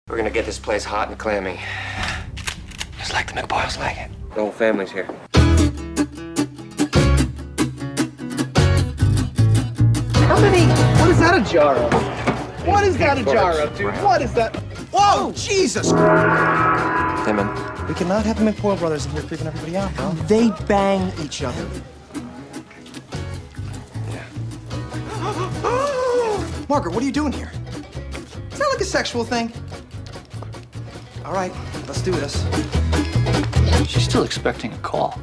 We're gonna get this place hot and clammy. Just like the McBoys like it. The whole family's here. How many? What is that a jar of? What is that a jar of, dude? What is that? Whoa, Jesus! Hey, man. We cannot have the McPoyle brothers in here creeping everybody out, bro. They bang each other. Yeah. Margaret, what are you doing here? Is that like a sexual thing? All right, let's do this. She's still expecting a call.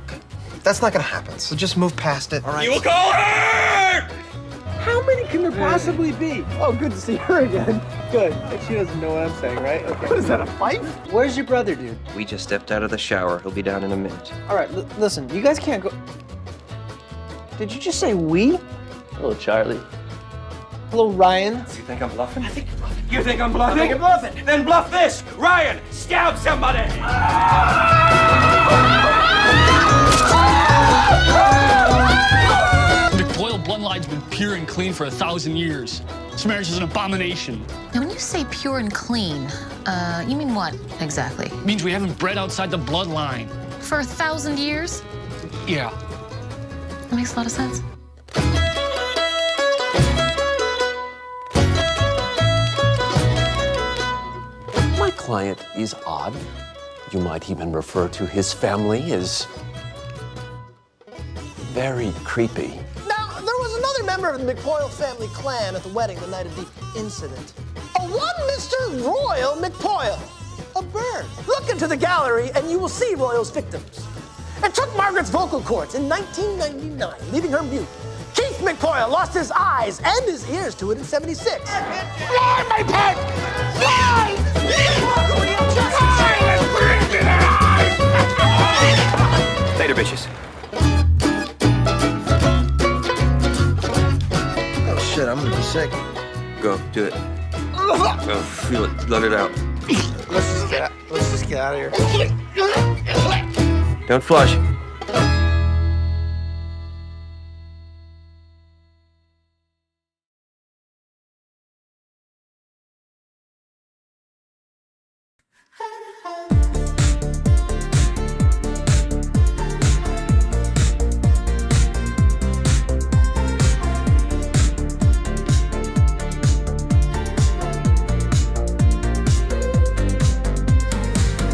That's not gonna happen, so just move past it, all right? You will call her! How many can there possibly be? Oh, good to see her again. Good. And she doesn't know what I'm saying, right? Okay. What is that, a fight? Where's your brother, dude? We just stepped out of the shower. He'll be down in a minute. All right, listen, you guys can't go. Did you just say we? Hello, Charlie. Hello, Ryan. You think I'm bluffing? You think I'm bluffing? I think you're bluffing. Then bluff this! Ryan, stab somebody! McBoyle bloodline's been pure and clean for 1,000 years. This marriage is an abomination. Now, when you say pure and clean, you mean what exactly? It means we haven't bred outside the bloodline. For 1,000 years? Yeah. That makes a lot of sense. My client is odd. You might even refer to his family as very creepy. Now, there was another member of the McPoyle family clan at the wedding the night of the incident. A one Mr. Royal McPoyle, a bird. Look into the gallery and you will see Royal's victims. It took Margaret's vocal cords in 1999, leaving her mute. Keith McPoyle lost his eyes and his ears to it in 76. Fly, my pet! Fly! Later, bitches. Oh shit, I'm gonna be sick. Go, do it. Go, feel it. Let it out. Let's just get out of here. Don't flush.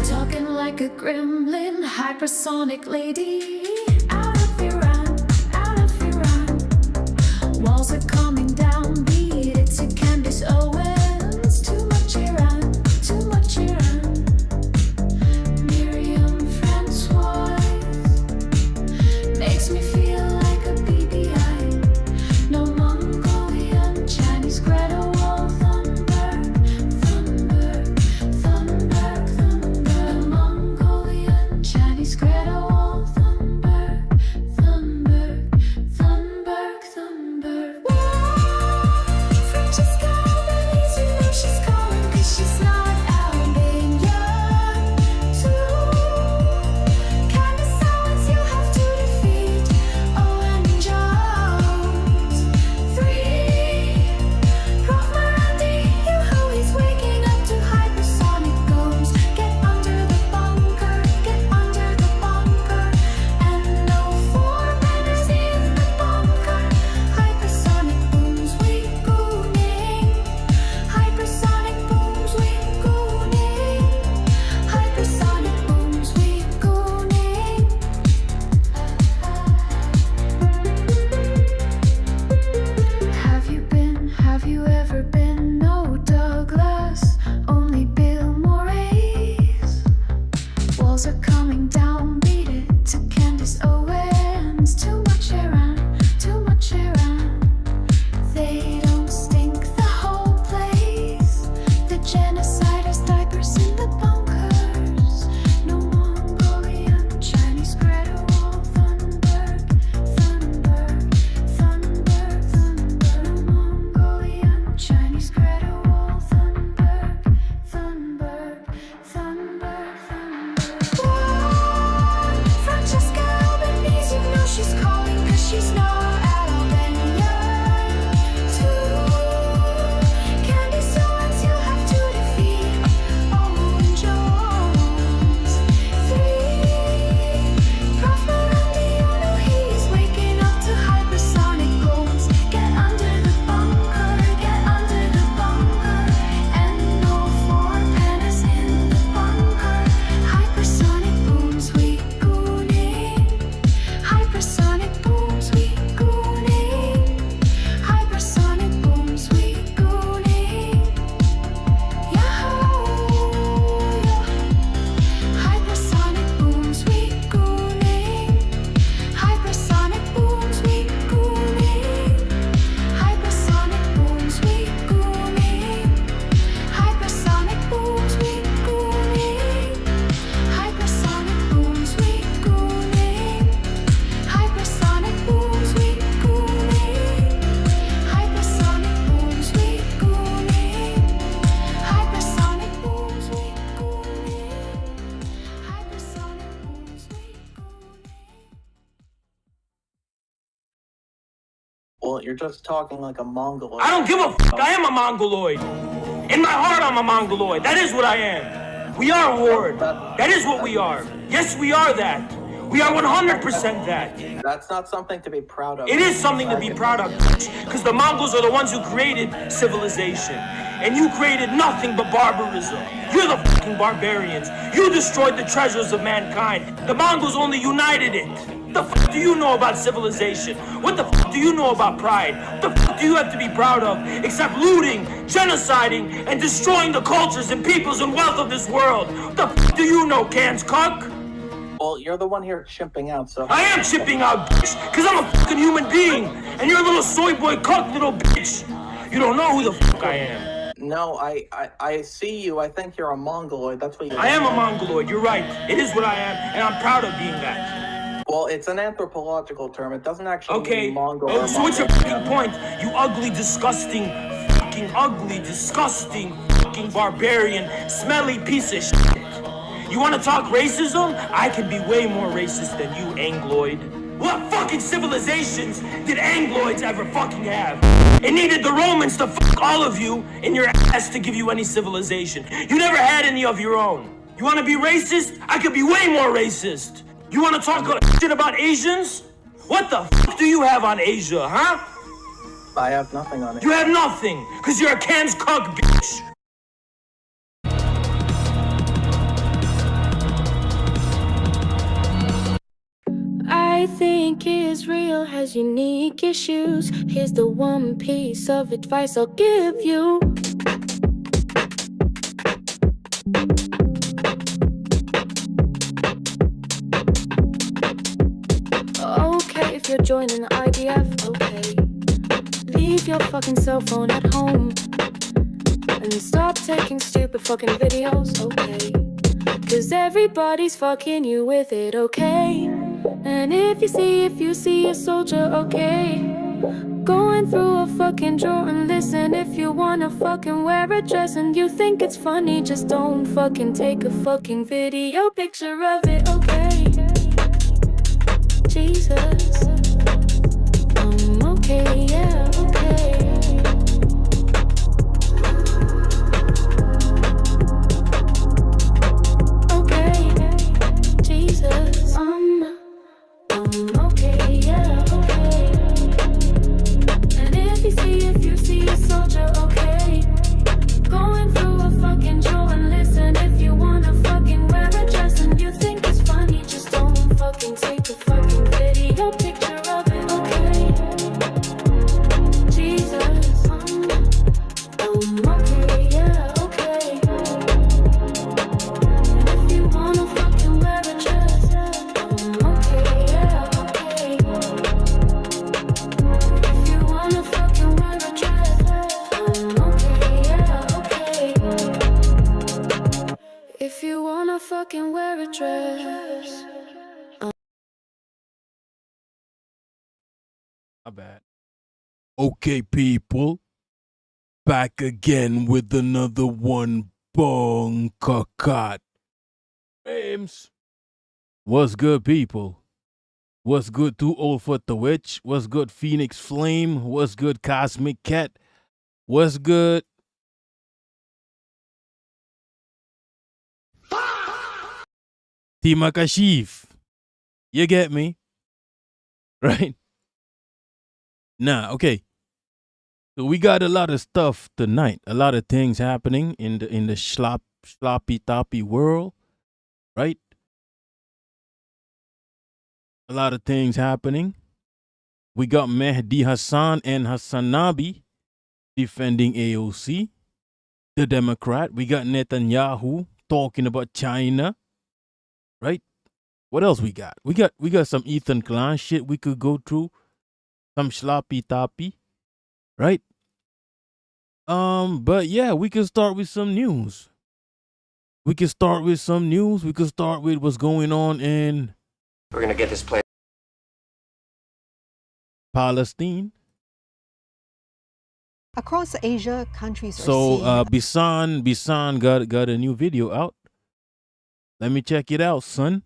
Talking like a gremlin, hypersonic lady. Out of Iran, out of Iran. Walls are coming down, beat it to Candace Owens. Too much Iran, too much Iran. Miriam Francois makes me feel like a BBI. No Mongolian, Chinese Greta Wall, Thunberg, Thunberg, Thunberg, Thunberg. Mongolian, Chinese Greta Wall, Thunberg, Thunberg, Thunberg, Thunberg. Francesca Albanese, you know she's calling 'cause she's not Albanian too. Candace Owens, you have to defeat Owen Jones. 3. Prof Marandi, you know he's waking up to hypersonic goals. Get under the bunker, get under the bunker. And no 4 manners in the bunker. Hypersonic booms, we gooning. Hypersonic booms, we gooning. Hypersonic booms, we gooning. Have you ever been? No Douglas, only Bill Morris. Walls are coming down, beat it to Candace Owens. Too much Iran, too much Iran. They don't stink the whole place. The genociders, diapers in the bunkers. No Mongolian, Chinese Greta Wall, Thunberg, Thunberg, Thunberg, Thunberg. No Mongolian, Chinese Greta Wall, Thunberg, Thunberg, Thunberg, Thunberg. Francesca Albanese, you know she's calling 'cause she's not Albanian too. Candace Owens, you have to defeat Well, you're just talking like a Mongoloid. I don't give a fuck. I am a Mongoloid. In my heart, I'm a Mongoloid. That is what I am. We are a horde. That is what we are. Yes, we are that. We are 100% that. That's not something to be proud of. It is something to be proud of, because the Mongols are the ones who created civilization. And you created nothing but barbarism. You're the fucking barbarians. You destroyed the treasures of mankind. The Mongols only united it. What the fuck do you know about civilization? What the fuck do you know about pride? What the fuck do you have to be proud of except looting, genociding, and destroying the cultures and peoples and wealth of this world? What the fuck do you know, Cans cuck? Well, you're the one here chimping out, so... I am chipping out, bitch, because I'm a fucking human being, and you're a little soy boy cuck little bitch. You don't know who the fuck I am. No, I see you. I think you're a Mongoloid. That's what you... I am a Mongoloid, you're right. It is what I am, and I'm proud of being that. Well, it's an anthropological term. It doesn't actually mean Mongol. Oh, so what's your fucking point? You ugly, disgusting, fucking barbarian, smelly piece of shit. You want to talk racism? I can be way more racist than you, Angloid. What fucking civilizations did Angloids ever fucking have? It needed the Romans to fuck all of you in your ass to give you any civilization. You never had any of your own. You want to be racist? I could be way more racist. You want to talk shit about Asians? What the fuck do you have on Asia, huh? I have nothing on it. You have nothing, because you're a Can's cuck, bitch. I think Israel has unique issues. Here's the one piece of advice I'll give you. Okay, if you're joining the IDF, okay. Leave your fucking cell phone at home and stop taking stupid fucking videos, okay? Cause everybody's fucking you with it, okay? And if you see a soldier, okay, going through a fucking drawer and listen, if you wanna fucking wear a dress and you think it's funny, just don't fucking take a fucking video picture of it, okay? Jesus, okay, yeah, okay. Jesus, okay, yeah, okay. And if you see a soldier, okay, going through a fucking drawer and listen, if you wanna fucking wear a dress and you think it's funny, just don't fucking take a fucking video picture of it, okay? Jesus, okay, yeah, okay. And if you wanna fucking wear a dress, okay, yeah, okay. If you wanna fucking wear a dress, okay, yeah, okay. If you wanna fucking wear a dress. My bad. Okay, people. Back again with another one. Bong Kakat. James. What's good, people? What's good, Too Old for the Witch? What's good, Phoenix Flame? What's good, Cosmic Cat? What's good? Tima Kashif. You get me? Right? Nah, okay. So we got a lot of stuff tonight. A lot of things happening in the sloppy toppy world, right? A lot of things happening. We got Mehdi Hassan and Hassanabi defending AOC, the Democrat. We got Netanyahu talking about China, right? What else we got? We got some Ethan Klein shit we could go through. Some sloppy toppy, right? But yeah, we can start with some news. We can start with what's going on in We're gonna get this place. Palestine. Across Asia, countries are So seeing... Bisan got a new video out. Let me check it out, son.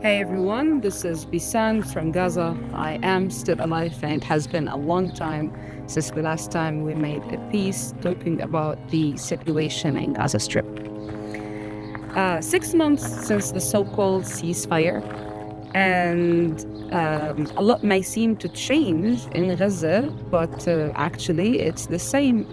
Hey everyone, this is Bisan from Gaza. I am still alive and it has been a long time since the last time we made a piece talking about the situation in Gaza Strip. 6 months since the so-called ceasefire, and a lot may seem to change in Gaza, but actually it's the same.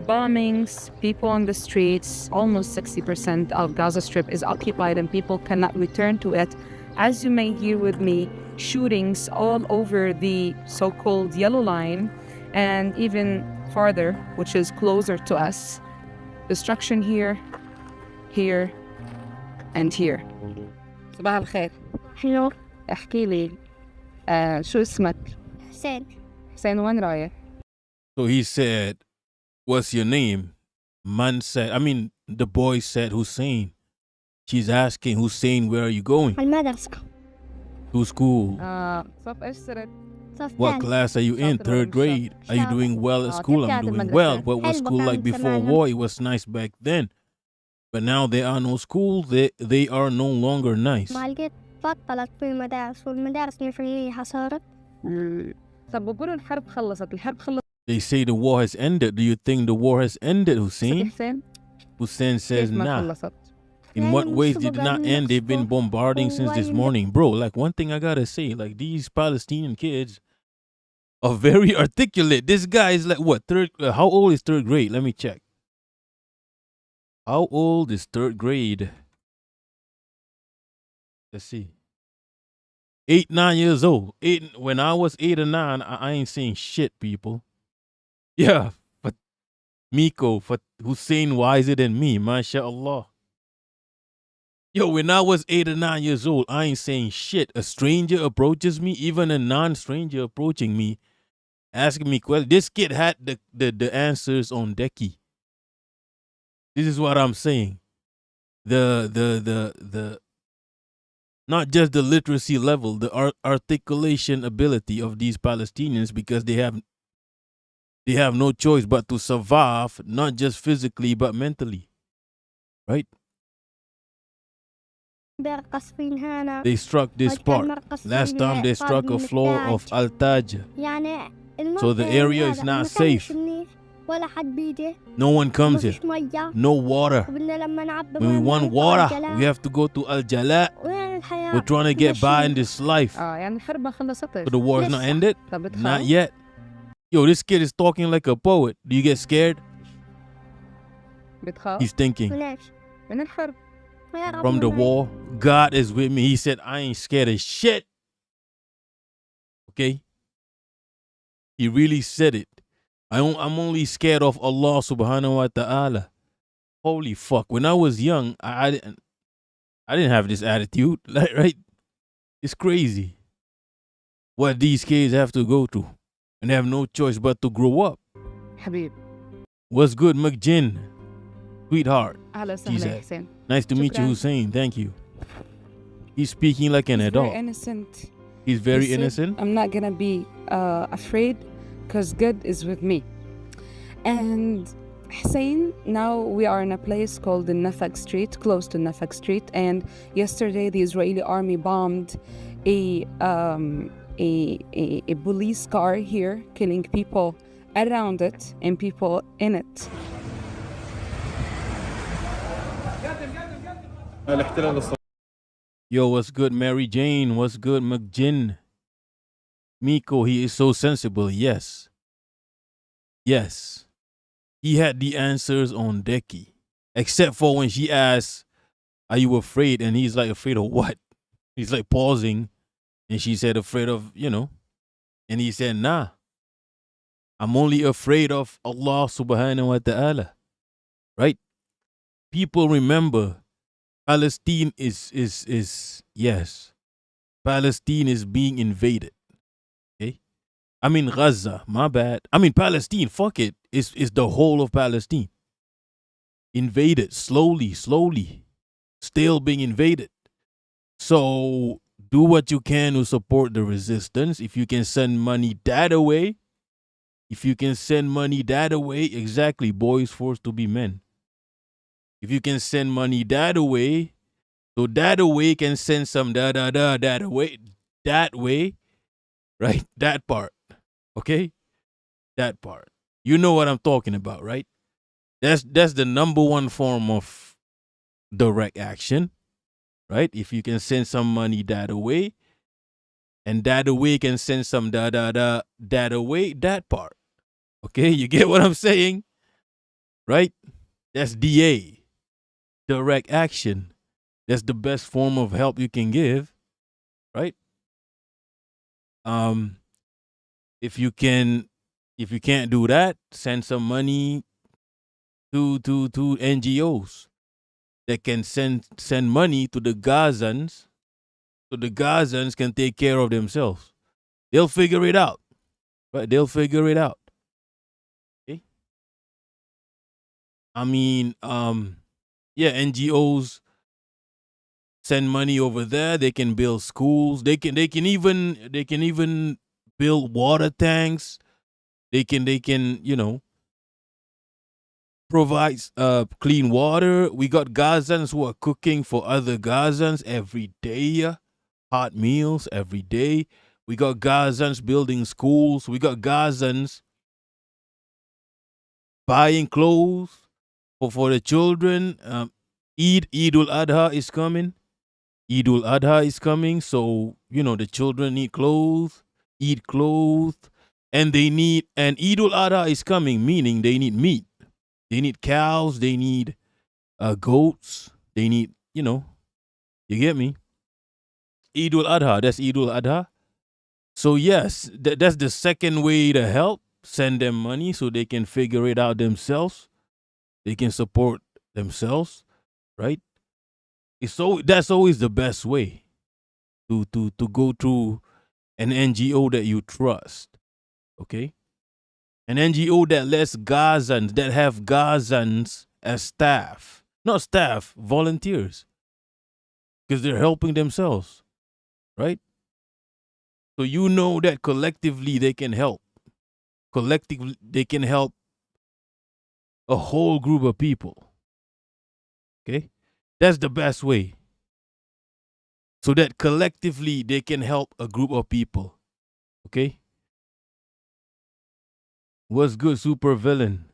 Bombings, people on the streets, almost 60% of Gaza Strip is occupied and people cannot return to it. As you may hear with me, shootings all over the so-called yellow line and even farther, which is closer to us. Destruction here, here, and here. صباح الخير. حلو. احكي لي شو اسمك؟ حسين. حسين وين رايح؟ So he said, what's your name? Man said, the boy said Hussein. She's asking, Hussein, where are you going? المدرسة. To school. صف ايش صرت؟ صف What ثاني. class are you in? Third grade. Are you doing well at school? I'm doing well. What was school like before war? It was nice back then. But now there are no schools. They are no longer nice. ما لقيت بطلت في المدارس والمدارس 100% حصارت. طب وبقولوا الحرب خلصت، الحرب خلصت. They say the war has ended. Do you think the war has ended, Hussein? حسين؟ Hussein says, كيف ما nah. خلصت؟ In what ways did it not end? They've been bombarding since this morning. Bro, like one thing I gotta say, like these Palestinian kids are very articulate. This guy is like, what, how old is third grade? Let me check. How old is third grade? Let's see. 8, 9 years old. When I was 8 or 9, I ain't saying shit, people. Yeah, but Miko, for Hussein wiser than me, mashallah. Yo, when I was 8 or 9 years old, I ain't saying shit. A stranger approaches me, even a non-stranger approaching me, asking me questions. This kid had the answers on decky. This is what I'm saying. The not just the literacy level, the articulation ability of these Palestinians, because they have no choice but to survive, not just physically but mentally, right? They struck this part. Last time they struck a floor of Al-Taj. So the area is not safe. No one comes here. No water. When we want water, we have to go to Al-Jala. We're trying to get by in this life. So the war is not ended? Not yet. Yo, this kid is talking like a poet. Do you get scared? He's thinking. From the war, God is with me. He said, I ain't scared of shit. Okay? He really said it. I'm only scared of Allah subhanahu wa ta'ala. Holy fuck. When I was young, I didn't have this attitude. Right? It's crazy what these kids have to go through. And they have no choice but to grow up. Habib. What's good, McGinn? Sweetheart. He said. Nice to meet you, Hussein. Thank you. He's speaking like an adult. Very innocent. He's very innocent. I'm not gonna be afraid because God is with me. And Hussein, now we are in a place called the Nafaq Street, close to Nafaq Street. And yesterday the Israeli army bombed a police car here, killing people around it and people in it. Yo, what's good, Mary Jane? What's good, McGinn? Miko, he is so sensible. Yes. Yes. He had the answers on decky. Except for when she asked, are you afraid? And he's like, afraid of what? He's like pausing. And she said, afraid of, And he said, nah. I'm only afraid of Allah subhanahu wa ta'ala. Right? People remember Palestine is yes. Palestine is being invaded. Okay? I mean Gaza, my bad. I mean Palestine, fuck it. It's the whole of Palestine. Invaded slowly. Still being invaded. So do what you can to support the resistance. If you can send money that away. Exactly, boys forced to be men. If you can send money that away, So that way can send some that way, right? That part. Okay? That part. You know what I'm talking about, right? That's the number one form of direct action, right? If you can send some money that away, and that away can send some that away, that part. Okay, you get what I'm saying? Right? That's DA. Direct action. That's the best form of help you can give, right? If you can't do that, send some money to NGOs that can send money to the Gazans, so the Gazans can take care of themselves. They'll figure it out, right? They'll figure it out. Okay. I mean, yeah, NGOs send money over there. They can build schools. They can even build water tanks. They can provide clean water. We got Gazans who are cooking for other Gazans every day, hot meals every day. We got Gazans building schools. We got Gazans buying clothes for the children. Eid al-Adha is coming. Eid al-Adha is coming, so the children need clothes, eat clothes, and Eid al-Adha is coming, meaning they need meat. They need cows, they need goats, they need, you get me? Eid al-Adha, that's Eid al-Adha. So yes, that's the second way to help. Send them money so they can figure it out themselves. They can support themselves, right? That's always the best way to go through an NGO that you trust. Okay? An NGO that lets Gazans, that have Gazans as staff. Not staff, volunteers. Because they're helping themselves. Right? So you know that collectively they can help. Collectively they can help a whole group of people. Okay? That's the best way. So that collectively they can help a group of people. Okay? What's good, super villain?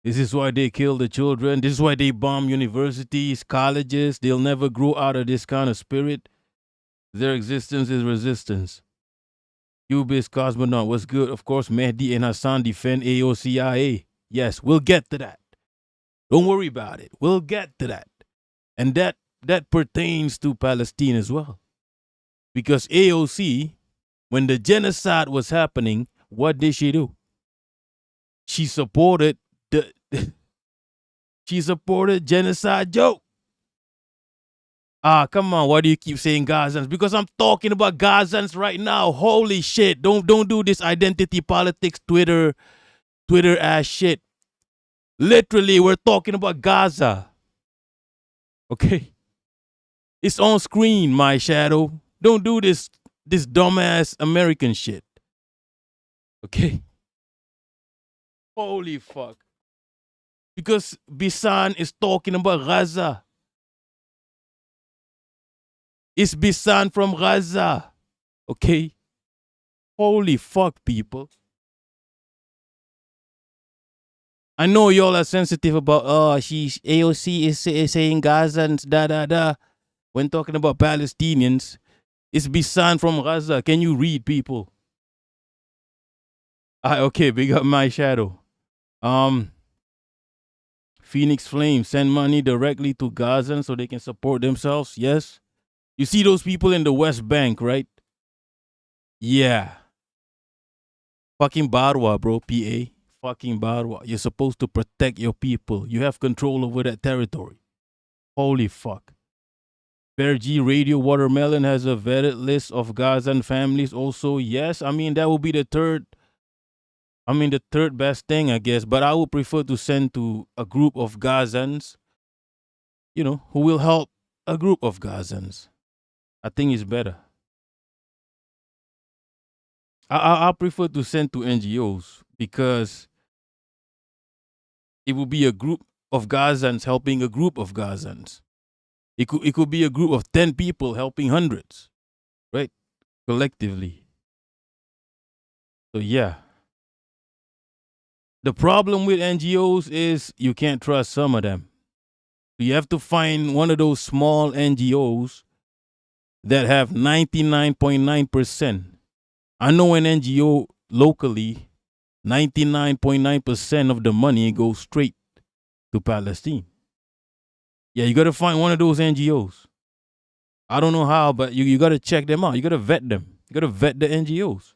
This is why they kill the children. This is why they bomb universities, colleges. They'll never grow out of this kind of spirit. Their existence is resistance. Cubist Cosmonaut, what's good? Of course, Mehdi and Hassan defend AOCIA. Yes, we'll get to that. Don't worry about it. We'll get to that. And that pertains to Palestine as well. Because AOC, when the genocide was happening, what did she do? She supported genocide joke. Come on, why do you keep saying Gazans? Because I'm talking about Gazans right now. Holy shit. Don't do this identity politics Twitter ass shit. Literally, we're talking about Gaza. Okay? It's on screen, my shadow. Don't do this dumbass American shit. Okay? Holy fuck. Because Bisan is talking about Gaza. It's Bisan from Gaza. Okay? Holy fuck, people. I know y'all are sensitive about, AOC is saying Gazans, da. When talking about Palestinians, it's Bisan from Gaza. Can you read, people? Okay, big up my shadow. Phoenix Flame, send money directly to Gazans so they can support themselves. Yes. You see those people in the West Bank, right? Yeah. Fucking Barwa, bro, PA. Fucking Barwa. You're supposed to protect your people. You have control over that territory. Holy fuck. Bear G Radio Watermelon has a vetted list of Gazan families also. Yes, I mean, that will be the third best thing, I guess. But I would prefer to send to a group of Gazans, who will help a group of Gazans. I think it's better. I prefer to send to NGOs because it will be a group of Gazans helping a group of Gazans. It could be a group of 10 people helping hundreds, right? Collectively. So yeah. The problem with NGOs is you can't trust some of them. You have to find one of those small NGOs that have 99.9%. I know an NGO locally, 99.9% of the money goes straight to Palestine. Yeah, you got to find one of those NGOs. I don't know how, but you got to check them out. You got to vet them. You got to vet the NGOs.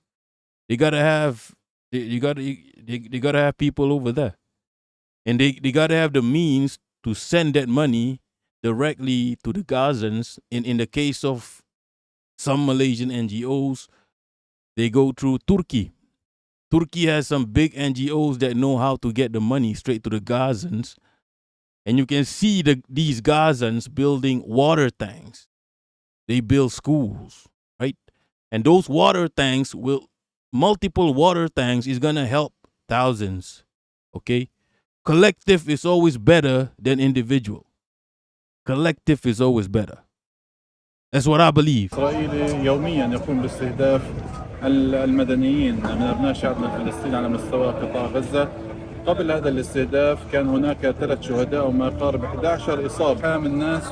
They got to have they got to have people over there. And they got to have the means to send that money directly to the Gazans. In the case of some Malaysian NGOs, they go through Turkey. Turkey has some big NGOs that know how to get the money straight to the Gazans. And you can see these Gazans building water tanks. They build schools, right? And those water tanks multiple water tanks is going to help thousands, okay? Collective is always better than individual. Collective is always better. That's what I believe. إسرائيلي يوميا يقوم باستهداف المدنيين من أبناء شعبنا الفلسطيني على مستوى قطاع غزة. قبل هذا الاستهداف كان هناك 3 شهداء وما يقارب 11 إصابة من الناس.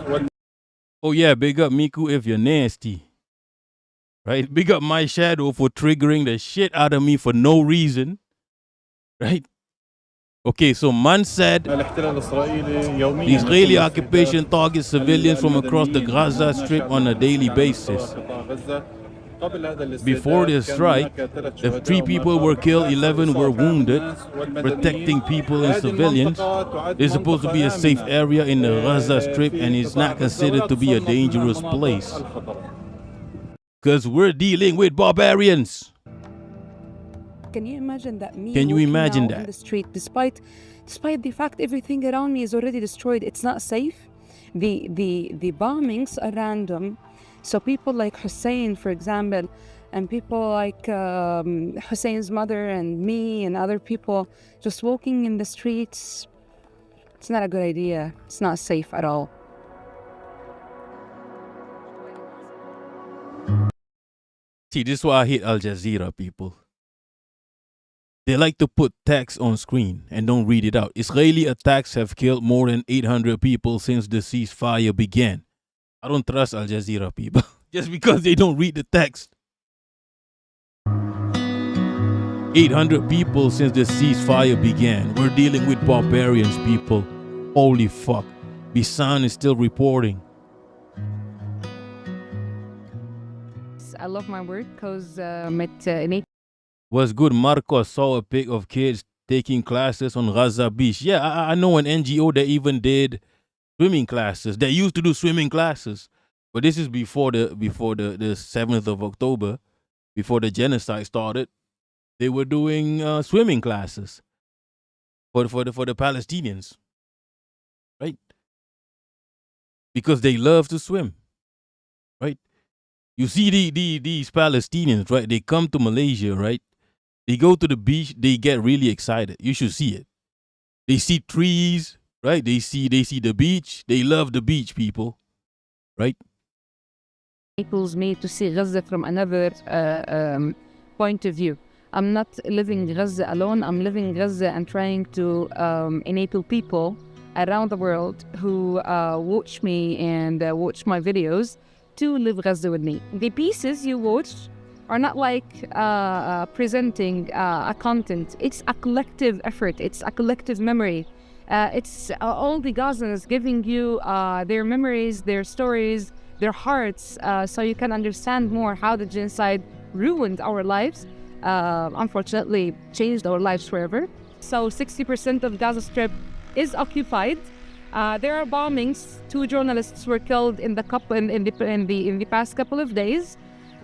Oh yeah, big up Miku if you're nasty. Right? Big up my shadow for triggering the shit out of me for no reason. Right? Okay, so Man said the Israeli occupation targets civilians from across the Gaza Strip on a daily basis. Before the strike, if 3 people were killed, 11 were wounded, protecting people and civilians. It's supposed to be a safe area in the Gaza Strip and it's not considered to be a dangerous place. Because we're dealing with barbarians. Can you imagine that me Can you walking imagine out that? in the street, despite the fact everything around me is already destroyed, it's not safe? The bombings are random. So people like Hussein, for example, and people like Hussein's mother and me and other people just walking in the streets, it's not a good idea. It's not safe at all. See, this is why I hate Al Jazeera, people. They like to put text on screen and don't read it out. Israeli attacks have killed more than 800 people since the ceasefire began. I don't trust Al Jazeera people just because they don't read the text. 800 people since the ceasefire began. We're dealing with barbarians, people. Holy fuck. Bisan is still reporting. I love my work because What's good, Marcos saw a pic of kids taking classes on Gaza Beach. Yeah, I know an NGO that even did swimming classes. They used to do swimming classes. But this is before the 7th of October, before the genocide started. They were doing swimming classes for the Palestinians, right? Because they love to swim, right? You see these Palestinians, right? They come to Malaysia, right? They go to the beach. They get really excited. You should see it. They see trees, right? They see the beach. They love the beach, people, right? enables me to see Gaza from another point of view. I'm not living Gaza alone. I'm living Gaza and trying to enable people around the world who watch me and watch my videos to live Gaza with me. The pieces you watch are not like presenting a content. It's a collective effort. It's a collective memory. It's all the Gazans giving you their memories, their stories, their hearts, so you can understand more how the genocide ruined our lives. Unfortunately, changed our lives forever. So 60% of Gaza Strip is occupied. There are bombings. 2 journalists were killed in the past couple of days,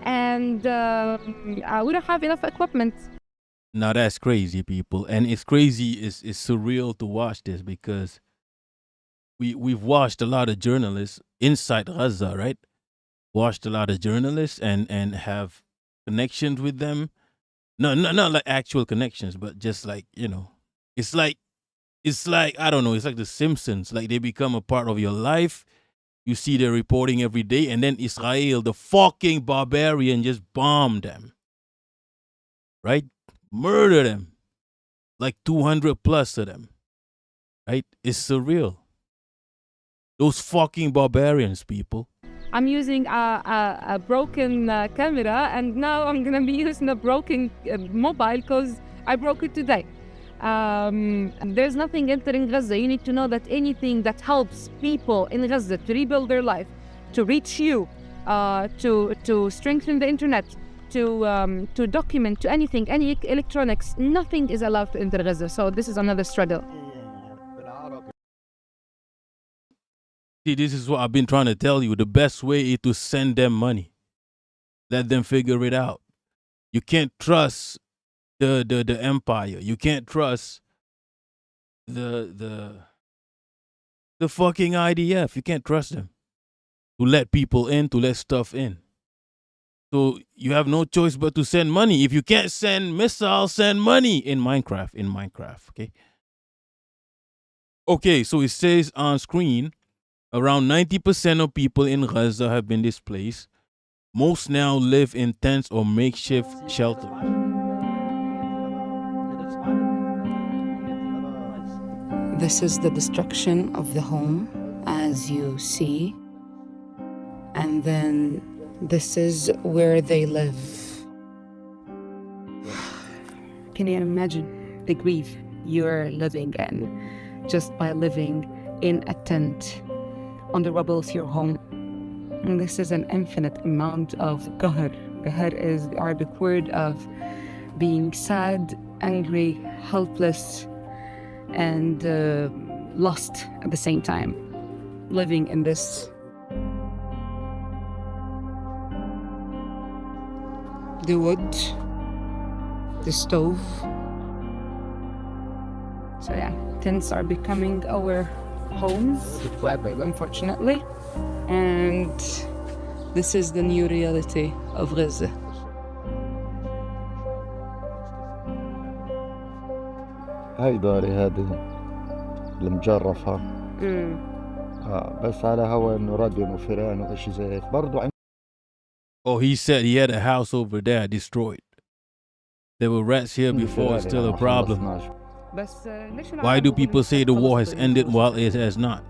and we don't have enough equipment. Now that's crazy, people, and it's crazy. It's surreal to watch this because we've watched a lot of journalists inside Gaza, right? Watched a lot of journalists and have connections with them. No, not like actual connections, but just like, you know, it's like I don't know. It's like The Simpsons. Like they become a part of your life. You see they're reporting every day, and then Israel, the fucking barbarian, just bombed them. Right? Murder them. Like 200 plus of them. Right? It's surreal. Those fucking barbarians, people. I'm using a broken camera, and now I'm gonna be using a broken mobile because I broke it today. There's nothing entering Gaza. You need to know that anything that helps people in Gaza to rebuild their life, to reach you, to strengthen the internet, to document, to anything, any electronics, nothing is allowed to enter Gaza. So this is another struggle. See, this is what I've been trying to tell you. The best way is to send them money. Let them figure it out. You can't trust the empire. You can't trust the fucking IDF. You can't trust them to let people in, to let stuff in. So you have no choice but to send money. If you can't send missiles, send money in Minecraft. Okay. Okay, so it says on screen, around 90% of people in Gaza have been displaced. Most now live in tents or makeshift shelters. This is the destruction of the home, as you see. And then this is where they live. Can you imagine the grief you're living in just by living in a tent on the rubble of your home? And this is an infinite amount of qahr. Qahr is the Arabic word of being sad, angry, helpless, and lost at the same time. Living in this. The wood, the stove. So yeah, tents are becoming our homes, unfortunately. And this is the new reality of Gaza. هاي داري هذه المجرفة بس على هوا انه راديو وفيران واشي زي هيك برضو عندي. Oh, he said he had a house over there destroyed. There were rats here before. It's still a problem. Why do people say the war has ended while it has not?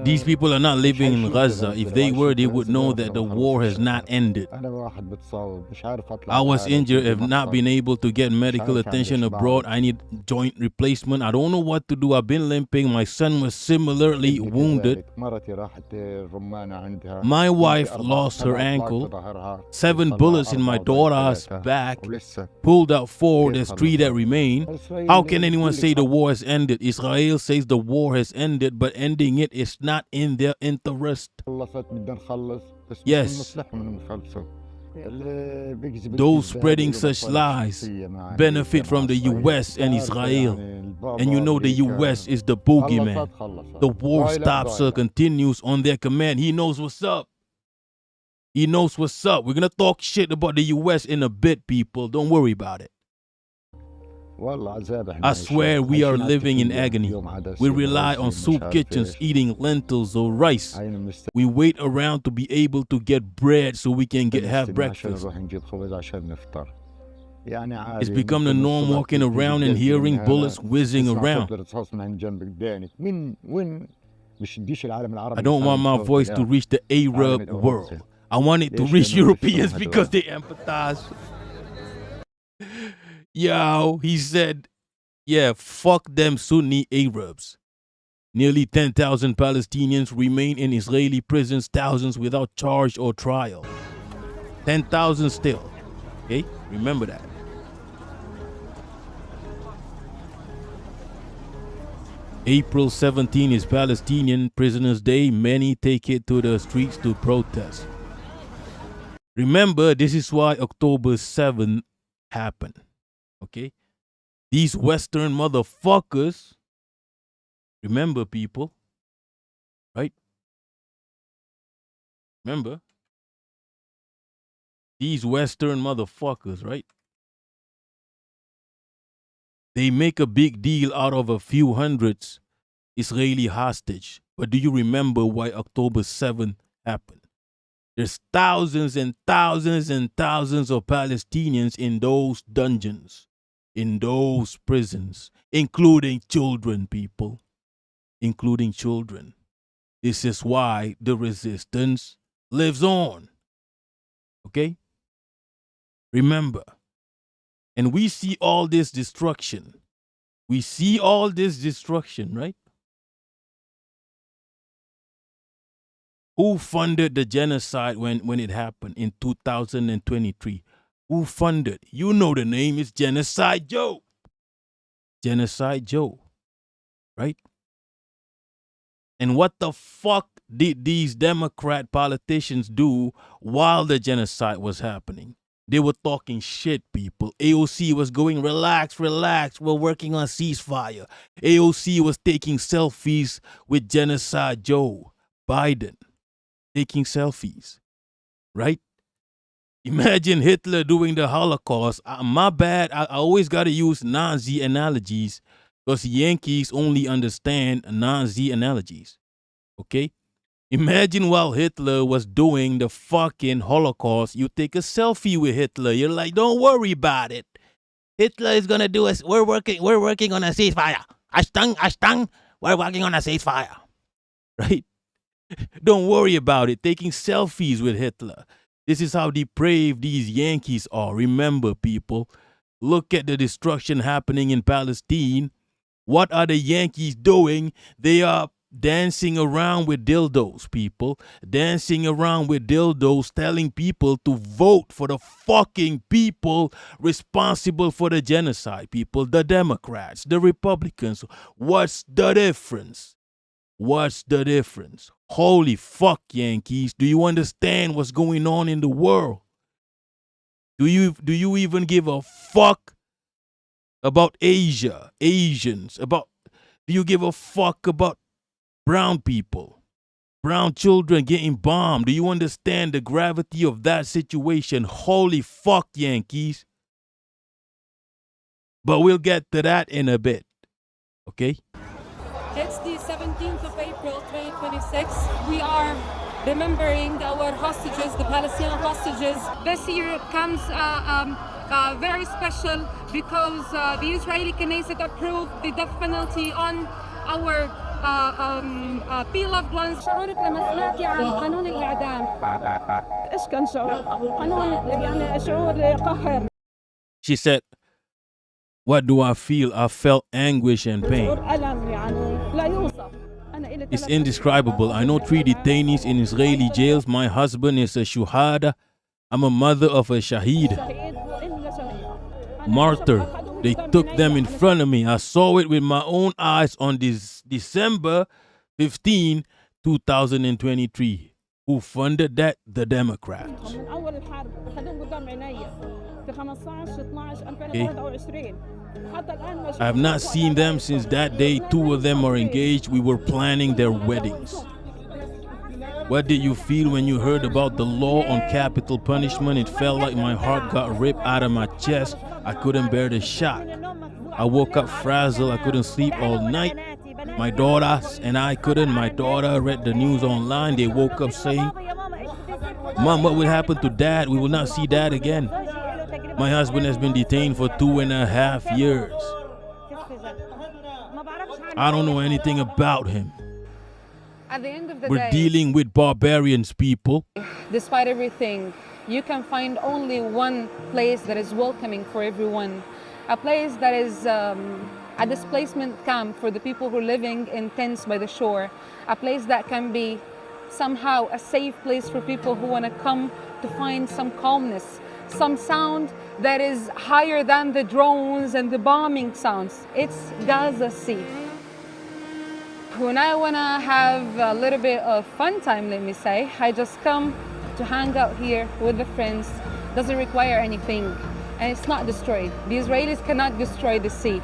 These people are not living in Gaza. If they were, they would know that the war has not ended. I was injured. Have not been able to get medical attention abroad. I need joint replacement. I don't know what to do. I've been limping. My son was similarly wounded. My wife lost her ankle. 7 bullets in my daughter's back. Pulled out 4. There's 3 that remain. How can anyone say the war has ended? Israel says the war has ended, but ending it is not in their interest. Yes. Those spreading such lies benefit from the U.S. and Israel. And you know the U.S. is the boogeyman. The war stops or continues on their command. He knows what's up. He knows what's up. We're going to talk shit about the U.S. in a bit, people. Don't worry about it. I swear we are living in agony. We rely on soup kitchens, eating lentils or rice. We wait around to be able to get bread so we can have breakfast. It's become the norm walking around and hearing bullets whizzing around. I don't want my voice to reach the Arab world. I want it to reach Europeans because they empathize. Yo, he said, yeah, fuck them Sunni Arabs. Nearly 10,000 Palestinians remain in Israeli prisons, thousands without charge or trial. 10,000 still. Okay, remember that. April 17 is Palestinian Prisoners' Day. Many take it to the streets to protest. Remember, this is why October 7th happened. Okay? These Western motherfuckers, remember, people, right? Remember? These Western motherfuckers, right? They make a big deal out of a few hundreds Israeli hostage. But do you remember why October 7th happened? There's thousands and thousands and thousands of Palestinians in those dungeons, in those prisons, including children, people, including children. This is why the resistance lives on. Okay? Remember. And we see all this destruction. We see all this destruction, right? Who funded the genocide when it happened in 2023? Who funded? You know the name is Genocide Joe. Genocide Joe, right? And what the fuck did these Democrat politicians do while the genocide was happening? They were talking shit, people. AOC was going, relax, relax. We're working on ceasefire. AOC was taking selfies with Genocide Joe Biden. Taking selfies, right? Imagine Hitler doing the Holocaust. My bad, I always got to use Nazi analogies because Yankees only understand Nazi analogies, okay? Imagine while Hitler was doing the fucking Holocaust, you take a selfie with Hitler. You're like, don't worry about it. Hitler is going to do us. We're working on a ceasefire. Ashtung, we're working on a ceasefire, right? Don't worry about it. Taking selfies with Hitler. This is how depraved these Yankees are. Remember, people, look at the destruction happening in Palestine. What are the Yankees doing? They are dancing around with dildos, people. Dancing around with dildos, telling people to vote for the fucking people responsible for the genocide, people. The Democrats, the Republicans. What's the difference? What's the difference? Holy fuck, Yankees. Do you understand what's going on in the world? Do you even give a fuck about Asia, Asians? Do you give a fuck about brown people, brown children getting bombed? Do you understand the gravity of that situation? Holy fuck, Yankees. But we'll get to that in a bit, okay? It's the 17th of April 2026. We are remembering our hostages, the Palestinian hostages. This year comes very special because the Israeli Knesset approved the death penalty on our beloved ones. شعورك لما سمعتي عن قانون الإعدام؟ إيش كان شعورك؟ قانون يعني شعور قهر. She said, what do I feel? I felt anguish and pain. It's indescribable. I know 3 detainees in Israeli jails. My husband is a shuhada. I'm a mother of a shaheed. Martyr. They took them in front of me. I saw it with my own eyes on this December 15, 2023. Who funded that? The Democrats. Okay. I have not seen them since that day. 2 of them are engaged. We were planning their weddings. What did you feel when you heard about the law on capital punishment? It felt like my heart got ripped out of my chest. I couldn't bear the shock. I woke up frazzled. I couldn't sleep all night. My daughter and I couldn't. My daughter read the news online. They woke up saying, Mom, what will happen to Dad? We will not see Dad again. My husband has been detained for 2.5 years. I don't know anything about him. At the end of the We're day, dealing with barbarians, people. despite everything, you can find only one place that is welcoming for everyone. A place that is a displacement camp for the people who are living in tents by the shore. A place that can be somehow a safe place for people who want to come to find some calmness, some sound that is higher than the drones and the bombing sounds. It's Gaza Sea. When I want to have a little bit of fun time, let me say, I just come to hang out here with the friends. Doesn't require anything, and it's not destroyed. The Israelis cannot destroy the sea.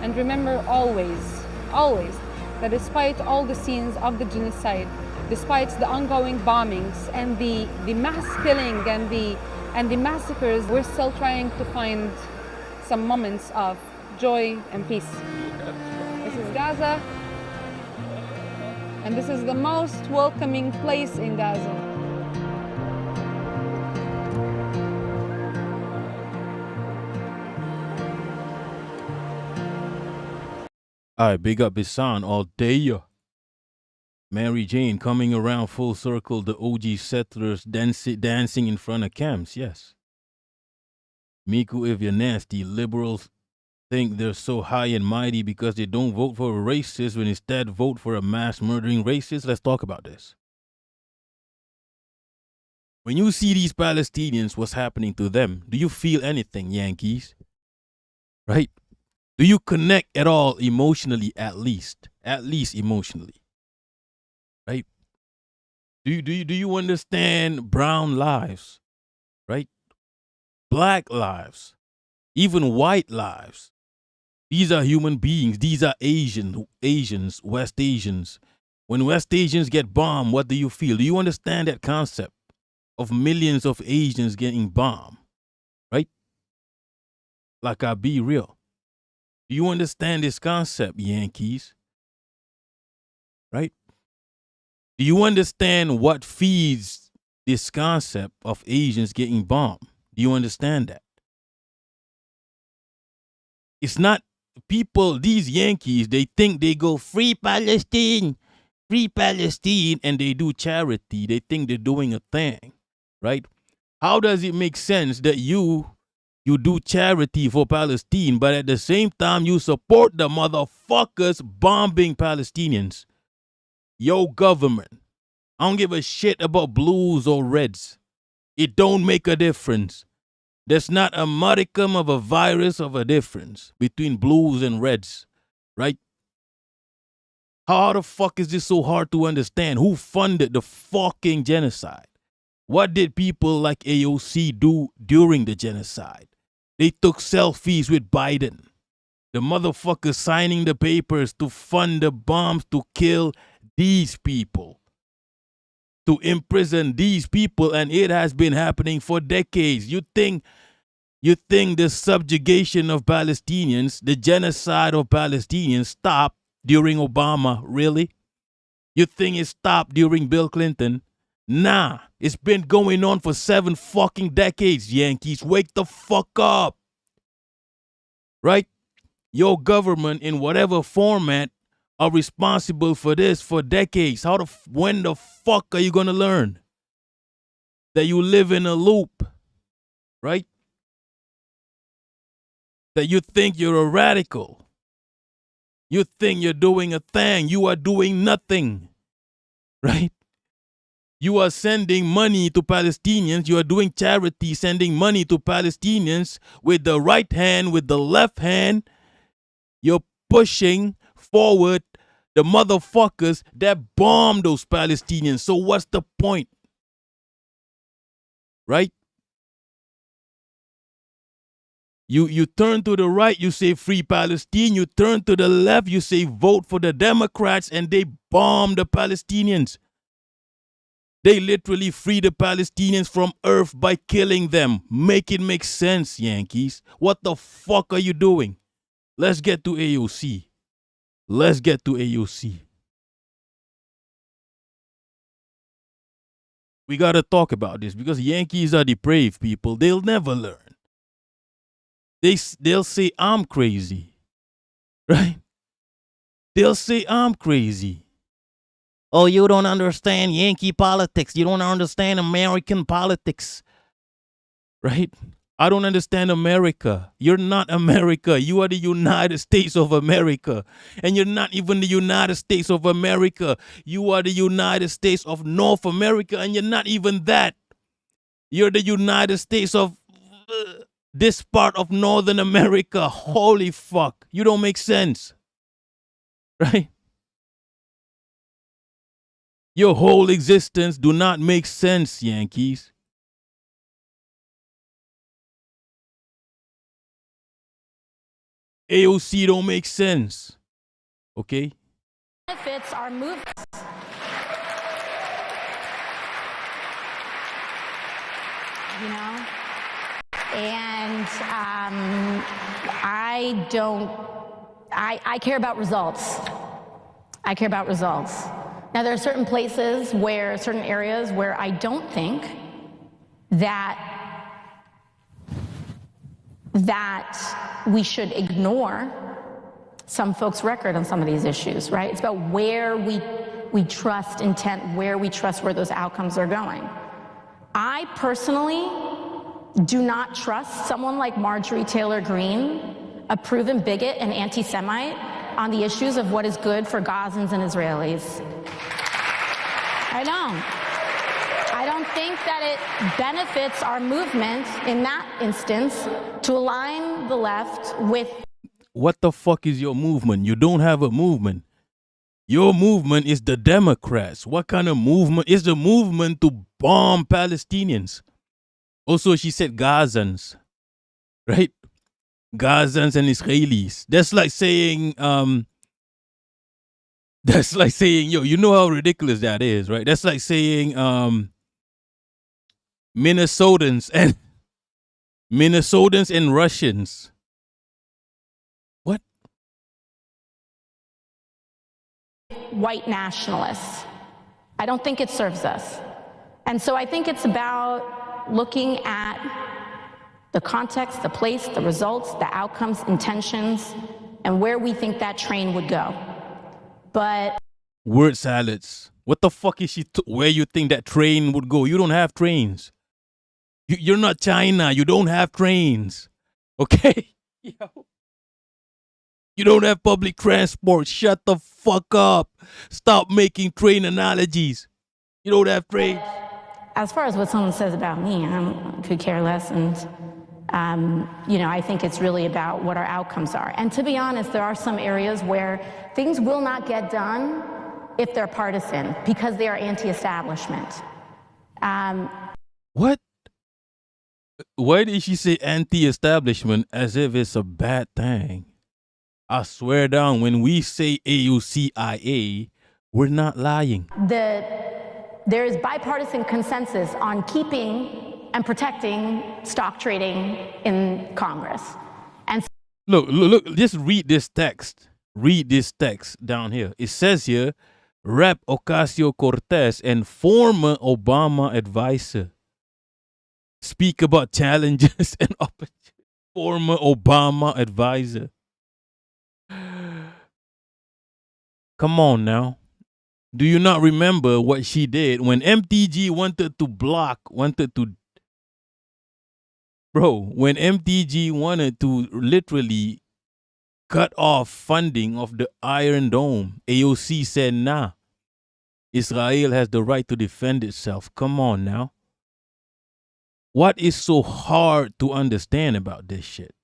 And remember always, always, that despite all the scenes of the genocide, despite the ongoing bombings and the mass killing and the massacres, we're still trying to find some moments of joy and peace. This is Gaza, and this is the most welcoming place in Gaza. All right, big up Bisan all day. Mary Jane coming around full circle, the OG settlers dancing in front of camps, yes. Miku, if you're nasty, liberals think they're so high and mighty because they don't vote for a racist when instead vote for a mass murdering racist. Let's talk about this. When you see these Palestinians, what's happening to them, do you feel anything, Yankees? Right? Do you connect at all emotionally, at least emotionally? Right? Do you understand brown lives? Right? Black lives, even white lives. These are human beings. These are Asians, West Asians. When West Asians get bombed, what do you feel? Do you understand that concept of millions of Asians getting bombed? Right? Like, I'll be real. Do you understand this concept, Yankees? Right? Do you understand what feeds this concept of Asians getting bombed? Do you understand that? It's not people, these Yankees, they think they go free Palestine, and they do charity. They think they're doing a thing, right? How does it make sense that you do charity for Palestine, but at the same time you support the motherfuckers bombing Palestinians? Yo, government, I don't give a shit about blues or reds. It don't make a difference. There's not a modicum of a virus of a difference between blues and reds, right? How the fuck is this so hard to understand? Who funded the fucking genocide? What did people like AOC do during the genocide? They took selfies with Biden. The motherfuckers signing the papers to fund the bombs to kill these people, to imprison these people, and it has been happening for decades. You think the subjugation of Palestinians, the genocide of Palestinians stopped during Obama, really? You think it stopped during Bill Clinton? Nah, it's been going on for 7 fucking decades, Yankees. Wake the fuck up. Right? Your government, in whatever format, are responsible for this for decades. When the fuck are you gonna learn that you live in a loop, right? That you think you're a radical. You think you're doing a thing. You are doing nothing, right? You are sending money to Palestinians. You are doing charity, sending money to Palestinians with the right hand, with the left hand. You're pushing forward the motherfuckers that bombed those Palestinians. So what's the point? Right? You turn to the right, you say free Palestine. You turn to the left, you say vote for the Democrats, and they bomb the Palestinians. They literally free the Palestinians from earth by killing them. Make it make sense, Yankees. What the fuck are you doing? Let's get to AOC. Let's get to AOC. We got to talk about this because Yankees are depraved people. They'll never learn. They'll say, I'm crazy. Right? They'll say, I'm crazy. Oh, you don't understand Yankee politics. You don't understand American politics. Right? I don't understand America. You're not America. You are the United States of America. And you're not even the United States of America. You are the United States of North America, and you're not even that. You're the United States of this part of Northern America. Holy fuck. You don't make sense. Right? Your whole existence do not make sense, Yankees. AOC don't make sense. Okay? Benefits are moved. You know? And I don't I care about results. I care about results. Now, there are certain places where, certain areas where I don't think that we should ignore some folks' record on some of these issues, right? It's about where we trust intent, where we trust where those outcomes are going. I personally do not trust someone like Marjorie Taylor Greene, a proven bigot and anti-Semite, on the issues of what is good for Gazans and Israelis. I don't think that it benefits our movement in that instance to align the left with. What the fuck is your movement? You don't have a movement. Your movement is the Democrats. What kind of movement? Is the movement to bomb Palestinians? Also, she said Gazans, right? Gazans and Israelis. That's like saying, yo, you know how ridiculous that is, right? That's like saying, Minnesotans and Russians. What? White nationalists. I don't think it serves us. And so I think it's about looking at the context, the place, the results, the outcomes, intentions, and where we think that train would go. But word salads. What the fuck is she? Where you think that train would go? You don't have trains. You're not China. You don't have trains. Okay? Yo. You don't have public transport. Shut the fuck up. Stop making train analogies. You don't have trains. as far as what someone says about me, I could care less. And, I think it's really about what our outcomes are. And to be honest, there are some areas where things will not get done if they're partisan because they are anti-establishment. What? Why did she say anti-establishment as if it's a bad thing? I swear down, when we say AOCIA, we're not lying. There is bipartisan consensus on keeping and protecting stock trading in Congress. And look, just read this text. Read this text down here. It says here, Rep. Ocasio-Cortez and former Obama advisor speak about challenges and opportunities. Former Obama advisor. Come on now. Do you not remember what she did when MTG when MTG wanted to literally cut off funding of the Iron Dome, AOC said, nah, Israel has the right to defend itself. Come on now. What is so hard to understand about this shit?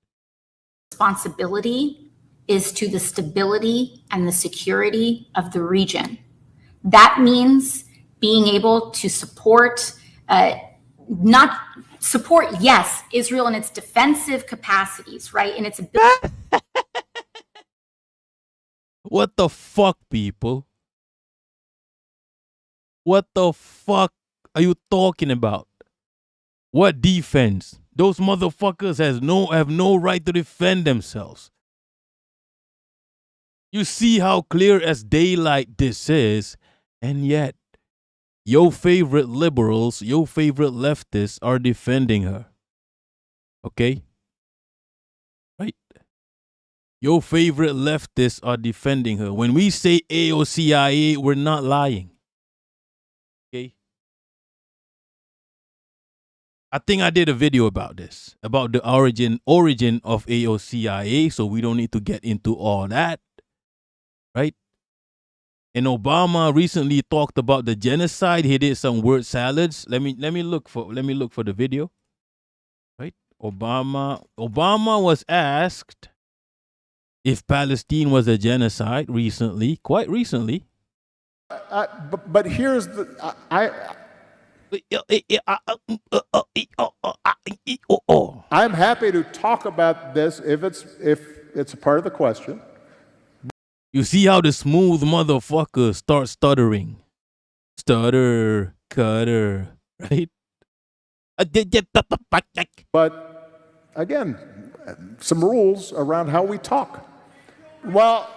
Responsibility is to the stability and the security of the region. That means being able to support, yes, Israel in its defensive capacities, right? In its ability. What the fuck, people? What the fuck are you talking about? What defense? Those motherfuckers have no right to defend themselves. You see how clear as daylight this is, and yet your favorite liberals, your favorite leftists are defending her. Okay? Right? Your favorite leftists are defending her. When we say AOCIA, we're not lying. Okay? I think I did a video about this, about the origin of AOCIA, so we don't need to get into all that. Right? And Obama recently talked about the genocide. He did some word salads. Let me look for the video. Right? Obama was asked if Palestine was a genocide recently, quite recently. But here's the I'm happy to talk about this if it's a part of the question. You see how the smooth motherfucker starts stuttering. Stutter, cutter, right? But again, some rules around how we talk. Well,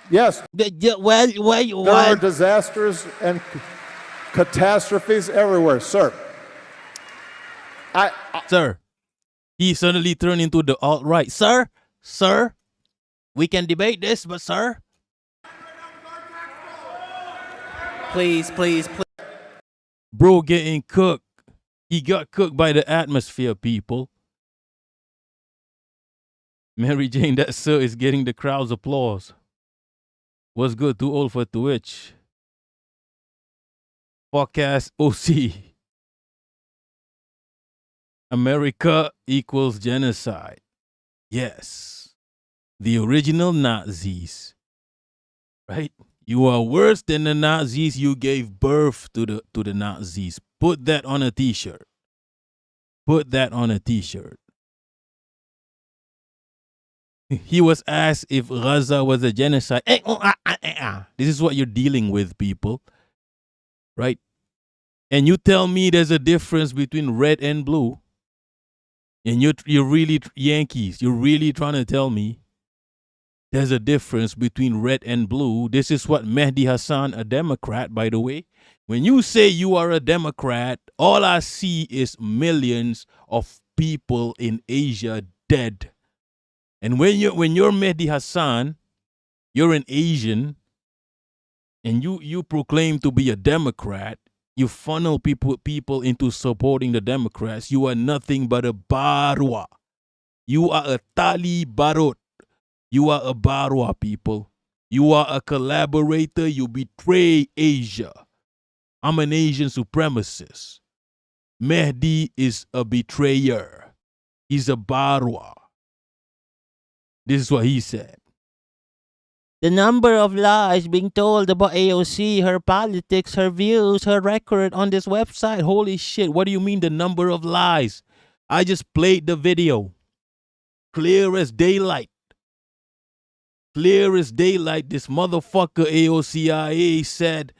yes. There are disasters and catastrophes everywhere, sir. Sir, he suddenly turned into the alt-right. Sir, we can debate this, but sir. Please. Bro getting cooked. He got cooked by the atmosphere, people. Mary Jane, that sir is getting the crowd's applause. What's good? Too old for Twitch. Podcast OC. America equals genocide. Yes. The original Nazis. Right? You are worse than the Nazis. You gave birth to the Nazis. Put that on a t-shirt. Put that on a t-shirt. He was asked if Gaza was a genocide. This is what you're dealing with, people. Right? And you tell me there's a difference between red and blue. And you're really Yankees. You're really trying to tell me there's a difference between red and blue. This is what Mehdi Hassan, a Democrat, by the way. When you say you are a Democrat, all I see is millions of people in Asia dead. And when you're Mehdi Hassan, you're an Asian, and you proclaim to be a Democrat, you funnel people into supporting the Democrats. You are nothing but a barwa. You are a tali barot. You are a barwa, people. You are a collaborator. You betray Asia. I'm an Asian supremacist. Mehdi is a betrayer. He's a barwa. This is what he said. The number of lies being told about AOC, her politics, her views, her record on this website. Holy shit, what do you mean the number of lies? I just played the video. Clear as daylight. Clear as daylight, this motherfucker AOCIA said,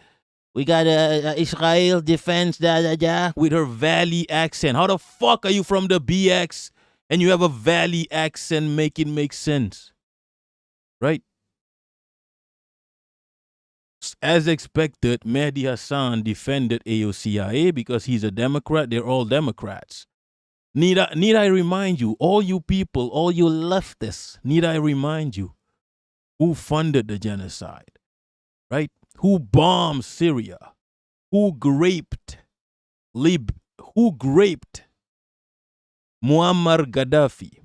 we got a Israel defense, with her Valley accent. How the fuck are you from the BX and you have a Valley accent? Make it make sense. Right? As expected, Mehdi Hassan defended AOCIA because he's a Democrat. They're all Democrats. Need I remind you, all you people, all you leftists, need I remind you who funded the genocide, right? Who bombed Syria? Who graped Muammar Gaddafi?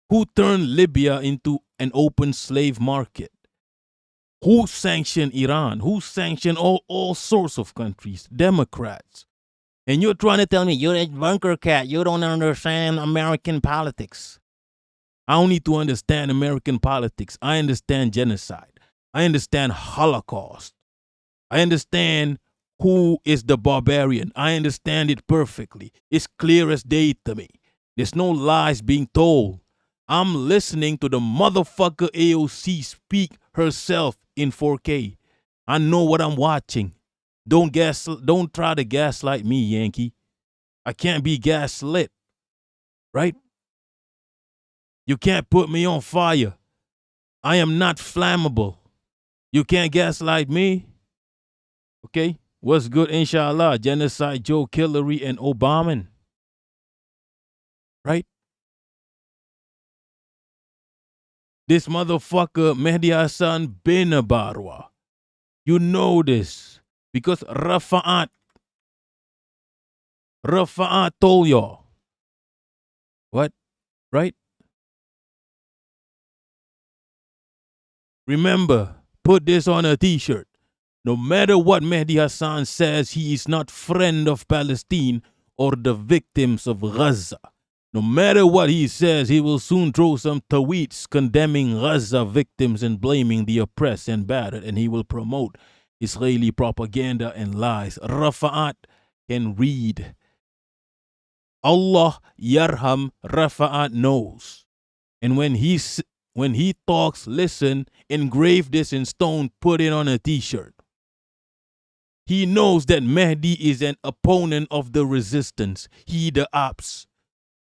Who turned Libya into an open slave market? Who sanctioned Iran? Who sanctioned all sorts of countries? Democrats. And you're trying to tell me you're a bunker cat. You don't understand American politics. I don't need to understand American politics. I understand genocide. I understand Holocaust. I understand who is the barbarian. I understand it perfectly. It's clear as day to me. There's no lies being told. I'm listening to the motherfucker AOC speak herself in 4K. I know what I'm watching. Don't try to gaslight me, Yankee. I can't be gaslit. Right? You can't put me on fire. I am not flammable. You can't gaslight me. Okay? What's good, inshallah? Genocide, Joe Hillary, and Obama. Right? This motherfucker, Mehdi Hassan, been a barwa. You know this. Because Rafa'at told y'all. What? Right? Remember, put this on a t-shirt. No matter what Mehdi Hassan says, he is not friend of Palestine or the victims of Gaza. No matter what he says, he will soon throw some tweets condemning Gaza victims and blaming the oppressed and battered, and he will promote Israeli propaganda and lies. Rafa'at can read. Allah yarham, Rafa'at knows. And when he talks, listen, engrave this in stone, put it on a t-shirt. He knows that Mehdi is an opponent of the resistance. He the ops.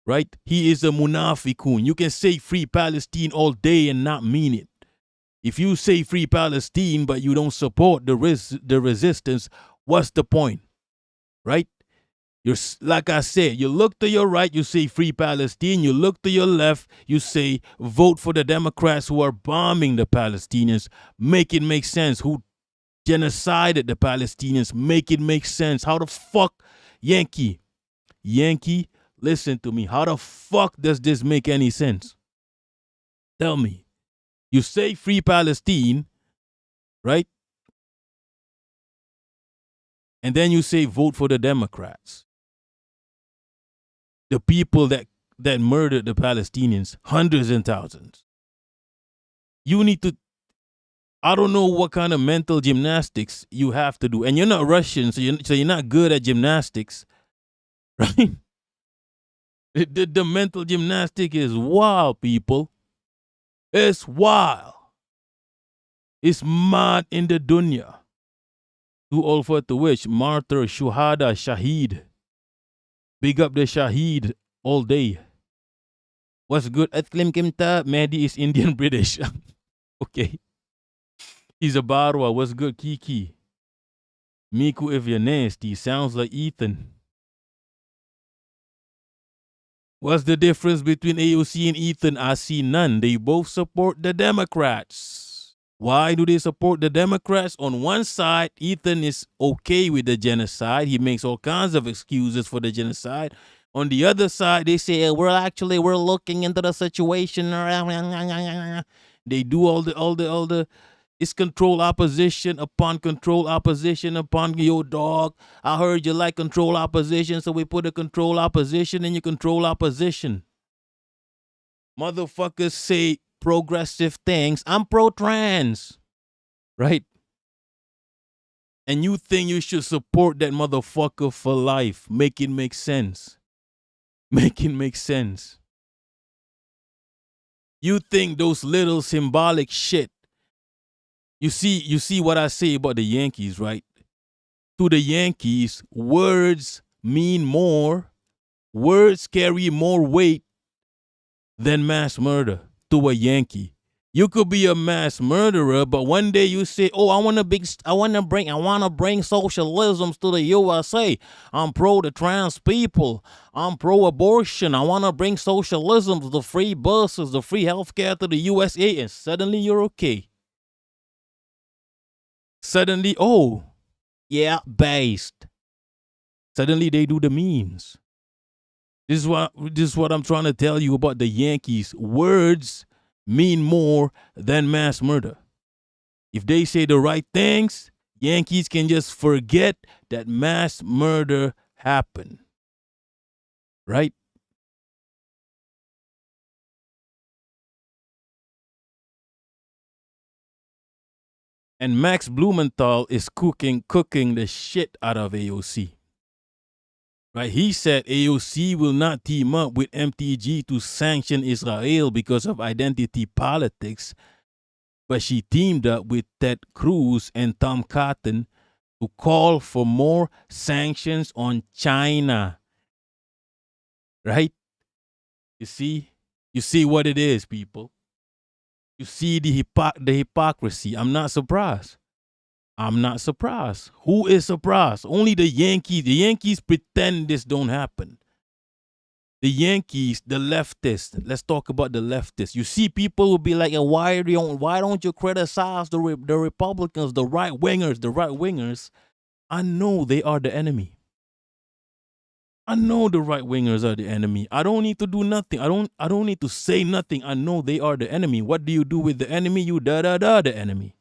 Right? He is a munafiqun. You can say free Palestine all day and not mean it. If you say free Palestine, but you don't support the resistance, what's the point? Right? Like I said, you look to your right, you say free Palestine. You look to your left, you say vote for the Democrats who are bombing the Palestinians. Make it make sense. Who genocided the Palestinians? Make it make sense. How the fuck, Yankee, listen to me. How the fuck does this make any sense? Tell me. You say free Palestine, right? And then you say vote for the Democrats. The people that murdered the Palestinians, hundreds and thousands. You need to, I don't know what kind of mental gymnastics you have to do. And you're not Russian, so you're not good at gymnastics, right? The mental gymnastic is wild, people. It's wild. It's mad in the dunya. Too old for to which? Martyr, shuhada, shaheed. Big up the shaheed all day. What's good? At Klim Kimta, Mehdi is Indian British. Okay. He's a Barwa. What's good, Kiki? Miku, if you're nasty, sounds like Ethan. What's the difference between AOC and Ethan? I see none. They both support the Democrats. Why do they support the Democrats? On one side, Ethan is okay with the genocide. He makes all kinds of excuses for the genocide. On the other side, they say, we're looking into the situation. They do all the it's control opposition upon your dog. I heard you like control opposition, so we put a control opposition in your control opposition. Motherfuckers say progressive things. I'm pro-trans, right? And you think you should support that motherfucker for life. Make it make sense. Make it make sense. You think those little symbolic shit. You see what I say about the Yankees, right? To the Yankees, words mean more. Words carry more weight than mass murder to a Yankee. You could be a mass murderer, but one day you say, "Oh, I want to bring socialism to the USA. I'm pro the trans people. I'm pro abortion. I want to bring socialism, the free buses, the free healthcare to the USA," and suddenly you're okay. Suddenly, oh, yeah, based. Suddenly they do the memes. This is what I'm trying to tell you about the Yankees. Words mean more than mass murder. If they say the right things, Yankees can just forget that mass murder happened. Right? And Max Blumenthal is cooking the shit out of AOC. Right? He said AOC will not team up with MTG to sanction Israel because of identity politics, but she teamed up with Ted Cruz and Tom Cotton to call for more sanctions on China. Right? You see what it is, people. You see the hypocrisy. I'm not surprised. Who is surprised? Only the Yankees. The Yankees pretend this don't happen. The Yankees, the leftists. Let's talk about the leftists. You see people will be like, why don't you criticize the Republicans, the right wingers? I know they are the enemy. I know the right wingers are the enemy. I don't need to do nothing. I don't need to say nothing. I know they are the enemy. What do you do with the enemy? You the enemy.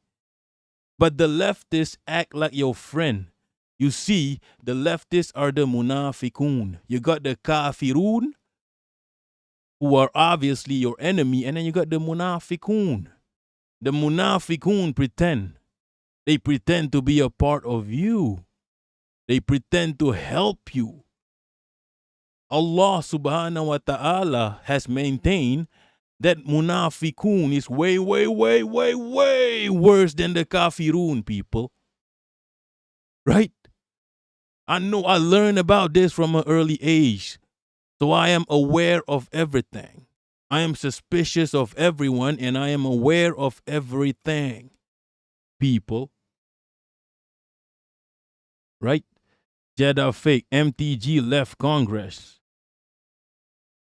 But the leftists act like your friend. You see, the leftists are the munafiqun. You got the kafirun, who are obviously your enemy, and then you got the munafiqun. The munafiqun pretend. They pretend to be a part of you. They pretend to help you. Allah subhanahu wa ta'ala has maintained that munafiqun is way, way, way, way, way worse than the kafirun, people. Right? I know I learned about this from an early age. So I am aware of everything. I am suspicious of everyone and I am aware of everything. People. Right? Jeddah fake. MTG left Congress.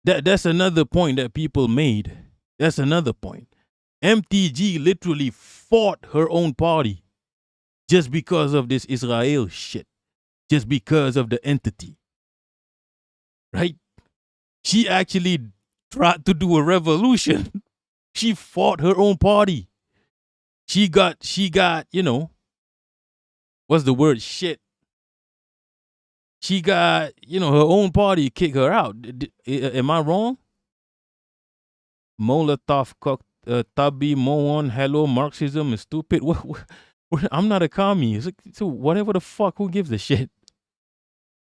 That's another point that people made. That's another point. MTG literally fought her own party just because of this Israel shit. Just because of the entity. Right? She actually tried to do a revolution. She fought her own party. She got, you know, what's the word? Shit. She got, you know, her own party kick her out. Am I wrong? Molotov Tabi Moon, hello, Marxism is stupid. I'm not a commie. It's like, so whatever the fuck, who gives a shit?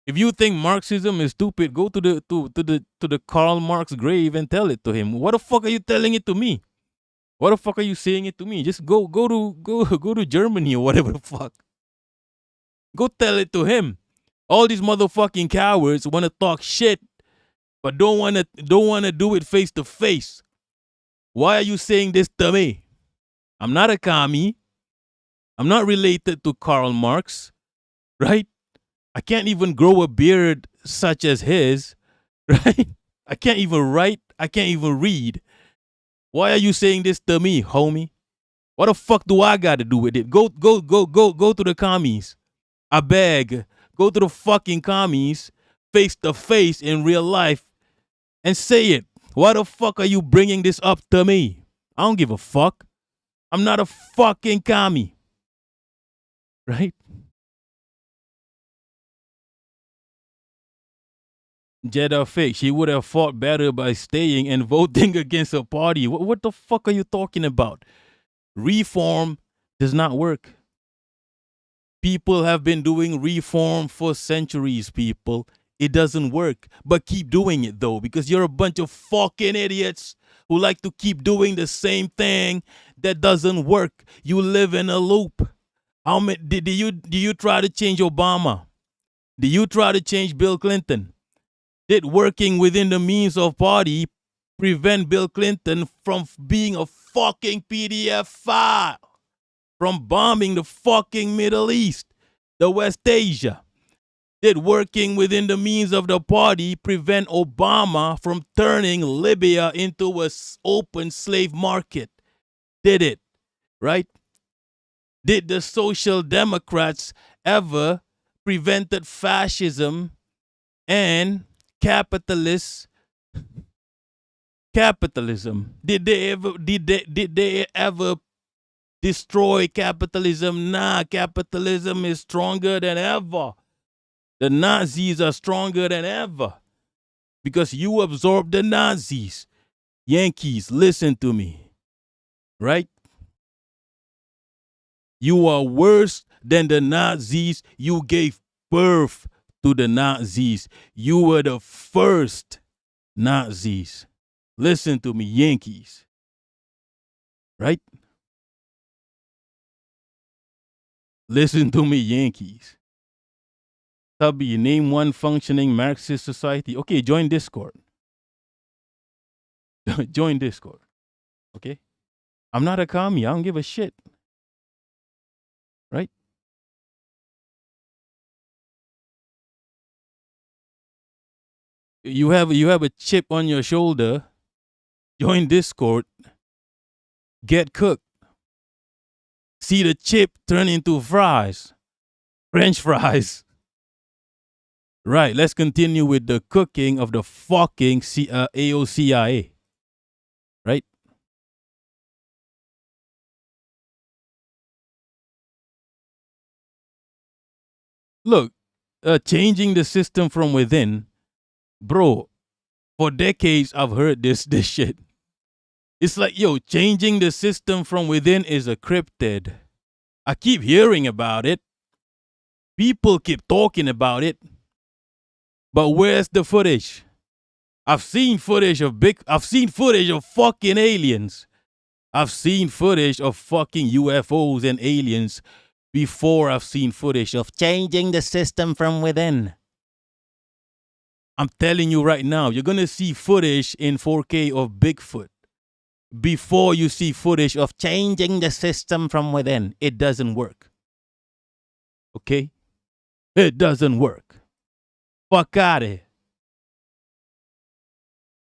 If you think Marxism is stupid, go to the Karl Marx grave and tell it to him. What the fuck are you telling it to me? What the fuck are you saying it to me? Just go to Germany or whatever the fuck. Go tell it to him. All these motherfucking cowards want to talk shit, but don't want to do it face to face. Why are you saying this to me? I'm not a commie. I'm not related to Karl Marx, right? I can't even grow a beard such as his, right? I can't even write. I can't even read. Why are you saying this to me, homie? What the fuck do I got to do with it? Go to the commies. I beg. Go to the fucking commies face to face in real life and say it. Why the fuck are you bringing this up to me? I don't give a fuck. I'm not a fucking commie. Right? Jeddah fake. She would have fought better by staying and voting against a party. What the fuck are you talking about? Reform does not work. People have been doing reform for centuries, people. It doesn't work. But keep doing it, though, because you're a bunch of fucking idiots who like to keep doing the same thing that doesn't work. You live in a loop. How many, do you try to change Obama? Do you try to change Bill Clinton? Did working within the means of party prevent Bill Clinton from being a fucking PDF file? From bombing the fucking Middle East, the West Asia? Did working within the means of the party prevent Obama from turning Libya into an open slave market? Did it? Right? Did the Social Democrats ever prevented fascism and capitalism? Did they ever destroy capitalism? Nah, capitalism is stronger than ever. The Nazis are stronger than ever because you absorbed the Nazis. Yankees, listen to me. Right? You are worse than the Nazis. You gave birth to the Nazis. You were the first Nazis. Listen to me, Yankees. Right? Listen to me, Yankees. Tubby, name one functioning Marxist society. Okay, join Discord. Join Discord. Okay? I'm not a commie. I don't give a shit. Right? You have a chip on your shoulder. Join Discord. Get cooked. See the chip turn into fries. French fries. Right, let's continue with the cooking of the fucking AOCIA. Right? Look, changing the system from within. Bro, for decades I've heard this shit. It's like, yo, changing the system from within is a cryptid. I keep hearing about it. People keep talking about it. But where's the footage? I've seen footage of fucking aliens. I've seen footage of fucking UFOs and aliens before I've seen footage of changing the system from within. I'm telling you right now, you're going to see footage in 4K of Bigfoot before you see footage of changing the system from within. It doesn't work. Okay? It doesn't work. Fuck out of here.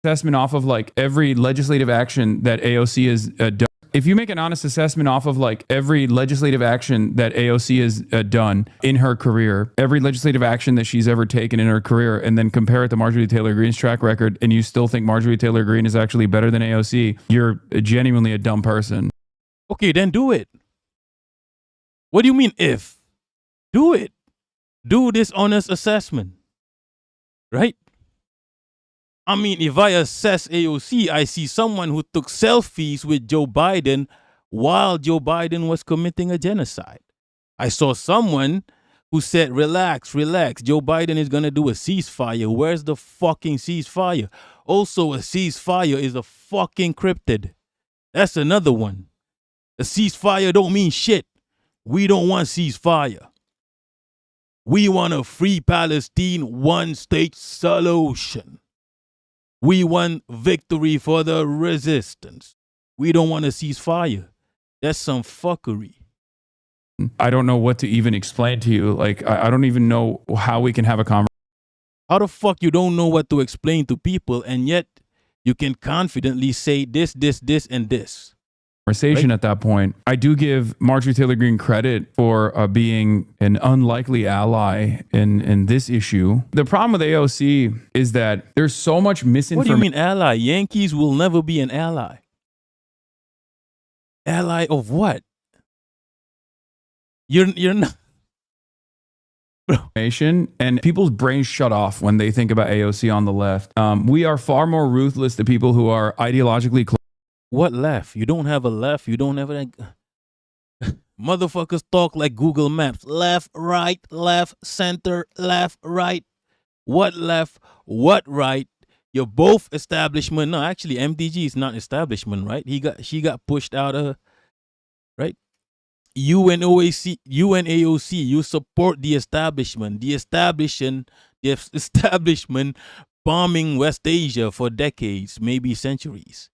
Assessment off of like every legislative action that AOC has done. If you make an honest assessment off of like every legislative action that AOC has done in her career, every legislative action that she's ever taken in her career, and then compare it to Marjorie Taylor Greene's track record, and you still think Marjorie Taylor Greene is actually better than AOC, you're genuinely a dumb person. Okay, then do it. What do you mean if? Do it. Do this honest assessment. Right? I mean, if I assess AOC, I see someone who took selfies with Joe Biden while Joe Biden was committing a genocide. I saw someone who said, relax, relax. Joe Biden is going to do a ceasefire. Where's the fucking ceasefire? Also, a ceasefire is a fucking cryptid. That's another one. A ceasefire don't mean shit. We don't want ceasefire. We want a free Palestine one-state solution. We want victory for the resistance. We don't want a ceasefire. That's some fuckery. I don't know what to even explain to you. Like, I don't even know how we can have a conversation. How the fuck you don't know what to explain to people, and yet you can confidently say this, and this? Right? At that point, I do give Marjorie Taylor Greene credit for being an unlikely ally in this issue. The problem with AOC is that there's so much misinformation. What do you mean ally? Yankees will never be an ally. Ally of what? You're not. And people's brains shut off when they think about AOC on the left. We are far more ruthless to people who are ideologically close. What left? You don't have a left. You don't have a... Motherfuckers talk like Google Maps. Left, right, center, left, right. What left? What right? You're both establishment. No, actually, MTG is not establishment, right? She got pushed out of... Right? You and AOC, you support the establishment. The establishment bombing West Asia for decades, maybe centuries.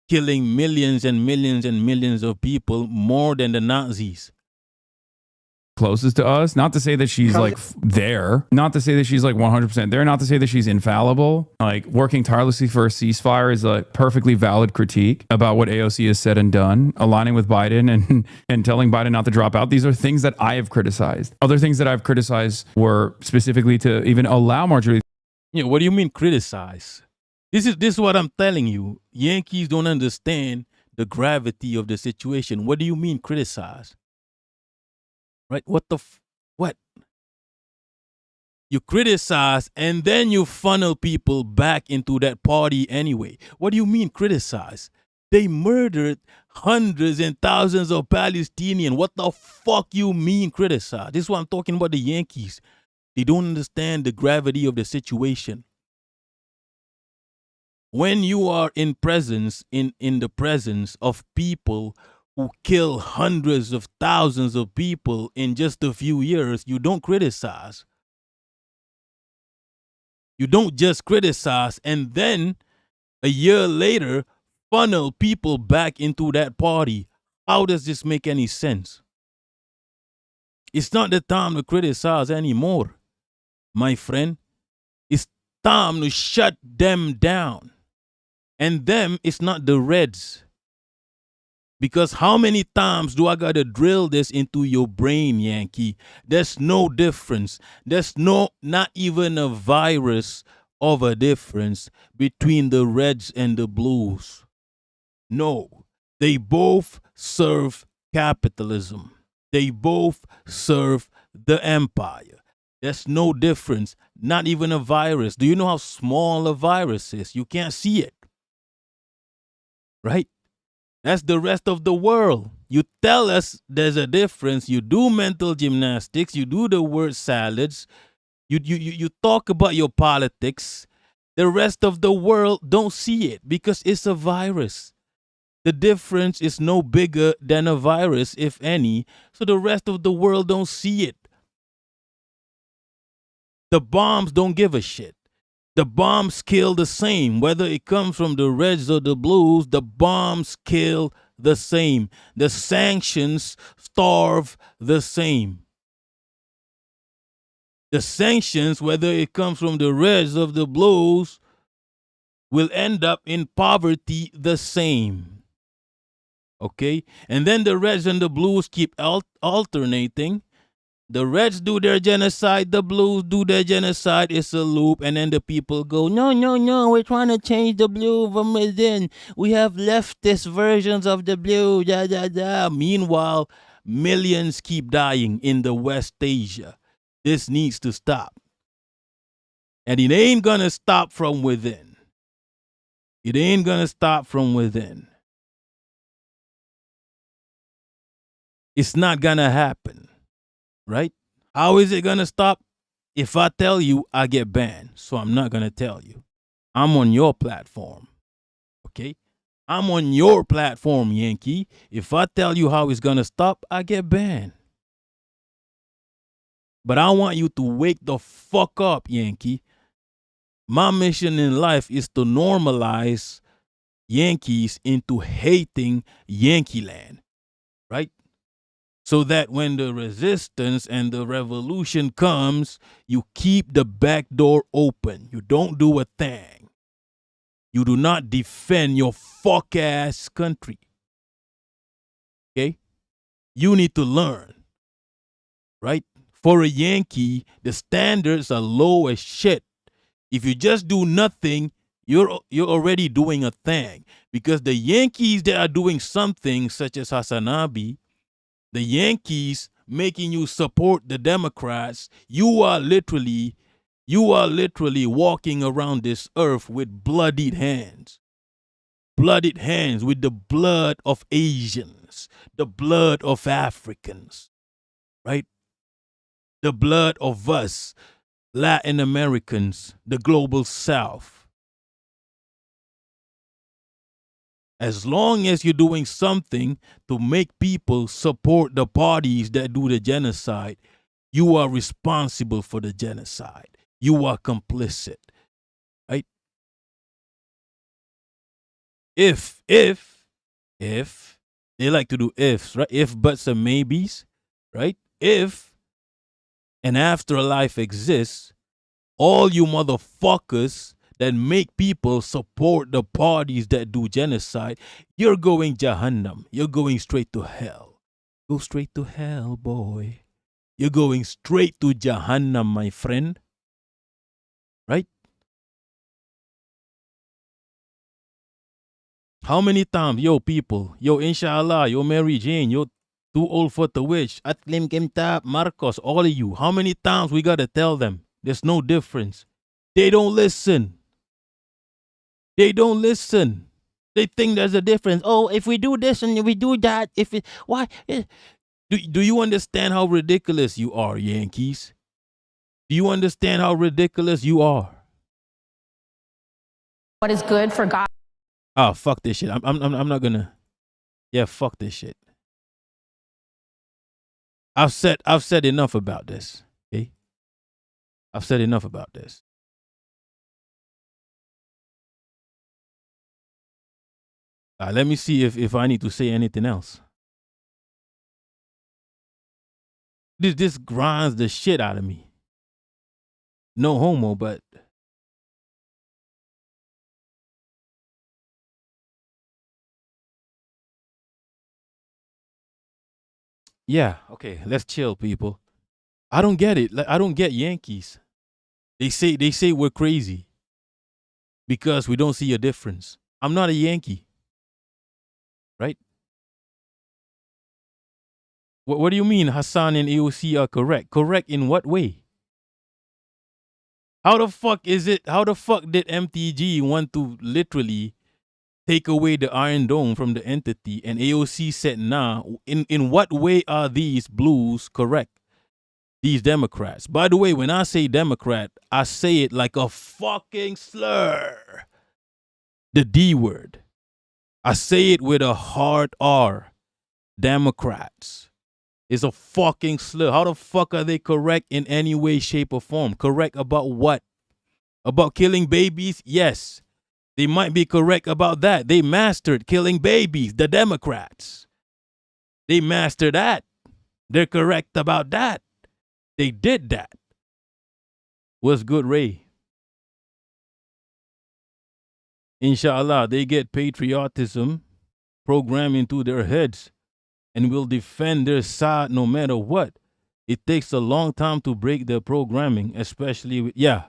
Killing millions and millions and millions of people, more than the Nazis. Closest to us. Not to say that she's like there. Not to say that she's like 100% there. Not to say that she's infallible. Like working tirelessly for a ceasefire is a perfectly valid critique about what AOC has said and done. Aligning with Biden and telling Biden not to drop out. These are things that I have criticized. Other things that I've criticized were specifically to even allow Marjorie. Yeah, what do you mean criticize? This is what I'm telling you. Yankees don't understand the gravity of the situation. What do you mean criticize? Right? What? You criticize and then you funnel people back into that party anyway. What do you mean criticize? They murdered hundreds and thousands of Palestinians. What the fuck you mean criticize? This is what I'm talking about, the Yankees. They don't understand the gravity of the situation. When you are in the presence of people who kill hundreds of thousands of people in just a few years, you don't criticize. You don't just criticize and then a year later funnel people back into that party. How does this make any sense? It's not the time to criticize anymore, my friend. It's time to shut them down. And them, it's not the Reds. Because how many times do I got to drill this into your brain, Yankee? There's no difference. There's not even a virus of a difference between the Reds and the Blues. No, they both serve capitalism. They both serve the empire. There's no difference. Not even a virus. Do you know how small a virus is? You can't see it. Right? That's the rest of the world. You tell us there's a difference. You do mental gymnastics. You do the word salads. You talk about your politics. The rest of the world don't see it because it's a virus. The difference is no bigger than a virus, if any. So the rest of the world don't see it. The bombs don't give a shit. The bombs kill the same. Whether it comes from the Reds or the Blues, the bombs kill the same. The sanctions starve the same. The sanctions, whether it comes from the Reds or the Blues, will end up in poverty the same. Okay? And then the Reds and the Blues keep alternating. The Reds do their genocide, the Blues do their genocide. It's a loop, and then the people go, no, no, no, we're trying to change the blue from within. We have leftist versions of the blue, da, da, da. Meanwhile, millions keep dying in the West Asia. This needs to stop. And it ain't gonna stop from within. It ain't gonna stop from within. It's not gonna happen. Right? How is it gonna stop? If I tell you, I get banned. So I'm not gonna tell you. I'm on your platform. Okay? I'm on your platform, Yankee. If I tell you how it's gonna stop, I get banned. But I want you to wake the fuck up, Yankee. My mission in life is to normalize Yankees into hating Yankee land. Right? So that when the resistance and the revolution comes, you keep the back door open. You don't do a thing. You do not defend your fuck ass country. Okay? You need to learn. Right? For a Yankee, the standards are low as shit. If you just do nothing, you're already doing a thing. Because the Yankees that are doing something, such as Hasanabi, the Yankees making you support the Democrats, you are literally walking around this earth with bloodied hands. Bloodied hands with the blood of Asians, the blood of Africans, right? The blood of us, Latin Americans, the global South. As long as you're doing something to make people support the parties that do the genocide, you are responsible for the genocide. You are complicit, right? If they like to do ifs, right? If, buts, and maybes, right? If an afterlife exists, all you motherfuckers that make people support the parties that do genocide, you're going Jahannam. You're going straight to hell. Go straight to hell, boy. You're going straight to Jahannam, my friend. Right? How many times, yo, people, yo, inshallah, yo, Mary Jane, yo, too old for the witch, Atlim Kimtab, Marcos, all of you, how many times we got to tell them there's no difference? They don't listen. They don't listen. They think there's a difference. Oh, if we do this and we do that, why? Do you understand how ridiculous you are, Yankees? Do you understand how ridiculous you are? What is good for God? Oh, fuck this shit. I'm not gonna. Yeah, fuck this shit. I've said enough about this. Okay? I've said enough about this. Let me see if I need to say anything else. This grinds the shit out of me. No homo, but yeah, okay, let's chill, people. I don't get it. I don't get Yankees. They say we're crazy because we don't see a difference. I'm not a Yankee. Right? What do you mean Hassan and AOC are correct? Correct in what way? How the fuck is it? How the fuck did MTG want to literally take away the Iron Dome from the entity and AOC said nah? In what way are these blues correct? These Democrats. By the way, when I say Democrat, I say it like a fucking slur. The D word. I say it with a hard R. Democrats. It's a fucking slur. How the fuck are they correct in any way, shape, or form? Correct about what? About killing babies, yes. They might be correct about that. They mastered killing babies, the Democrats. They mastered that. They're correct about that. They did that. What's good, Ray? Inshallah, they get patriotism programmed into their heads and will defend their side no matter what. It takes a long time to break their programming, especially with, yeah.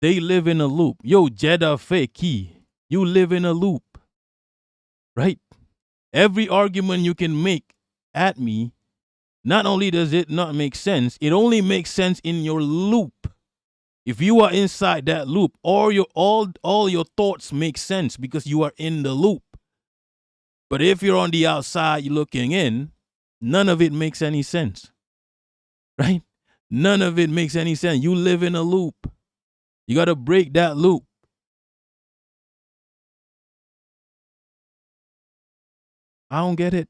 They live in a loop. Yo, Jeddah Fakey, you live in a loop, right? Every argument you can make at me, not only does it not make sense, it only makes sense in your loop. If you are inside that loop, all your thoughts make sense because you are in the loop. But if you're on the outside looking in, none of it makes any sense, right? None of it makes any sense. You live in a loop. You got to break that loop. I don't get it.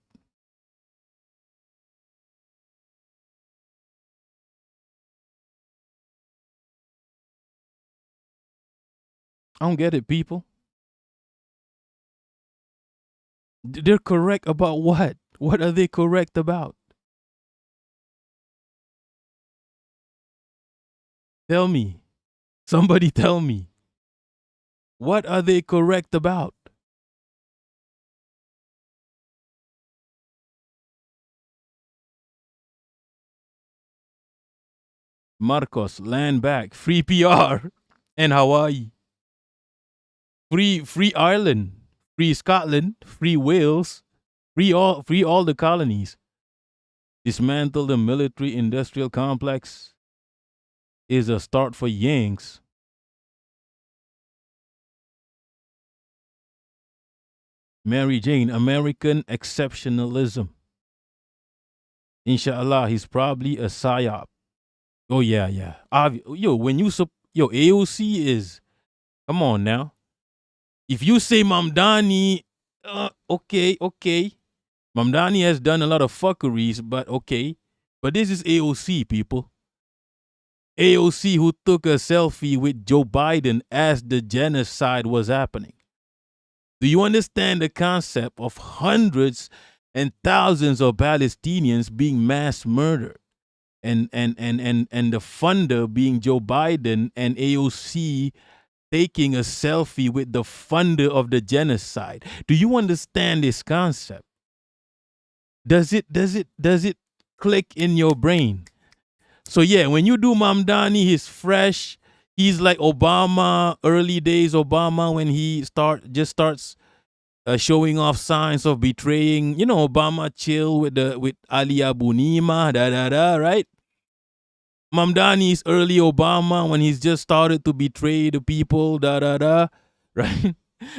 I don't get it, people. They're correct about what? What are they correct about? Tell me. Somebody tell me. What are they correct about? Marcos, land back, free PR and Hawaii. Free Ireland, free Scotland, free Wales, free all the colonies. Dismantle the military industrial complex is a start for Yanks. Mary Jane, American exceptionalism. Inshallah, he's probably a psyop. Oh yeah. When you AOC is, come on now. If you say Mamdani, okay. Mamdani has done a lot of fuckeries, but okay. But this is AOC, people. AOC who took a selfie with Joe Biden as the genocide was happening. Do you understand the concept of hundreds and thousands of Palestinians being mass murdered? And the funder being Joe Biden and AOC taking a selfie with the funder of the genocide. Do you understand this concept? Does it click in your brain? So yeah, when you do Mamdani, he's fresh. He's like Obama, early days Obama, when he starts showing off signs of betraying. You know, Obama chill with Ali Abu Nima, right? Mamdani is early Obama when he's just started to betray the people, right?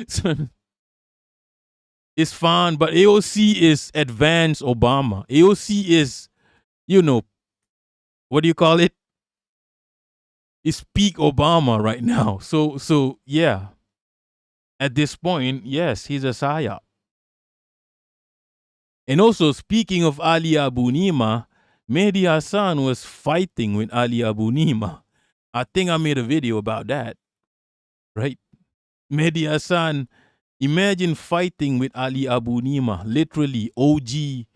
So it's fun, but AOC is advanced Obama. AOC is, what do you call it? It's peak Obama right now. So yeah. At this point, yes, he's a psyop. And also, speaking of Ali Abu Nima, Mehdi Hassan was fighting with Ali Abu Nima. I think I made a video about that, right? Mehdi Hassan, imagine fighting with Ali Abu Nima, literally OG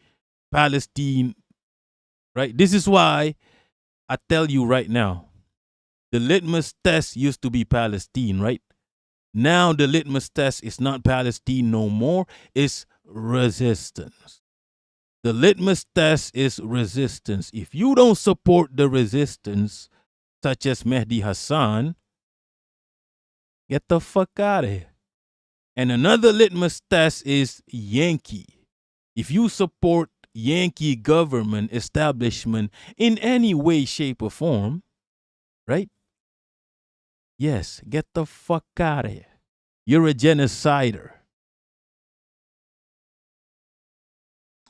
Palestine, right? This is why I tell you right now, the litmus test used to be Palestine, right? Now the litmus test is not Palestine no more, it's resistance. The litmus test is resistance. If you don't support the resistance, such as Mehdi Hassan, get the fuck out of here. And another litmus test is Yankee. If you support Yankee government establishment in any way, shape, or form, right? Yes, get the fuck out of here. You're a genocider.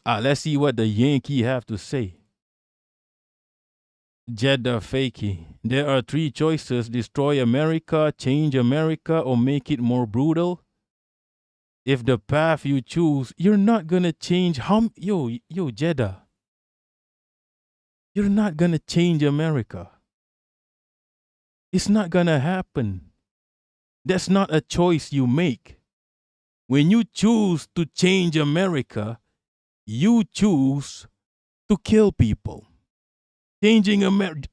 Let's see what the Yankee have to say. Jeddah Fakey. There are three choices: destroy America, change America, or make it more brutal. If the path you choose, you're not gonna change. Yo, Jeddah. You're not gonna change America. It's not gonna happen. That's not a choice you make. When you choose to change America, you choose to kill people. Changing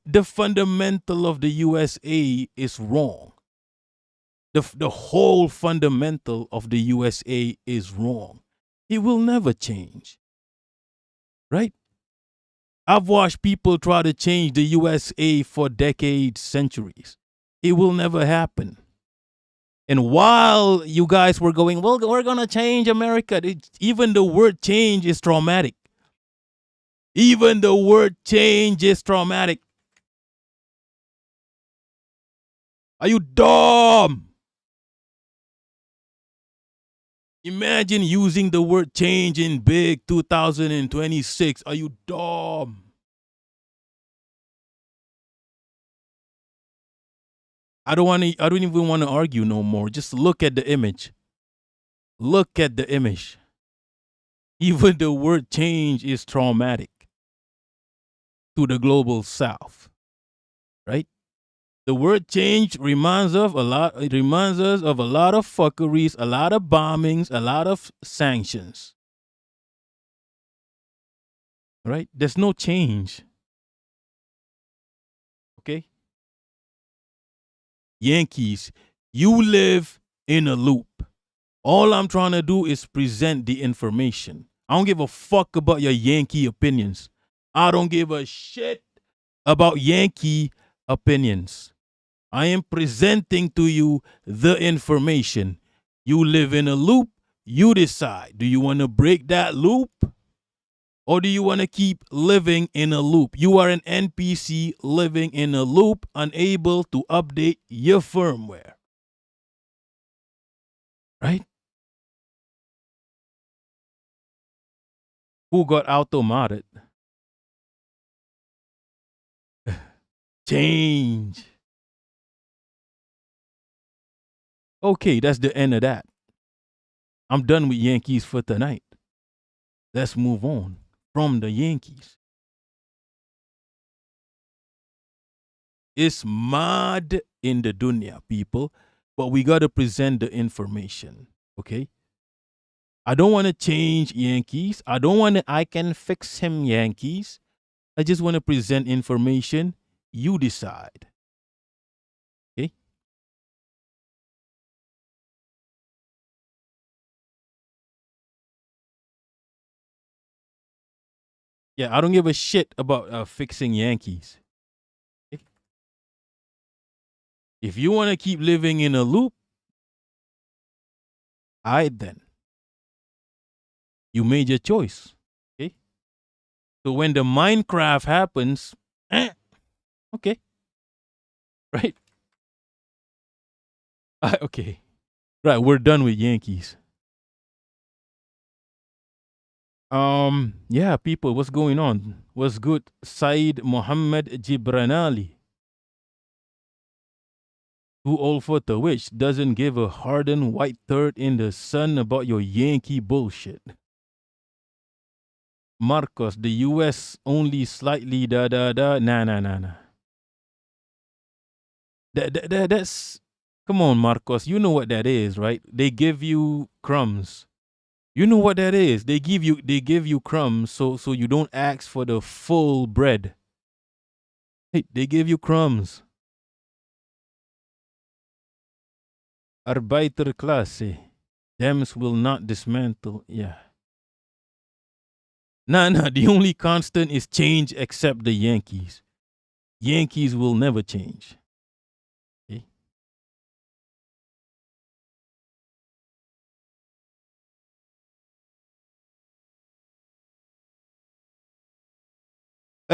the fundamental of the USA is wrong. The whole fundamental of the USA is wrong. It will never change. Right? I've watched people try to change the USA for decades, centuries. It will never happen. And while you guys were going, well, we're going to change America, even the word change is traumatic. Even the word change is traumatic. Are you dumb? Imagine using the word change in big 2026. Are you dumb? I don't even want to argue no more. Just look at the image. Look at the image. Even the word change is traumatic to the global south. Right? The word change reminds us of a lot of fuckeries, a lot of bombings, a lot of sanctions. Right? There's no change. Okay? Yankees, you live in a loop. All I'm trying to do is present the information. I don't give a fuck about your Yankee opinions. I don't give a shit about Yankee opinions. I am presenting to you the information. You live in a loop. You decide. Do you want to break that loop? Or do you want to keep living in a loop? You are an NPC living in a loop, unable to update your firmware. Right? Who got automated? Change. Okay, that's the end of that. I'm done with Yankees for tonight. Let's move on from the Yankees. It's mad in the dunya, people, but we got to present the information, okay? I don't want to change Yankees. I don't want to, I can fix him Yankees. I just want to present information. You decide. Okay? Yeah, I don't give a shit about fixing Yankees. Okay? If you want to keep living in a loop, then. You made your choice. Okay? So when the Minecraft happens, okay. Right? Okay. Right, we're done with Yankees. Yeah, people, what's going on? What's good? Said Mohammed Jibranali. Too old for the witch, doesn't give a hardened white turd in the sun about your Yankee bullshit. Marcos, the US only slightly Nah. That's, come on, Marcos. You know what that is, right? They give you crumbs. You know what that is. They give you crumbs so you don't ask for the full bread. Hey, they give you crumbs. Arbeiterklasse. Dems will not dismantle. Yeah. Nah, the only constant is change except the Yankees. Yankees will never change. Okay?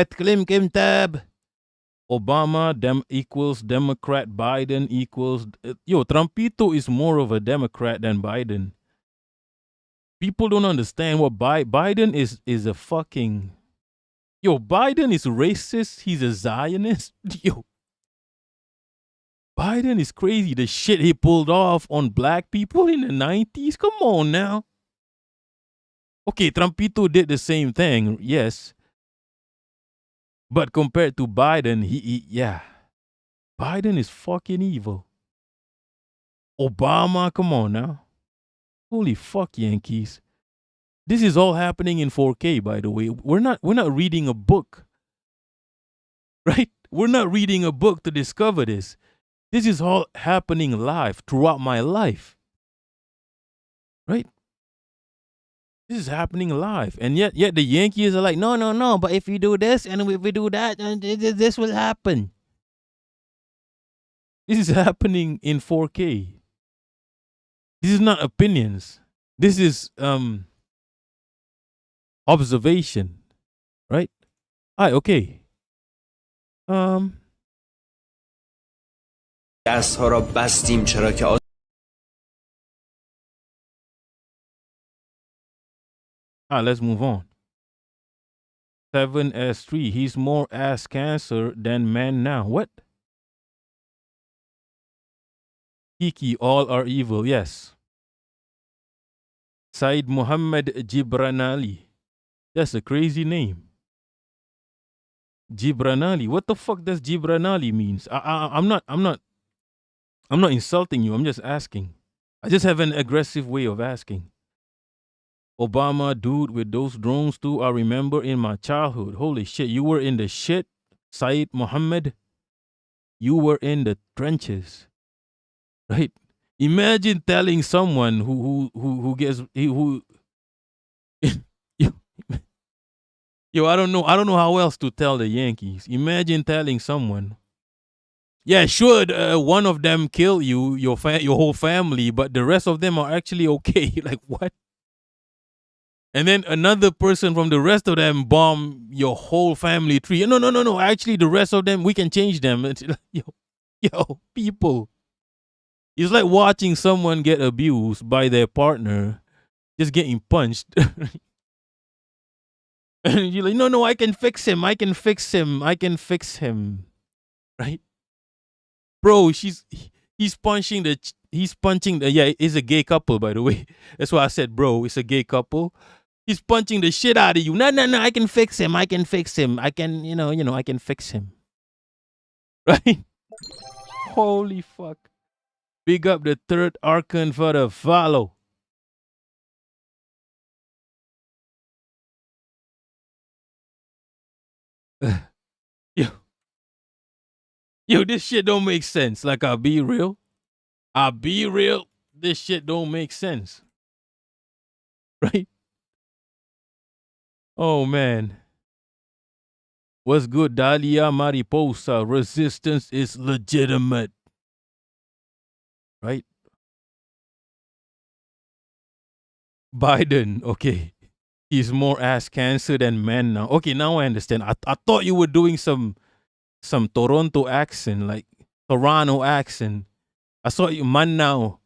Klim Kim Tab. Obama equals Democrat. Biden equals... Yo, Trumpito is more of a Democrat than Biden. People don't understand what Biden is a fucking... Yo, Biden is racist. He's a Zionist. Yo. Biden is crazy. The shit he pulled off on black people in the 90s. Come on now. Okay, Trumpito did the same thing. Yes. But compared to Biden, yeah. Biden is fucking evil. Obama, come on now. Holy fuck, Yankees. This is all happening in 4K, by the way. We're not reading a book. Right? We're not reading a book to discover this. This is all happening live throughout my life. Right? This is happening live. And yet the Yankees are like, no, but if you do this and if we do that, this will happen. This is happening in 4K. This is not opinions. This is observation. Right? Alright, okay. دست‌ها را بستیم چرا که let's move on. 7S3. He's more ass cancer than man now. What? Kiki, all are evil. Yes. Said Muhammad Jibranali. That's a crazy name. Jibranali. What the fuck does Jibranali means? I'm not insulting you. I'm just asking. I just have an aggressive way of asking. Obama, dude, with those drones too. I remember in my childhood. Holy shit, you were in the shit, Said Muhammad. You were in the trenches, right? Imagine telling someone who gets Yo, I don't know how else to tell the Yankees. Imagine telling someone, yeah, sure, one of them kill you, your whole family, but the rest of them are actually okay. Like, what? And then another person from the rest of them bomb your whole family tree. No. Actually, the rest of them, we can change them. It's like, yo, people. It's like watching someone get abused by their partner, just getting punched. And you're like, no, I can fix him. I can fix him. Right? Bro, he's punching the, yeah, it's a gay couple, by the way. That's why I said, bro, it's a gay couple. He's punching the shit out of you. No, I can fix him. I can, I can fix him. Right? Holy fuck. Big up the third archon for the follow. Yo, this shit don't make sense. Like, I'll be real. This shit don't make sense. Right? Oh, man. What's good, Dalia Mariposa? Resistance is legitimate. Right? Biden, okay. He's more ass cancer than man now. Okay, now I understand. I thought you were doing some Toronto accent, like Toronto accent. I saw you, man now.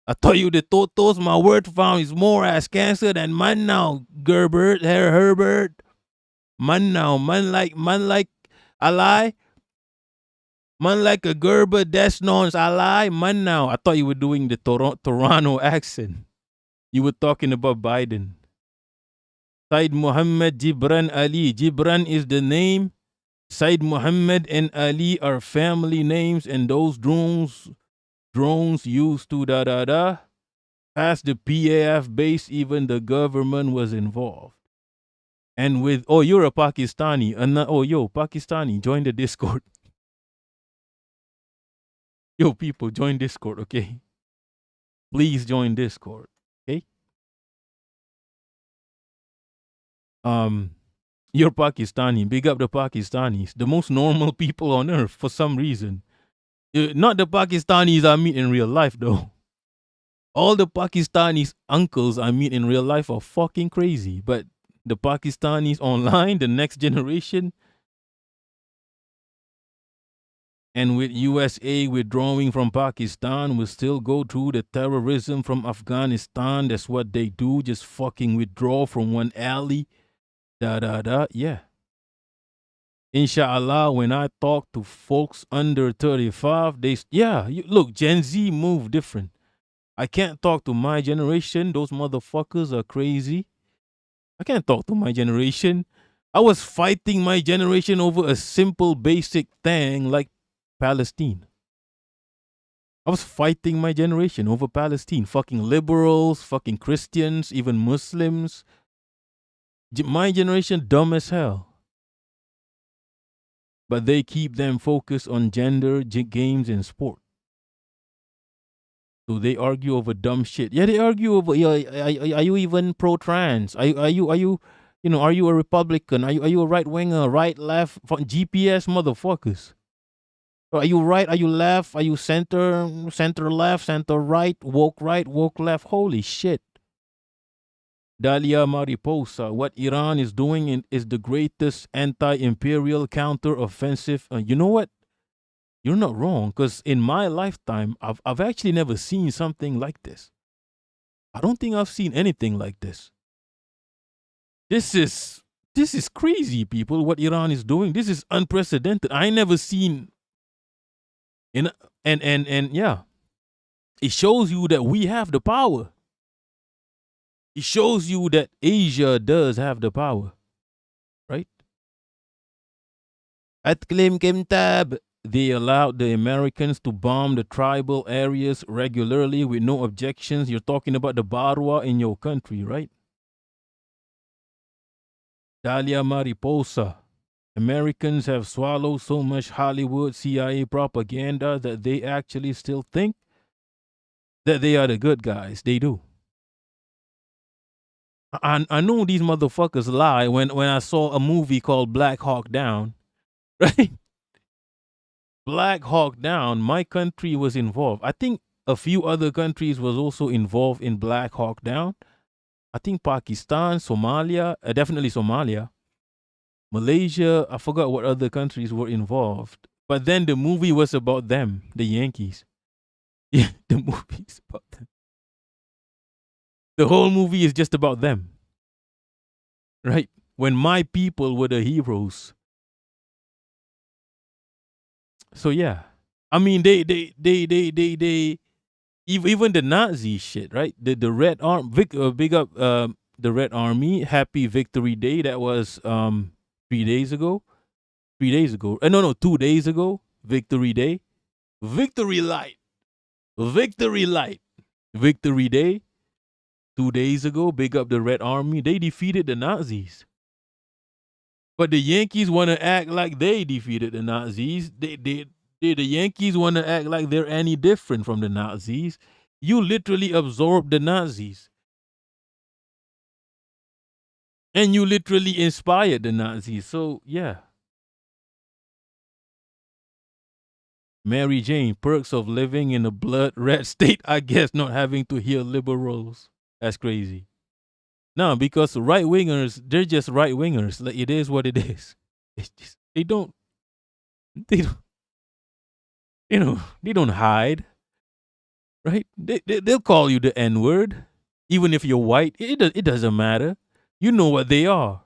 I thought you the Totos, my word found is more ass cancer than man now. Gerbert, Herbert. Man now, man like I lie. Man like a Gerber, Desnons, I lie. Man now. I thought you were doing the Toronto accent. You were talking about Biden. Said Muhammad Jibran Ali. Jibran is the name. Said Muhammad and Ali are family names, and those drones used to pass the PAF base, even the government was involved. And with, oh, you're a Pakistani. Pakistani, join the Discord. Yo, people, join Discord, okay? Please join Discord, okay? You're Pakistani. Big up the Pakistanis. The most normal people on earth for some reason. Not the Pakistanis I meet in real life, though. All the Pakistanis uncles I meet in real life are fucking crazy. But the Pakistanis online, the next generation, and with USA withdrawing from Pakistan, will still go through the terrorism from Afghanistan. That's what they do, just fucking withdraw from one alley. Yeah. Inshallah, when I talk to folks under 35, look, Gen Z move different. I can't talk to my generation. Those motherfuckers are crazy. I can't talk to my generation. I was fighting my generation over a simple, basic thing like Palestine. I was fighting my generation over Palestine. Fucking liberals, fucking Christians, even Muslims. My generation dumb as hell. But they keep them focused on gender, games, and sport. So they argue over dumb shit. Yeah, they argue over. Are you even pro-trans? Are you are you a Republican? Are you a right winger? Right, left? GPS motherfuckers. Are you right? Are you left? Are you center? Center left? Center right? Woke right? Woke left? Holy shit. Dalia Mariposa, what Iran is doing is the greatest anti-imperial counter-offensive. You know what? You're not wrong, because in my lifetime, I've actually never seen something like this. I don't think I've seen anything like this. This is crazy, people. What Iran is doing, this is unprecedented. I never seen. And yeah, it shows you that we have the power. It shows you that Asia does have the power, right? At Klim Kimtab, they allowed the Americans to bomb the tribal areas regularly with no objections. You're talking about the Barwa in your country, right? Dalia Mariposa. Americans have swallowed so much Hollywood CIA propaganda that they actually still think that they are the good guys. They do. I know these motherfuckers lie when I saw a movie called Black Hawk Down, right? Black Hawk Down, my country was involved. I think a few other countries was also involved in Black Hawk Down. I think Pakistan, Somalia, definitely Somalia, Malaysia. I forgot what other countries were involved. But then the movie was about them, the Yankees. Yeah, the movie is about them. The whole movie is just about them. Right? When my people were the heroes. So yeah. I mean they even the Nazi shit, right? The Red Army, big up the Red Army, Happy Victory Day. That was 3 days ago. 3 days ago. No, 2 days ago. Victory Day. Victory Light. Victory Light. Victory Day. 2 days ago, big up the Red Army. They defeated the Nazis. But the Yankees want to act like they defeated the Nazis. The Yankees want to act like they're any different from the Nazis. You literally absorbed the Nazis. And you literally inspired the Nazis. So, yeah. Mary Jane, perks of living in a blood red state, I guess, not having to hear liberals. That's crazy. No, because right wingers, they're just right wingers. Like, it is what it is. It's just, they don't, they don't hide. Right? They'll call you the N-word, even if you're white. It doesn't matter. You know what they are.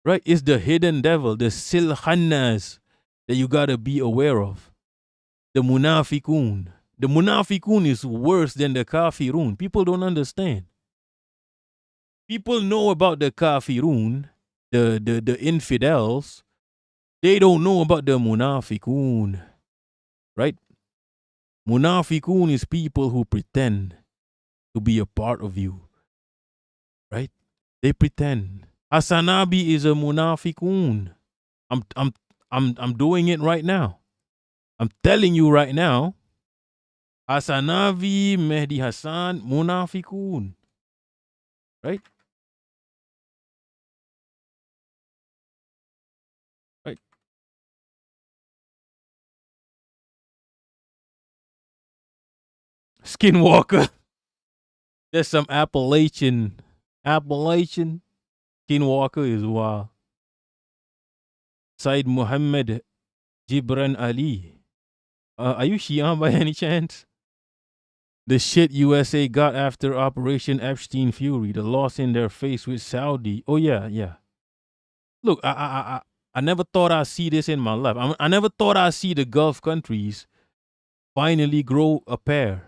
Right? It's the hidden devil, the silhannas that you gotta be aware of. The munafikun. The munafikun is worse than the kafirun. People don't understand. People know about the kafirun, the infidels. They don't know about the munafikun. Right? Munafikun is people who pretend to be a part of you. Right? They pretend. Hasanabi is a munafikun. I'm doing it right now. I'm telling you right now. Hasanavi, Mehdi Hassan, munafikun. Right? Right. Skinwalker. There's some Appalachian. Skinwalker is wild. Said Muhammad Gibran Ali. Are you Shia by any chance? The shit USA got after Operation Epstein Fury, the loss in their face with Saudi. Oh yeah. Look, I never thought I'd see this in my life. I never thought I'd see the Gulf countries finally grow a pair,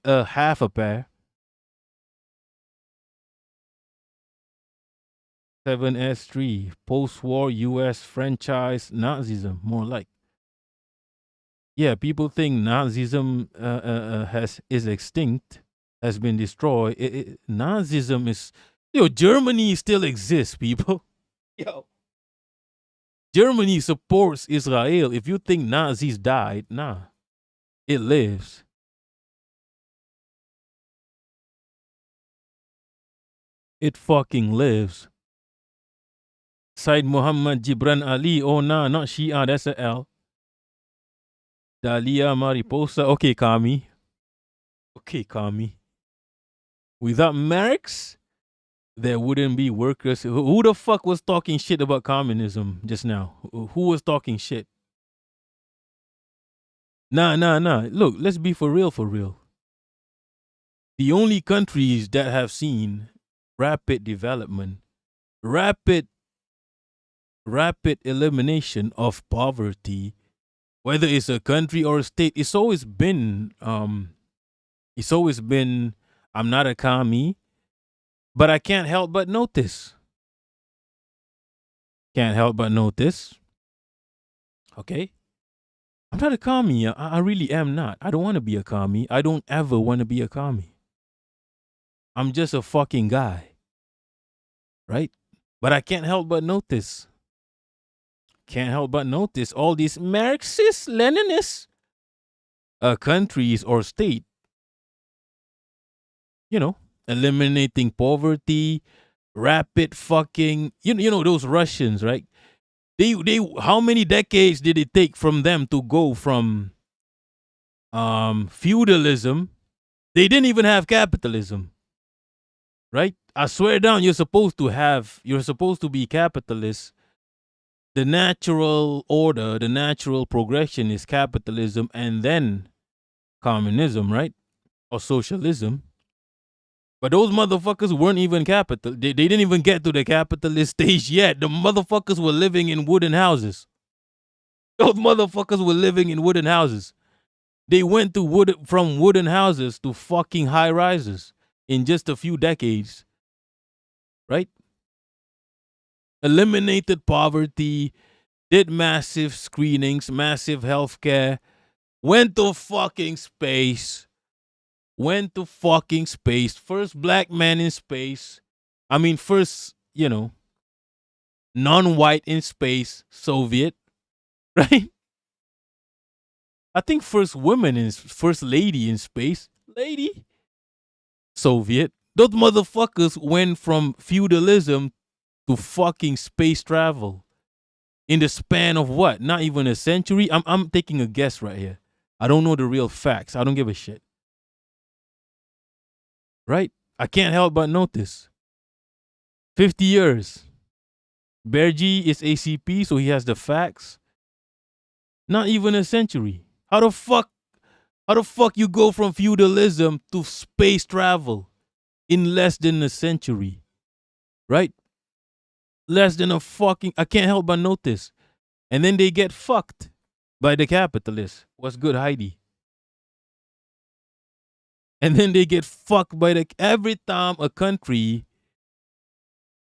half a pair. 7S3, post-war U.S. franchise Nazism, more like. Yeah, people think Nazism is extinct, has been destroyed. Nazism is, Germany still exists, people. Yo, Germany supports Israel. If you think Nazis died, nah, it lives. It fucking lives. Said Muhammad Gibran Ali. Oh, nah, not Shia. That's a L. Dalia Mariposa. Okay, Kami. Okay, Kami. Without Marx, there wouldn't be workers. Who the fuck was talking shit about communism just now? Who was talking shit? Nah. Look, let's be for real, for real. The only countries that have seen rapid development, rapid elimination of poverty, whether it's a country or a state, it's always been I'm not a commie, but I can't help but notice. Okay? I'm not a commie. I really am not. I don't want to be a commie. I don't ever want to be a commie. I'm just a fucking guy. Right? But I can't help but notice. All these Marxist, Leninist countries or state, eliminating poverty, rapid fucking, those Russians, right? They how many decades did it take from them to go from feudalism? They didn't even have capitalism, right? I swear down, you're supposed to be capitalist. The natural order, the natural progression is capitalism and then communism, right? Or socialism. But those motherfuckers weren't even capital. They didn't even get to the capitalist stage yet. The motherfuckers were living in wooden houses. Those motherfuckers were living in wooden houses. They went to from wooden houses to fucking high rises in just a few decades. Right? Eliminated poverty, did massive screenings, massive healthcare, went to fucking space. First black man in space. I mean, first, non-white in space, Soviet, right? I think first lady in space, Soviet. Those motherfuckers went from feudalism to fucking space travel in the span of what? Not even a century? I'm taking a guess right here. I don't know the real facts. I don't give a shit. Right? I can't help but notice. 50 years. Bergie is ACP, so he has the facts. Not even a century. How the fuck you go from feudalism to space travel in less than a century? Right? Less than I can't help but notice. And then they get fucked by the capitalists. What's good, Heidi? And then they get fucked by every time a country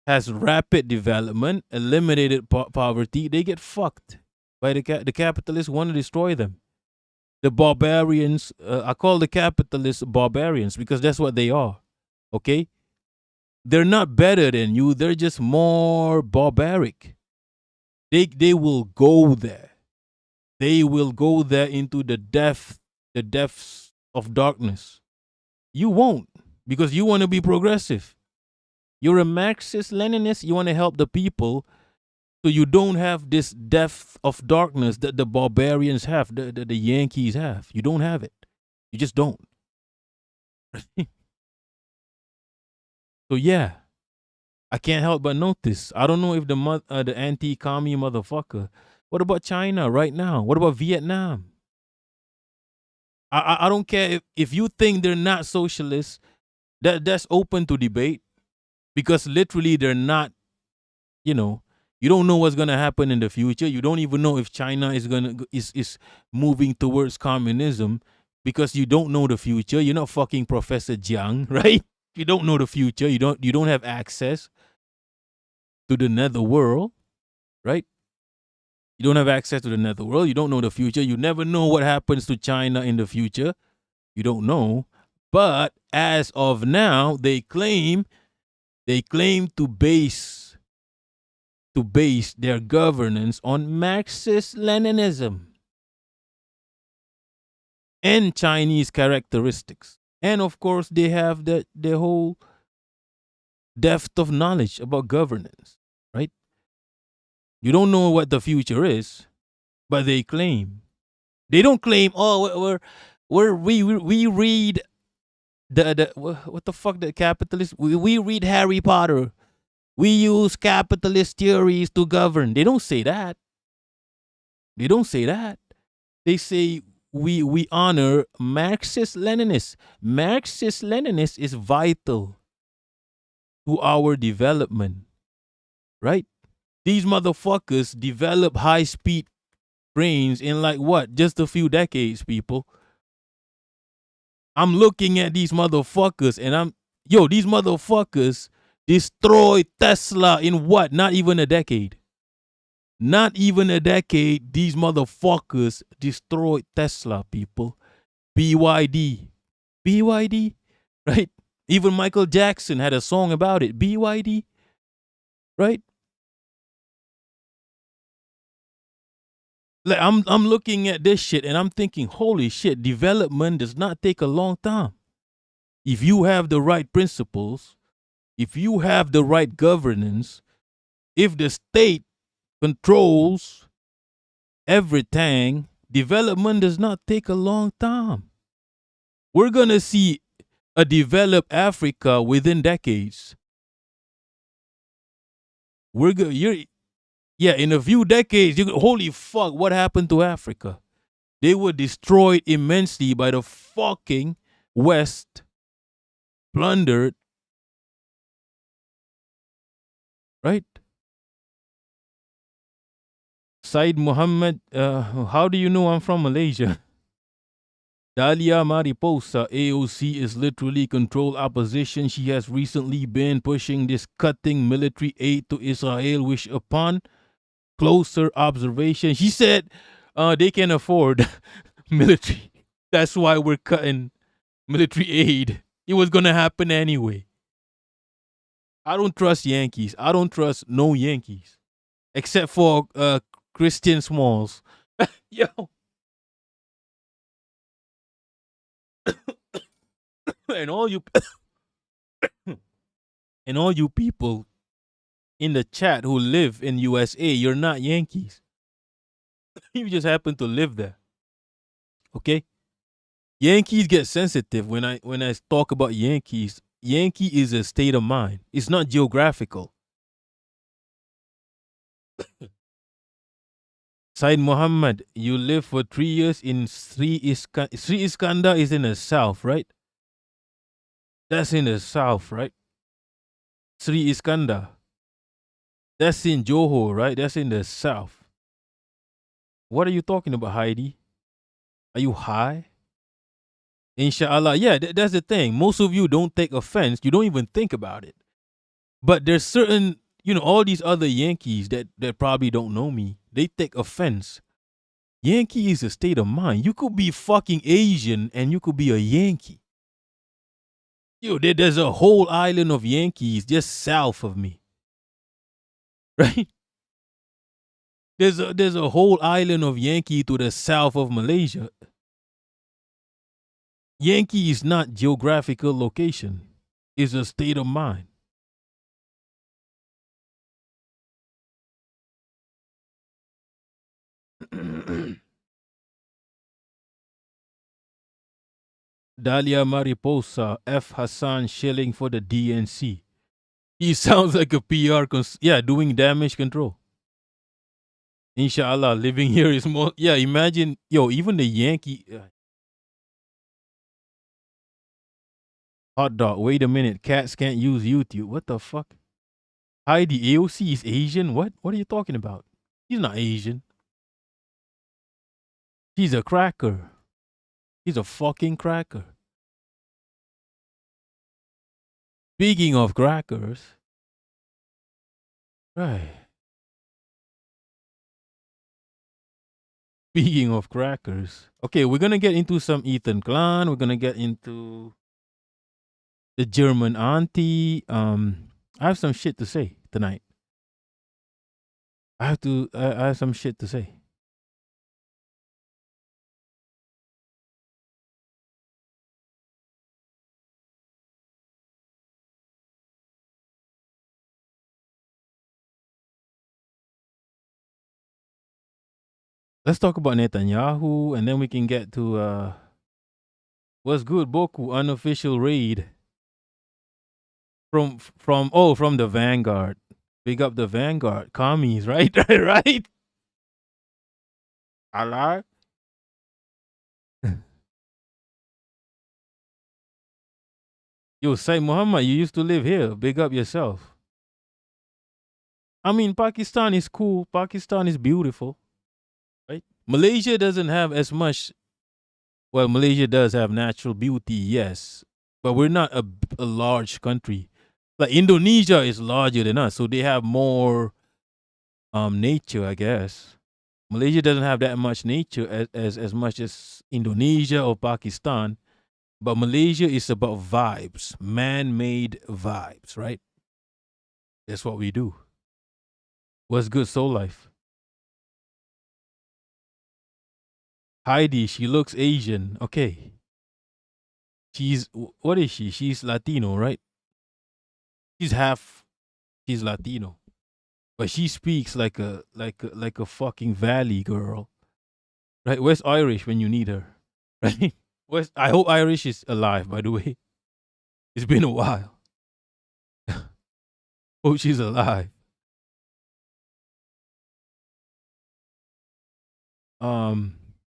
has rapid development, eliminated poverty, they get fucked by the capitalists want to destroy them. The barbarians, I call the capitalists barbarians because that's what they are. Okay? They're not better than you. They're just more barbaric. They will go there. They will go there into the depths of darkness. You won't, because you want to be progressive. You're a Marxist, Leninist. You want to help the people, so you don't have this depth of darkness that the barbarians have, the Yankees have. You don't have it. You just don't. So yeah, I can't help but notice. I don't know if the anti-commie motherfucker. What about China right now? What about Vietnam? I don't care if you think they're not socialists. That's open to debate, because literally they're not. You don't know what's gonna happen in the future. You don't even know if China is moving towards communism, because you don't know the future. You're not fucking Professor Jiang, right? You don't know the future. You don't have access to the nether world, right? You don't have access to the netherworld. You don't know the future. You never know what happens to China in the future. You don't know. But as of now, they claim to base their governance on Marxist-Leninism and Chinese characteristics. And of course, they have the whole depth of knowledge about governance, right? You don't know what the future is, but they claim. They don't claim, oh, we read what the fuck, the capitalist, we read Harry Potter. We use capitalist theories to govern. They don't say that. They don't say that. They say we honor Marxist-Leninists. Marxist-Leninist is vital to our development, right? These motherfuckers develop high-speed brains in like what? Just a few decades, people. I'm looking at these motherfuckers and these motherfuckers destroyed Tesla in what? Not even a decade. Not even a decade, these motherfuckers destroyed Tesla, people. BYD. BYD, right? Even Michael Jackson had a song about it. BYD, right? Like I'm looking at this shit and I'm thinking, holy shit, development does not take a long time. If you have the right principles, if you have the right governance, if the state controls everything, development does not take a long time. We're going to see a developed Africa within decades. In a few decades, holy fuck, what happened to Africa? They were destroyed immensely by the fucking West, plundered, right? Said Muhammad, how do you know I'm from Malaysia? Dalia Mariposa, AOC is literally controlled opposition. She has recently been pushing this cutting military aid to Israel, which upon closer observation, she said they can afford military. That's why we're cutting military aid. It was going to happen anyway. I don't trust Yankees. I don't trust no Yankees. Except for Christian Smalls. Yo. and all you people in the chat who live in USA, you're not Yankees. You just happen to live there. Okay? Yankees get sensitive when I talk about Yankees. Yankee is a state of mind. It's not geographical. Said Muhammad, you live for 3 years in Sri Iskandar. Sri Iskandar is in the south, right? That's in the south, right? Sri Iskandar. That's in Johor, right? That's in the south. What are you talking about, Heidi? Are you high? Inshallah. Yeah, that's the thing. Most of you don't take offense. You don't even think about it. But there's certain, all these other Yankees that probably don't know me. They take offense. Yankee is a state of mind. You could be fucking Asian and you could be a Yankee. There's a whole island of Yankees just south of me. Right? There's a whole island of Yankee to the south of Malaysia. Yankee is not geographical location. It's a state of mind. Dalia Mariposa, F. Hassan shilling for the DNC. He sounds like a PR, doing damage control. Inshallah, living here is more, imagine, even the Yankee. Hot dog, wait a minute, cats can't use YouTube. What the fuck? Heidi, AOC is Asian? What are you talking about? He's not Asian. He's a cracker. He's a fucking cracker. Speaking of crackers, right. Speaking of crackers. Okay, we're gonna get into some Ethan Klein. We're gonna get into the German auntie. I have some shit to say tonight. I have some shit to say. Let's talk about Netanyahu, and then we can get to what's good, Boku unofficial raid from the Vanguard. Big up the Vanguard commies, right? Right? Allah. Yo, Said Muhammad, you used to live here. Big up yourself. I mean, Pakistan is cool. Pakistan is beautiful, right? Malaysia doesn't have as much. Well, Malaysia does have natural beauty, yes, but we're not a large country. Like Indonesia is larger than us, so they have more nature, I guess. Malaysia doesn't have that much nature as much as Indonesia or Pakistan, but Malaysia is about vibes, man-made vibes, right? That's what we do. What's good, Soul Life? Heidi, she looks Asian. Okay. What is she? She's Latino, right? She's Latino. But she speaks like a fucking valley girl. Right? Where's Irish when you need her? Right? I hope Irish is alive, by the way. It's been a while. Hope she's alive.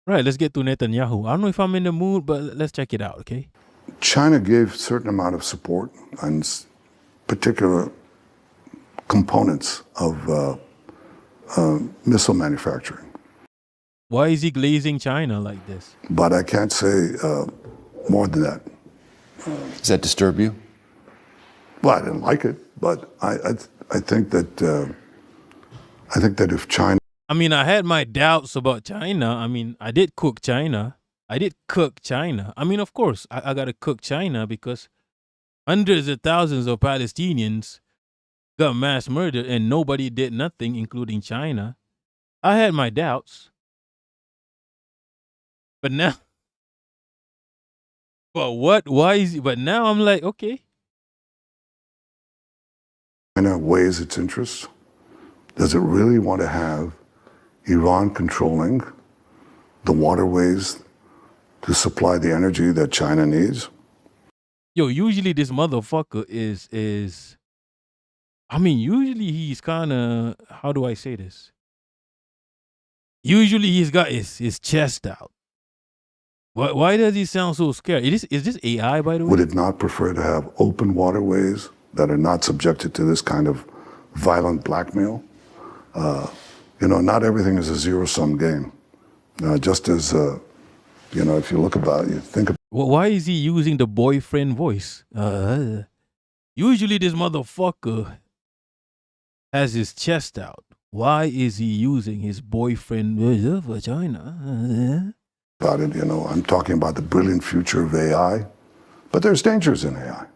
Right, let's get to Netanyahu. I don't know if I'm in the mood, but let's check it out, okay? China gave a certain amount of support on particular components of missile manufacturing. Why is he glazing China like this? But I can't say more than that. Does that disturb you? Well, I didn't like it, but I think that if China. I mean, I had my doubts about China. I mean, I did cook China. I mean, of course, I got to cook China because hundreds of thousands of Palestinians got mass murdered and nobody did nothing, including China. I had my doubts. But now, but now I'm like, okay. China weighs its interests. Does it really want to have Iran controlling the waterways to supply the energy that China needs? Yo, usually this motherfucker is I mean, usually he's kind of, how do I say this? Usually he's got his chest out. Why does he sound so scared? Is this AI, by the way? Would it not prefer to have open waterways that are not subjected to this kind of violent blackmail? Not everything is a zero-sum game. Just as, if you look about, you think about. Well, why is he using the boyfriend voice? Usually this motherfucker has his chest out. Why is he using his boyfriend vagina? About it, I'm talking about the brilliant future of AI, but there's dangers in AI,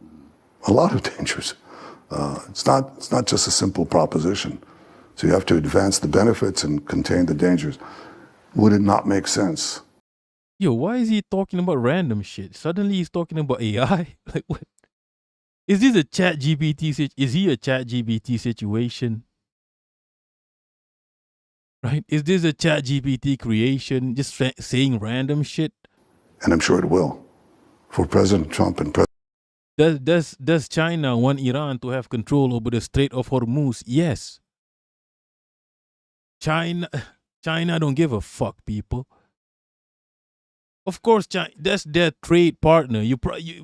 a lot of dangers. It's not just a simple proposition. So you have to advance the benefits and contain the dangers. Would it not make sense? Yo, why is he talking about random shit? Suddenly he's talking about AI. Like what? Is this a chat GPT? Is he a chat GPT situation? Right? Is this a chat GPT creation? Just saying random shit? And I'm sure it will. For President Trump and Does China want Iran to have control over the Strait of Hormuz? Yes. China don't give a fuck, people. Of course, China, that's their trade partner. You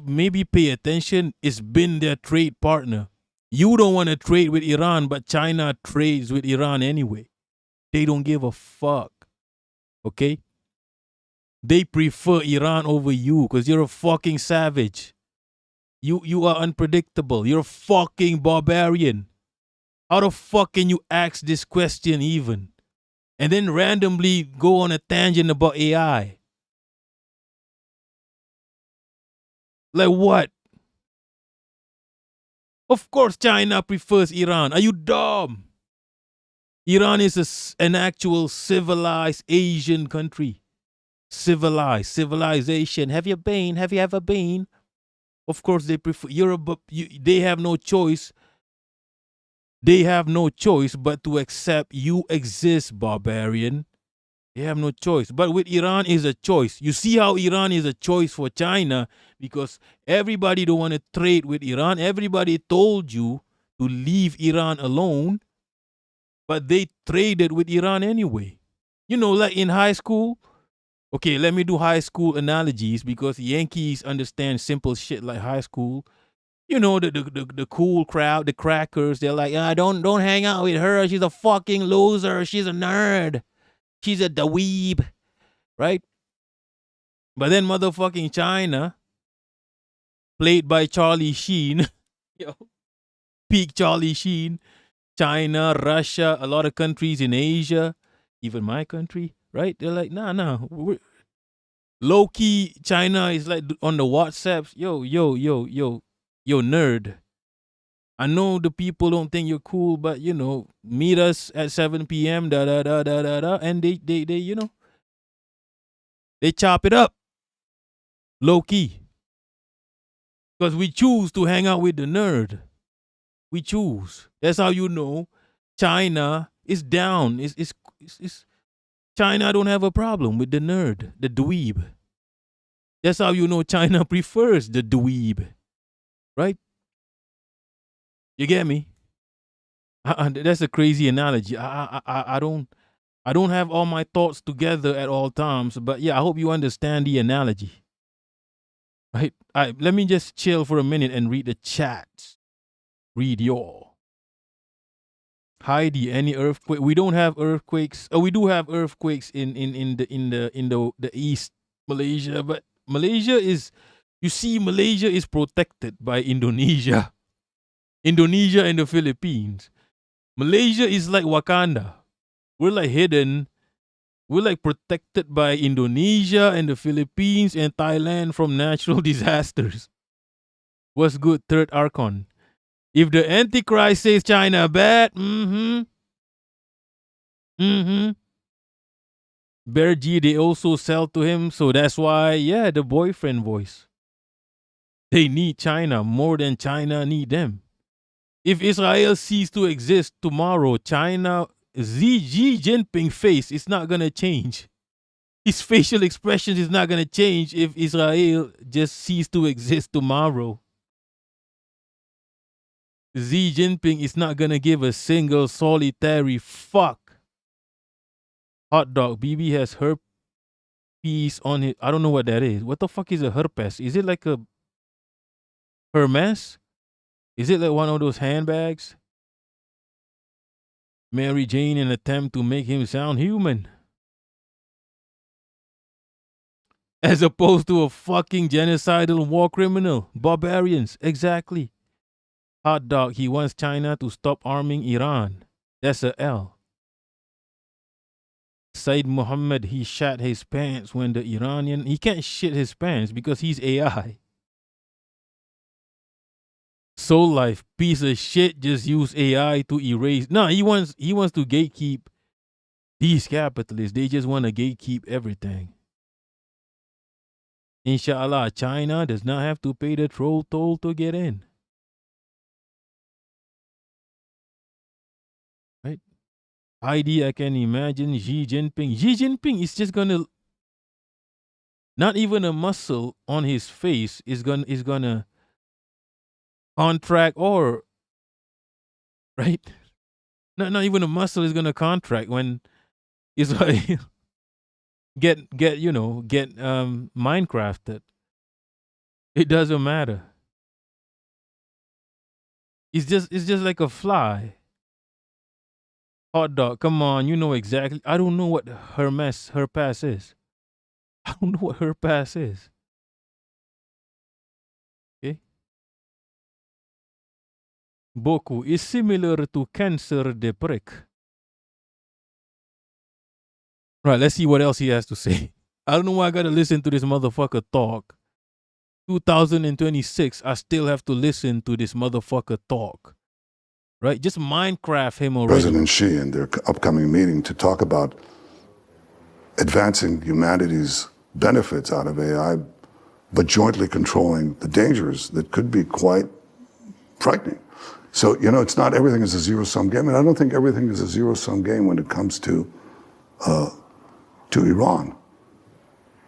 maybe pay attention. It's been their trade partner. You don't want to trade with Iran, but China trades with Iran anyway. They don't give a fuck. Okay? They prefer Iran over you because you're a fucking savage. You are unpredictable. You're a fucking barbarian. How the fuck can you ask this question even? and then randomly go on a tangent about AI. Like what? Of course China prefers Iran. Are you dumb? Iran is an actual civilized Asian country. Civilization. Have you been? Have you ever been? Of course they prefer Europe, but they have no choice. They have no choice but to accept you exist, barbarian. They have no choice. But with Iran is a choice. You see how Iran is a choice for China because everybody don't want to trade with Iran. Everybody told you to leave Iran alone, but they traded with Iran anyway. You know, like in high school. Okay, let me do high school analogies because Yankees understand simple shit like high school. You know, the cool crowd, the crackers, they're like, don't hang out with her. She's a fucking loser. She's a nerd. She's a dweeb. Right? But then motherfucking China, played by Charlie Sheen, yo, peak Charlie Sheen, China, Russia, a lot of countries in Asia, even my country, right? They're like, nah. Low key, China is like on the WhatsApps, yo, nerd. I know the people don't think you're cool, but you know, meet us at 7 p.m. And they you know, they chop it up, low key, because we choose to hang out with the nerd. We choose. That's how you know China is down. It's China don't have a problem with the nerd, the dweeb. That's how you know China prefers the dweeb, right? You get me? That's a crazy analogy. I don't have all my thoughts together at all times, but yeah, I hope you understand the analogy. Right? Let me just chill for a minute and read the chat. Read y'all. Heidi, any earthquake? We don't have earthquakes. Oh, we do have earthquakes in the East Malaysia, but Malaysia is, you see, Malaysia is protected by Indonesia. Indonesia and the Philippines. Malaysia is like Wakanda. We're like hidden. We're like protected by Indonesia and the Philippines and Thailand from natural disasters. What's good, third Archon? If the Antichrist says China bad, Bear G, they also sell to him, so that's why, yeah, the boyfriend voice. They need China more than China need them. If Israel ceases to exist tomorrow, China, Xi Jinping face is not going to change. His facial expressions is not going to change if Israel just ceases to exist tomorrow. Xi Jinping is not going to give a single solitary fuck. Hot dog, BB has herpes on it. I don't know what that is. What the fuck is a herpes? Is it like a Hermes? Is it like one of those handbags? Mary Jane, an attempt to make him sound human. As opposed to a fucking genocidal war criminal. Barbarians, exactly. Hot dog, he wants China to stop arming Iran. That's a L. Said Muhammad, he shat his pants when the Iranian, he can't shit his pants because he's AI. Soul Life, piece of shit, just use AI to erase. No, he wants to gatekeep these capitalists. They just want to gatekeep everything. Inshallah, China does not have to pay the troll toll to get in. Right? ID, I can imagine Xi Jinping. Xi Jinping is just gonna, not even a muscle on his face is gonna contract, or right? Not even a muscle is gonna contract when Israel get Minecrafted. It doesn't matter. It's just like a fly. Hot dog, come on, you know exactly. I don't know what herpes is. I don't know what herpes is. Okay. Boku is similar to cancer de prick. Right, let's see what else he has to say. I don't know why I gotta listen to this motherfucker talk. 2026, I still have to listen to this motherfucker talk. Right? Just Minecraft him already. President Xi in their upcoming meeting to talk about advancing humanity's benefits out of AI, but jointly controlling the dangers that could be quite frightening. So, you know, it's not everything is a zero-sum game, and I don't think everything is a zero-sum game when it comes to Iran.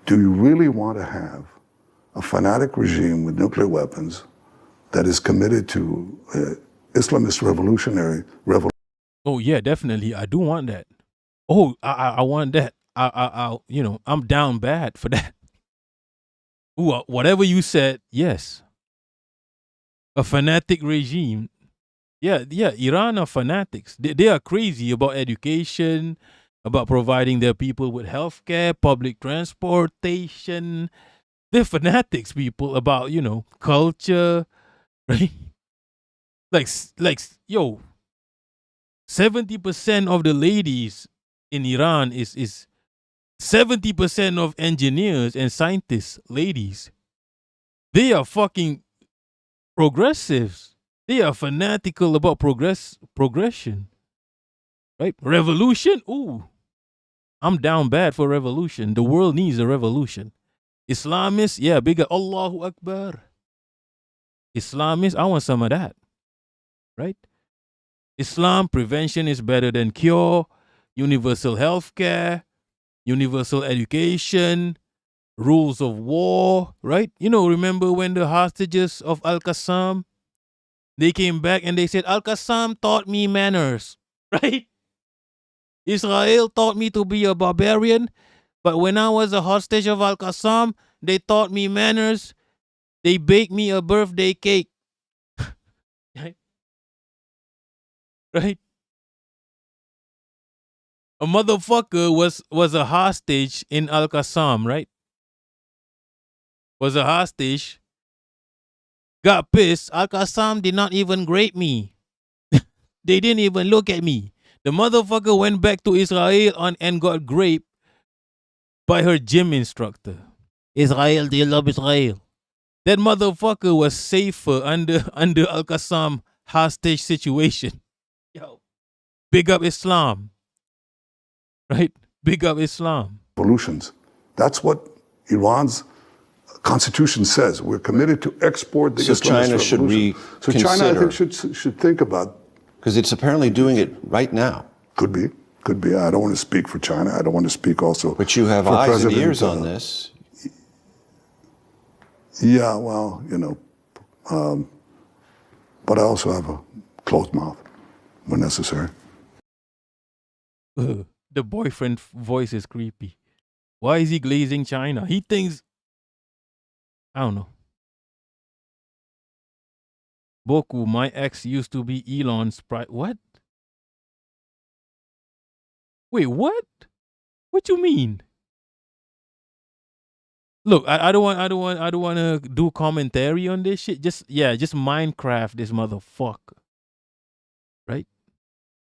Do you really want to have a fanatic regime with nuclear weapons that is committed to Islamist revolutionary revolution? Oh yeah, definitely. I do want that. Oh, I want that. You know, I'm down bad for that. Ooh, whatever you said, yes. A fanatic regime. Yeah, Iran are fanatics. They are crazy about education, about providing their people with healthcare, public transportation. They're fanatics, people, about, you know, culture, right? Like, yo, 70% of the ladies in Iran is 70% of engineers and scientists, ladies. They are fucking progressives. They are fanatical about progression. Right? Revolution? Ooh. I'm down bad for revolution. The world needs a revolution. Islamists, yeah, bigger Allahu Akbar. Islamists, I want some of that. Right? Islam, prevention is better than cure. Universal health care, universal education, rules of war, right? You know, remember when the hostages of Al-Qassam, they came back and they said, Al-Qassam taught me manners, right? Israel taught me to be a barbarian, but when I was a hostage of Al-Qassam, they taught me manners. They baked me a birthday cake. Right? A motherfucker was a hostage in Al-Qassam, right? Was a hostage. Got pissed. Al-Qassam did not even grade me. They didn't even look at me. The motherfucker went back to Israel and got raped by her gym instructor. Israel, they love Israel. That motherfucker was safer under Al-Qassam hostage situation. Yo, big up Islam. Right? Big up Islam. Revolutions. That's what Iran's constitution says. We're committed to export the Islamist China should revolution. So China, I think, should think about... Because it's apparently doing it right now. Could be. I don't want to speak for China. I don't want to speak also But you have for eyes President, and ears on this. Yeah, well, you know, but I also have a closed mouth when necessary. The boyfriend voice is creepy. Why is he glazing China? He thinks, I don't know. Boku, my ex used to be Elon's pride. What? Wait, what? What you mean? Look, I don't want to do commentary on this shit. Just Minecraft this motherfucker. Right?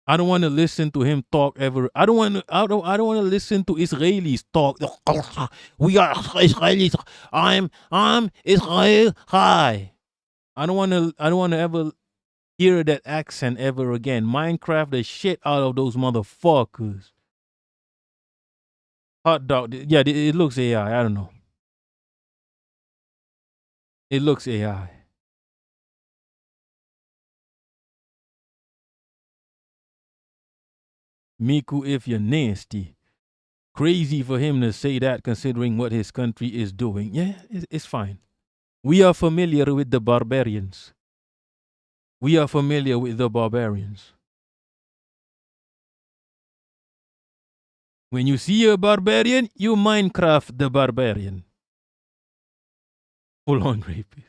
I don't want to listen to him talk ever. I don't want to listen to Israelis talk. We are Israelis. I'm Israel. Hi. I don't want to ever hear that accent ever again. Minecraft the shit out of those motherfuckers. Hot dog. Yeah, it looks AI. I don't know. It looks AI. Miku, if you're nasty. Crazy for him to say that considering what his country is doing. Yeah, it's fine. We are familiar with the barbarians. We are familiar with the barbarians. When you see a barbarian, you Minecraft the barbarian. Full on rapist.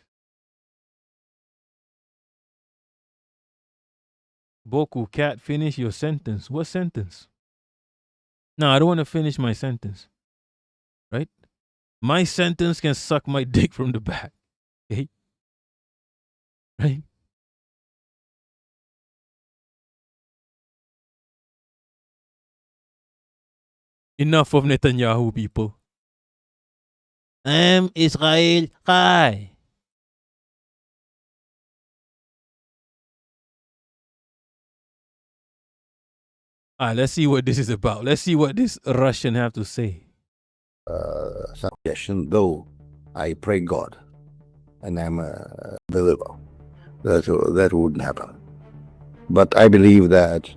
Boku, cat, finish your sentence. What sentence? No, I don't want to finish my sentence. Right? My sentence can suck my dick from the back. Okay? Right? Enough of Netanyahu, people. Israel Chai. Let's see what this is about. Let's see what this Russian have to say. Suggestion, though I pray God, and I'm a believer, that wouldn't happen. But I believe that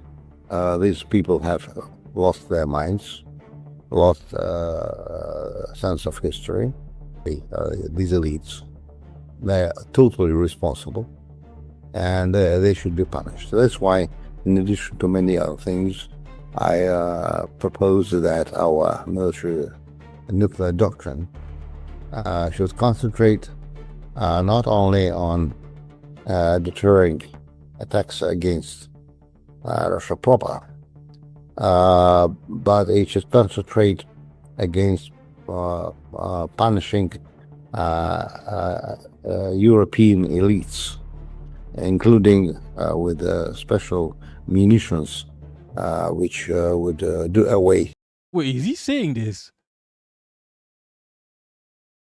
these people have lost their minds, lost sense of history. These elites, they're totally responsible, and they should be punished. That's why, in addition to many other things, I propose that our military nuclear doctrine should concentrate not only on deterring attacks against Russia proper, but it should concentrate against punishing European elites, including with special munitions, which would do away. Wait, is he saying this?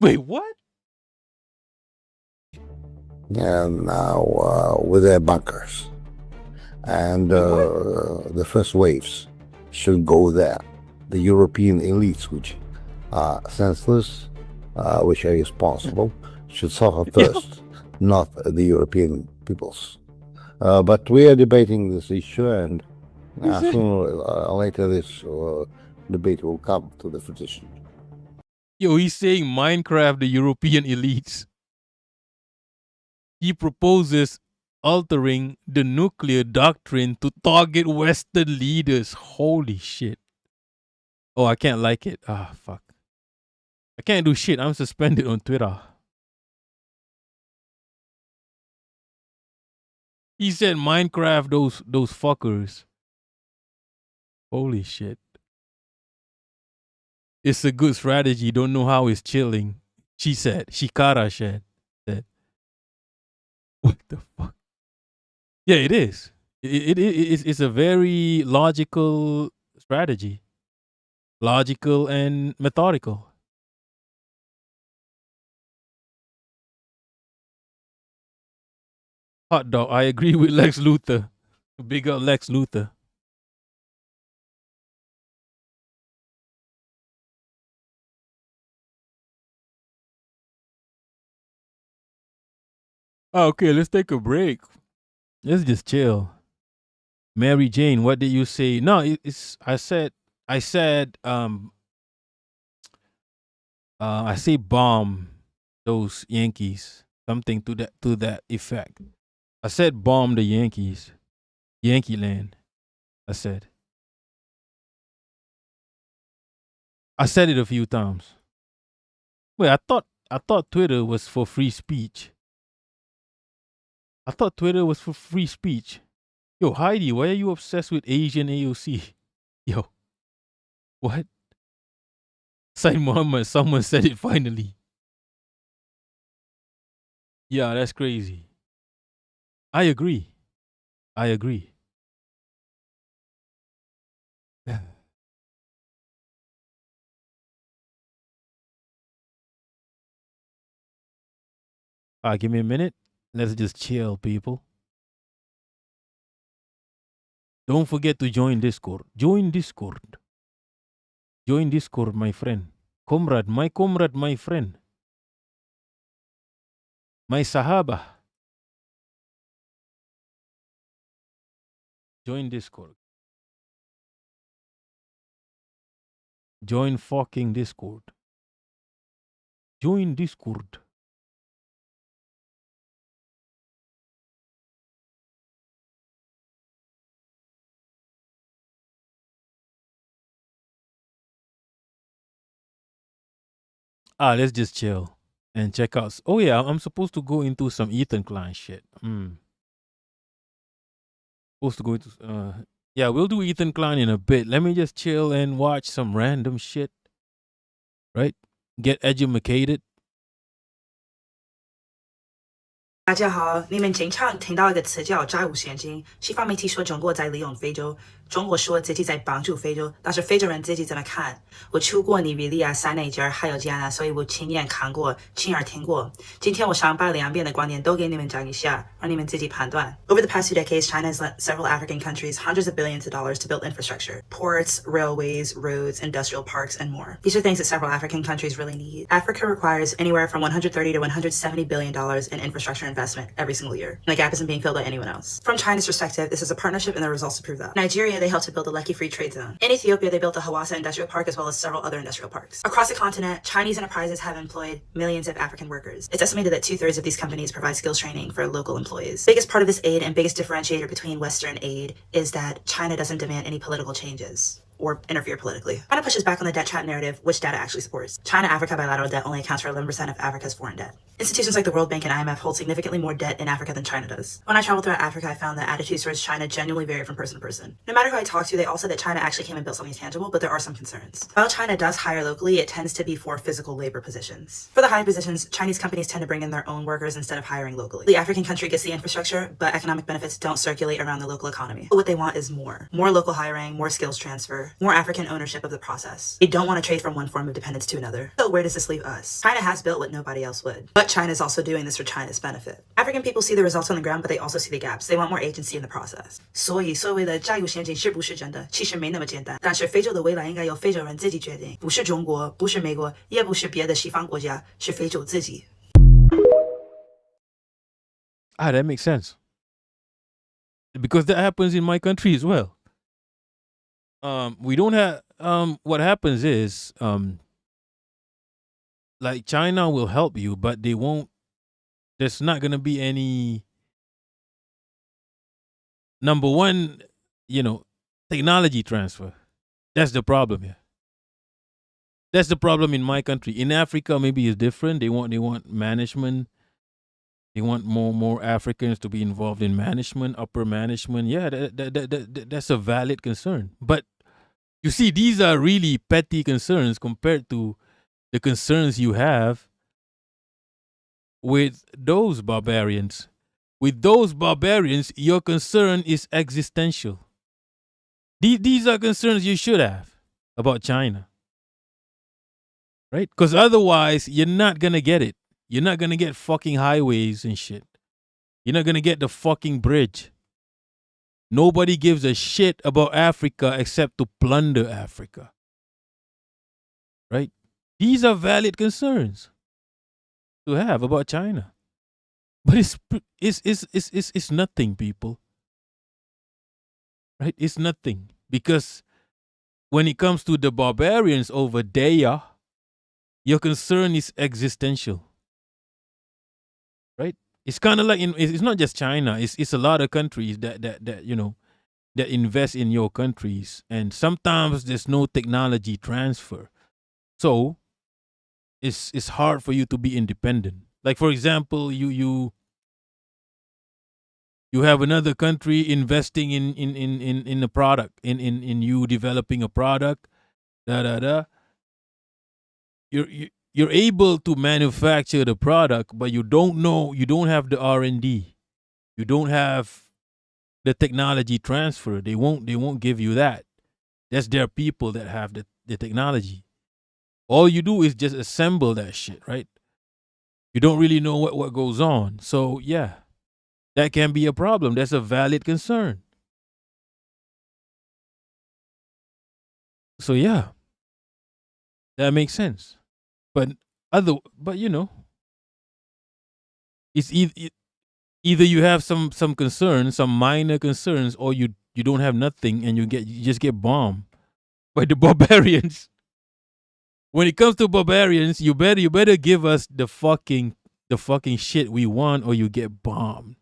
Wait, what? And now with their bunkers. And the first waves should go there. The European elites, which are senseless, which are responsible, should suffer first, not the European peoples. But we are debating this issue, and sooner or later this debate will come to the fruition. Yo, he's saying Minecraft, the European elites. He proposes altering the nuclear doctrine to target Western leaders. Holy shit. Oh, I can't like it. Fuck. I can't do shit. I'm suspended on Twitter. He said Minecraft, those fuckers. Holy shit. It's a good strategy. Don't know how it's chilling. She said. Shikara said. What the fuck? Yeah, it is. It's a very logical strategy. Logical and methodical. Hot dog. I agree with Lex Luthor. Big up Lex Luthor. Okay, let's take a break. Let's just chill. Mary Jane, what did you say? No, I said I say bomb those Yankees. Something to that effect. I said bomb the Yankees. Yankee land. I said it a few times. Wait, I thought Twitter was for free speech. I thought Twitter was for free speech. Yo, Heidi, why are you obsessed with Asian AOC? Yo, what? Said Muhammad, someone said it finally. Yeah, that's crazy. I agree. Give me a minute. Let's just chill, people. Don't forget to join Discord. Join Discord, my friend. Comrade, my friend. My Sahaba. Join Discord. Join fucking Discord. Join Discord. Let's just chill and check out. Oh yeah, I'm supposed to go into some Ethan Klein shit. Supposed to go into yeah, we'll do Ethan Klein in a bit. Let me just chill and watch some random shit. Right? Get educated. 大家好，你们经常听到一个词叫债务现金。西方媒体说中国在利用非洲中国说自己在帮助非洲，但是非洲人自己怎么看？我去过尼日利亚、塞内加尔还有加纳，所以我亲眼看过、亲耳听过。今天我想把两边的观点都给你们讲一下，让你们自己判断。Over the past 2 decades, China has lent several African countries hundreds of billions of dollars to build infrastructure, ports, railways, roads, industrial parks, and more. These are things that several African countries really need. Africa requires anywhere from $130 to $170 billion in infrastructure investment every single year. And the gap isn't being filled by anyone else. From China's perspective, this is a partnership and the results to prove that. Nigeria, they helped to build the Lekki Free Trade Zone. In Ethiopia, they built the Hawassa Industrial Park as well as several other industrial parks. Across the continent, Chinese enterprises have employed millions of African workers. It's estimated that 2/3 of these companies provide skills training for local employees. Biggest part of this aid and biggest differentiator between Western aid is that China doesn't demand any political changes or interfere politically. China pushes back on the debt trap narrative, which data actually supports. China-Africa bilateral debt only accounts for 11% of Africa's foreign debt. Institutions like the World Bank and IMF hold significantly more debt in Africa than China does. When I traveled throughout Africa, I found that attitudes towards China genuinely vary from person to person. No matter who I talked to, they all said that China actually came and built something tangible, but there are some concerns. While China does hire locally, it tends to be for physical labor positions. For the high positions, Chinese companies tend to bring in their own workers instead of hiring locally. The African country gets the infrastructure, but economic benefits don't circulate around the local economy. But what they want is more. More local hiring, more skills transfer, more African ownership of the process. They don't want to trade from one form of dependence to another. So where does this leave us? China has built what nobody else would. But China's also doing this for China's benefit. African people see the results on the ground, but they also see the gaps. They want more agency in the process. 所以所谓的债务陷阱是不是真的？其实没那么简单。但是非洲的未来应该由非洲人自己决定，不是中国，不是美国，也不是别的西方国家，是非洲自己。Ah, that makes sense. Because that happens in my country as well. We don't have what happens is like China will help you, but they won't. There's not gonna be any number one, technology transfer. That's the problem here. That's the problem in my country. In Africa, maybe it's different. They want management. They want more Africans to be involved in management, upper management. Yeah, that's a valid concern. But you see, these are really petty concerns compared to the concerns you have with those barbarians. With those barbarians, your concern is existential. These are concerns you should have about China. Right? Because otherwise, you're not going to get it. You're not going to get fucking highways and shit. You're not going to get the fucking bridge. Nobody gives a shit about Africa except to plunder Africa. Right? These are valid concerns to have about China. But it's nothing, people. Right? It's nothing. Because when it comes to the barbarians over there, your concern is existential. Right? It's kind of like it's not just China. It's a lot of countries that invest in your countries, and sometimes there's no technology transfer, so it's hard for you to be independent. Like for example, you have another country investing in a product, in you developing a product, You're able to manufacture the product, but you don't have the R&D. You don't have the technology transfer. They won't give you that. That's their people that have the technology. All you do is just assemble that shit, right? You don't really know what goes on. So yeah, that can be a problem. That's a valid concern. So yeah, that makes sense. But it's either you have some concerns, some minor concerns, or you don't have nothing and you just get bombed by the barbarians. When it comes to barbarians, you better give us the fucking shit we want, or you get bombed.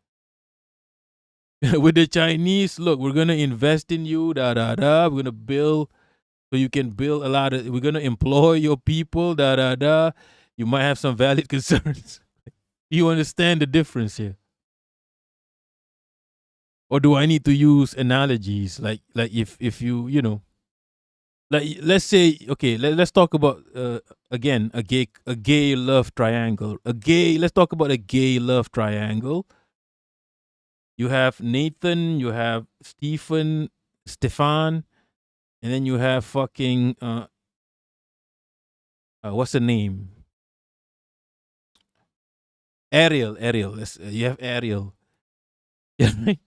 With the Chinese, look, we're gonna invest in you, We're gonna build. So you can build we're going to employ your people, You might have some valid concerns. You understand the difference here? Or do I need to use analogies? Like if you, like let's say, okay, let's talk about, again, a gay love triangle. Let's talk about a gay love triangle. You have Nathan, you have Stephen, Stefan, and then you have fucking what's the name? Ariel. You have Ariel. Yeah, right?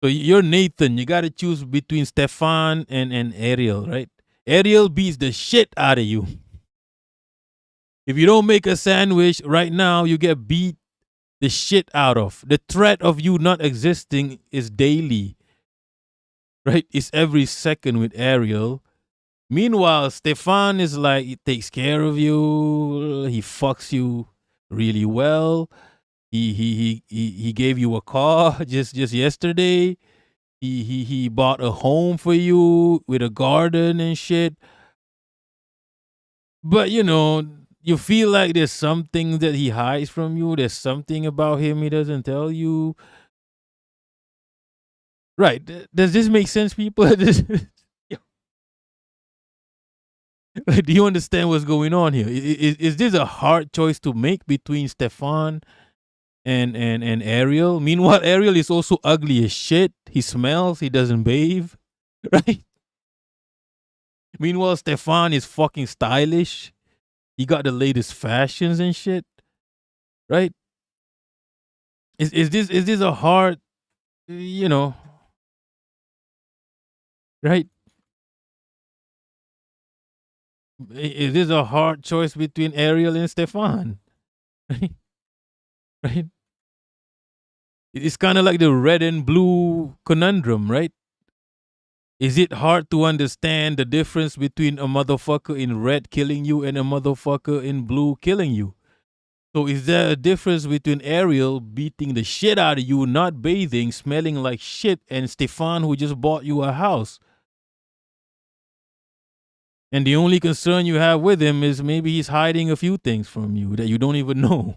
So you're Nathan. You got to choose between Stefan and Ariel, right? Ariel beats the shit out of you. If you don't make a sandwich right now, you get beat the shit out of. The threat of you not existing is daily, right? It's every second with Ariel. Meanwhile, Stefan is like, he takes care of you. He fucks you really well. He gave you a car just yesterday. He bought a home for you with a garden and shit. But you know, you feel like there's something that he hides from you. There's something about him he doesn't tell you. Right. Does this make sense, people? Like, do you understand what's going on here? Is this a hard choice to make between Stefan and Ariel? Meanwhile, Ariel is also ugly as shit. He smells. He doesn't bathe. Right? Meanwhile, Stefan is fucking stylish. He got the latest fashions and shit. Right? Is this a hard, you know, right? Is this a hard choice between Ariel and Stefan? Right? Right? It's kind of like the red and blue conundrum, right? Is it hard to understand the difference between a motherfucker in red killing you and a motherfucker in blue killing you? So is there a difference between Ariel beating the shit out of you, not bathing, smelling like shit, and Stefan who just bought you a house? And the only concern you have with him is maybe he's hiding a few things from you that you don't even know.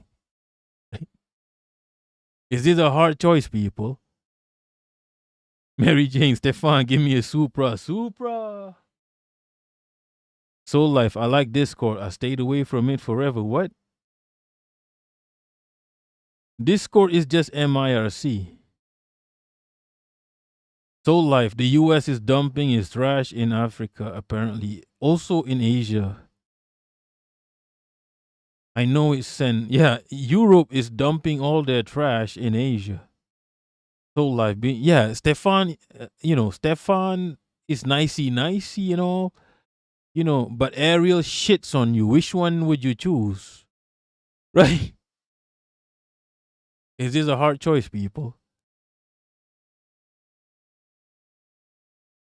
Is this a hard choice, people? Mary Jane, Stefan, give me a Supra. Supra. Soul Life, I like Discord. I stayed away from it forever. What? Discord is just MIRC. Soul Life, the US is dumping its trash in Africa, apparently. Also in Asia. I know it's yeah, Europe is dumping all their trash in Asia. Soul Life, yeah, Stefan, Stefan is nicey, but Ariel shits on you. Which one would you choose? Right? Is this a hard choice, people?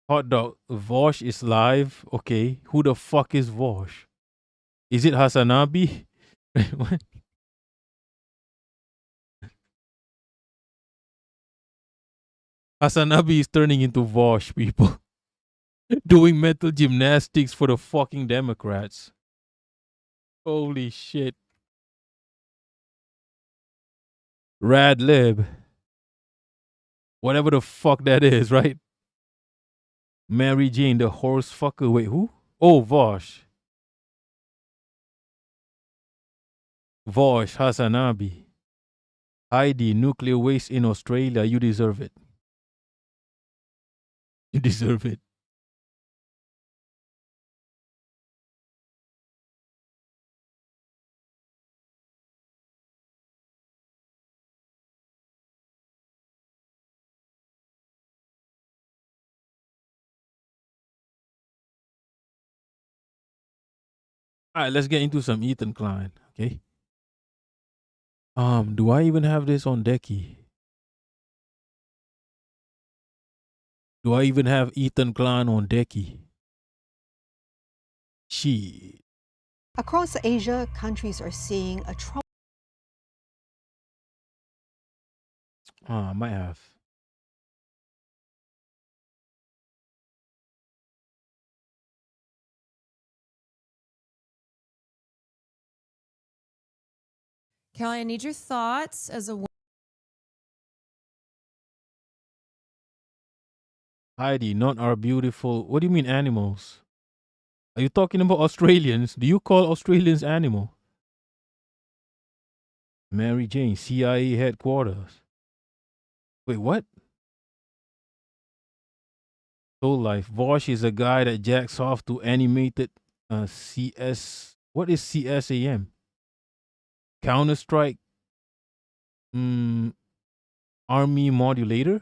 Hot dog, Vosh is live. Okay, who the fuck is Vosh? Is it Hasanabi? What? Hasanabi is turning into Vosh, people. Doing mental gymnastics for the fucking Democrats. Holy shit. Rad lib. Whatever the fuck that is, right? Mary Jane, the horse fucker. Wait, who? Oh, Vosh. Vosh, Hasanabi. Heidi, nuclear waste in Australia. You deserve it. You deserve it. All right, let's get into some Ethan Klein, okay? Do I even have this on Decky? Do I even have Ethan Klein on Decky? Shit. Across Asia, countries are seeing a trouble. I might have. Kelly, I need your thoughts as a woman. Heidi, not our beautiful. What do you mean animals? Are you talking about Australians? Do you call Australians animal? Mary Jane, CIA headquarters. Wait, what? Soul Life. Vosh is a guy that jacks off to animated CS. What is CSAM? Counter Strike. Army Modulator.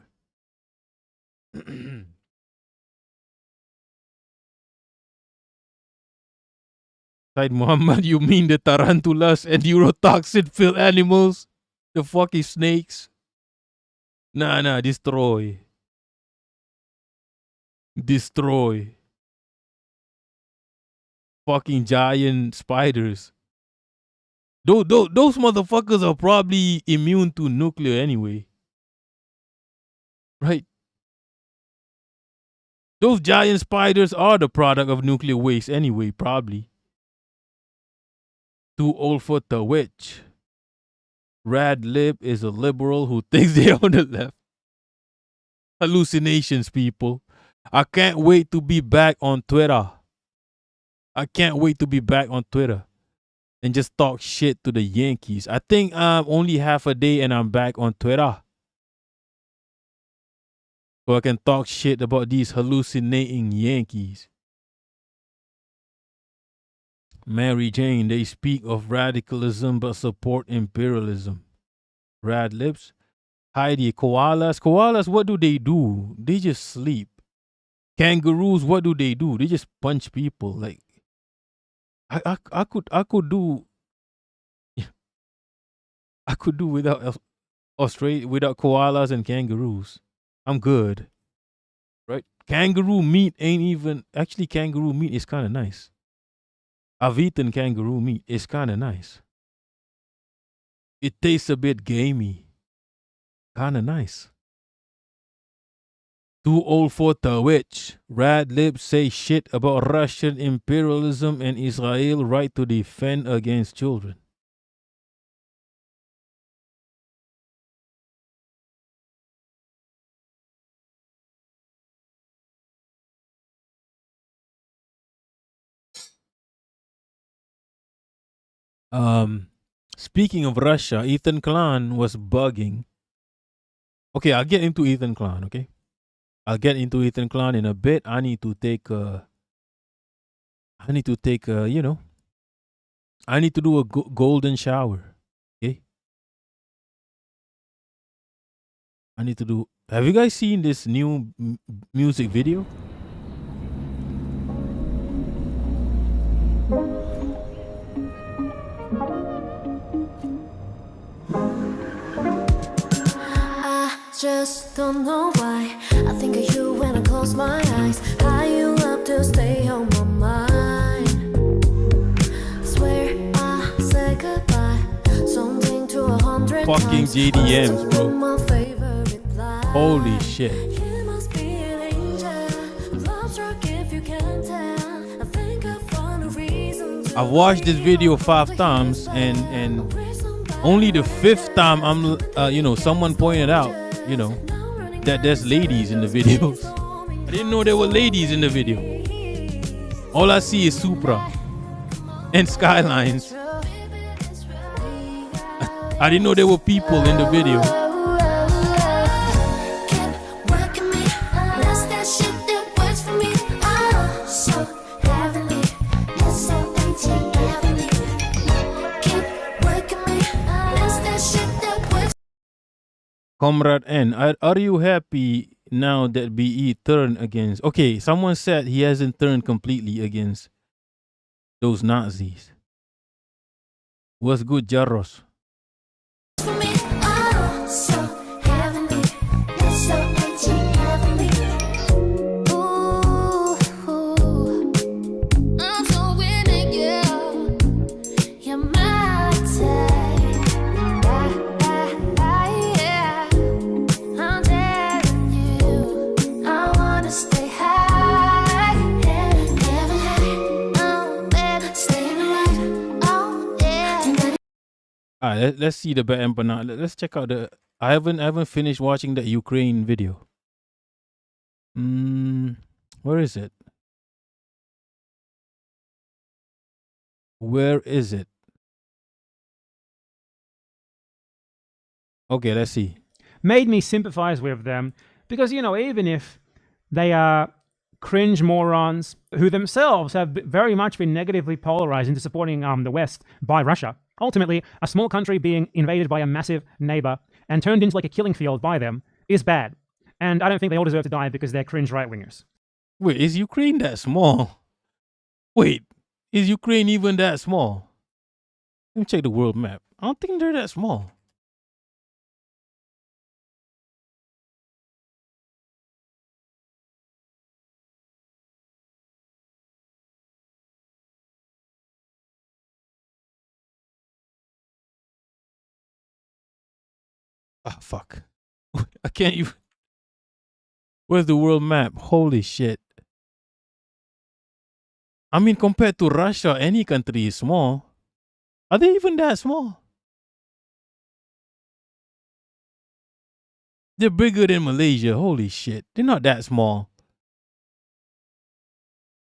Said Muhammad, you mean the tarantulas and neurotoxin-filled animals? The fucking snakes? Nah, destroy. Destroy. Fucking giant spiders. Those motherfuckers are probably immune to nuclear anyway. Right? Those giant spiders are the product of nuclear waste anyway, probably. Too old for the witch. Rad lib is a liberal who thinks they're on the left. Hallucinations, people. I can't wait to be back on Twitter. I can't wait to be back on Twitter and just talk shit to the Yankees. I think I'm only half a day and I'm back on Twitter. So I can talk shit about these hallucinating Yankees. Mary Jane, they speak of radicalism but support imperialism. Rad lips. Heidi, koalas. Koalas, what do? They just sleep. Kangaroos, what do? They just punch people. Like, I could do without Australia, without koalas and kangaroos. I'm good. Right? Kangaroo meat ain't even, actually kangaroo meat is kind of nice. I've eaten kangaroo meat. It's kind of nice. It tastes a bit gamey. Kind of nice. Too old for the witch. Rad lips say shit about Russian imperialism and Israel right to defend against children. Speaking of Russia, Ethan Klein was bugging. Okay, I'll get into Ethan Klein, okay? I'll get into Ethan Klein in a bit. I need to take you know, I need to do a golden shower, okay? I need to do, have you guys seen this new music video? Just don't know why. I think of you when I close my eyes. How you love to stay on my mind. Swear I said goodbye. Something to 100 Fucking times. JDMs, bro. My favorite reply. Holy shit. You must be an angel. Love struck if you can't tell. I think I found a reason to I've watched this video 5 times and only the 5th time I'm you know, someone pointed out, you know, that there's ladies in the videos. I didn't know there were ladies in the video. All I see is Supra and Skylines. I didn't know there were people in the video. Comrade N, are you happy now that BE turned against? Okay, someone said he hasn't turned completely against those Nazis. What's good, Jarros? All right, let's see the bad emperor now. Let's check out the. I haven't finished watching the Ukraine video. Where is it? Where is it? Okay, let's see. Made me sympathize with them because, you know, even if they are cringe morons who themselves have very much been negatively polarized into supporting the West by Russia. Ultimately, a small country being invaded by a massive neighbor and turned into like a killing field by them is bad. And I don't think they all deserve to die because they're cringe right-wingers. Wait, is Ukraine that small? Wait, is Ukraine even that small? Let me check the world map. I don't think they're that small. Ah, fuck. I can't even. Where's the world map? Holy shit. I mean, compared to Russia, any country is small. Are they even that small? They're bigger than Malaysia. Holy shit. They're not that small.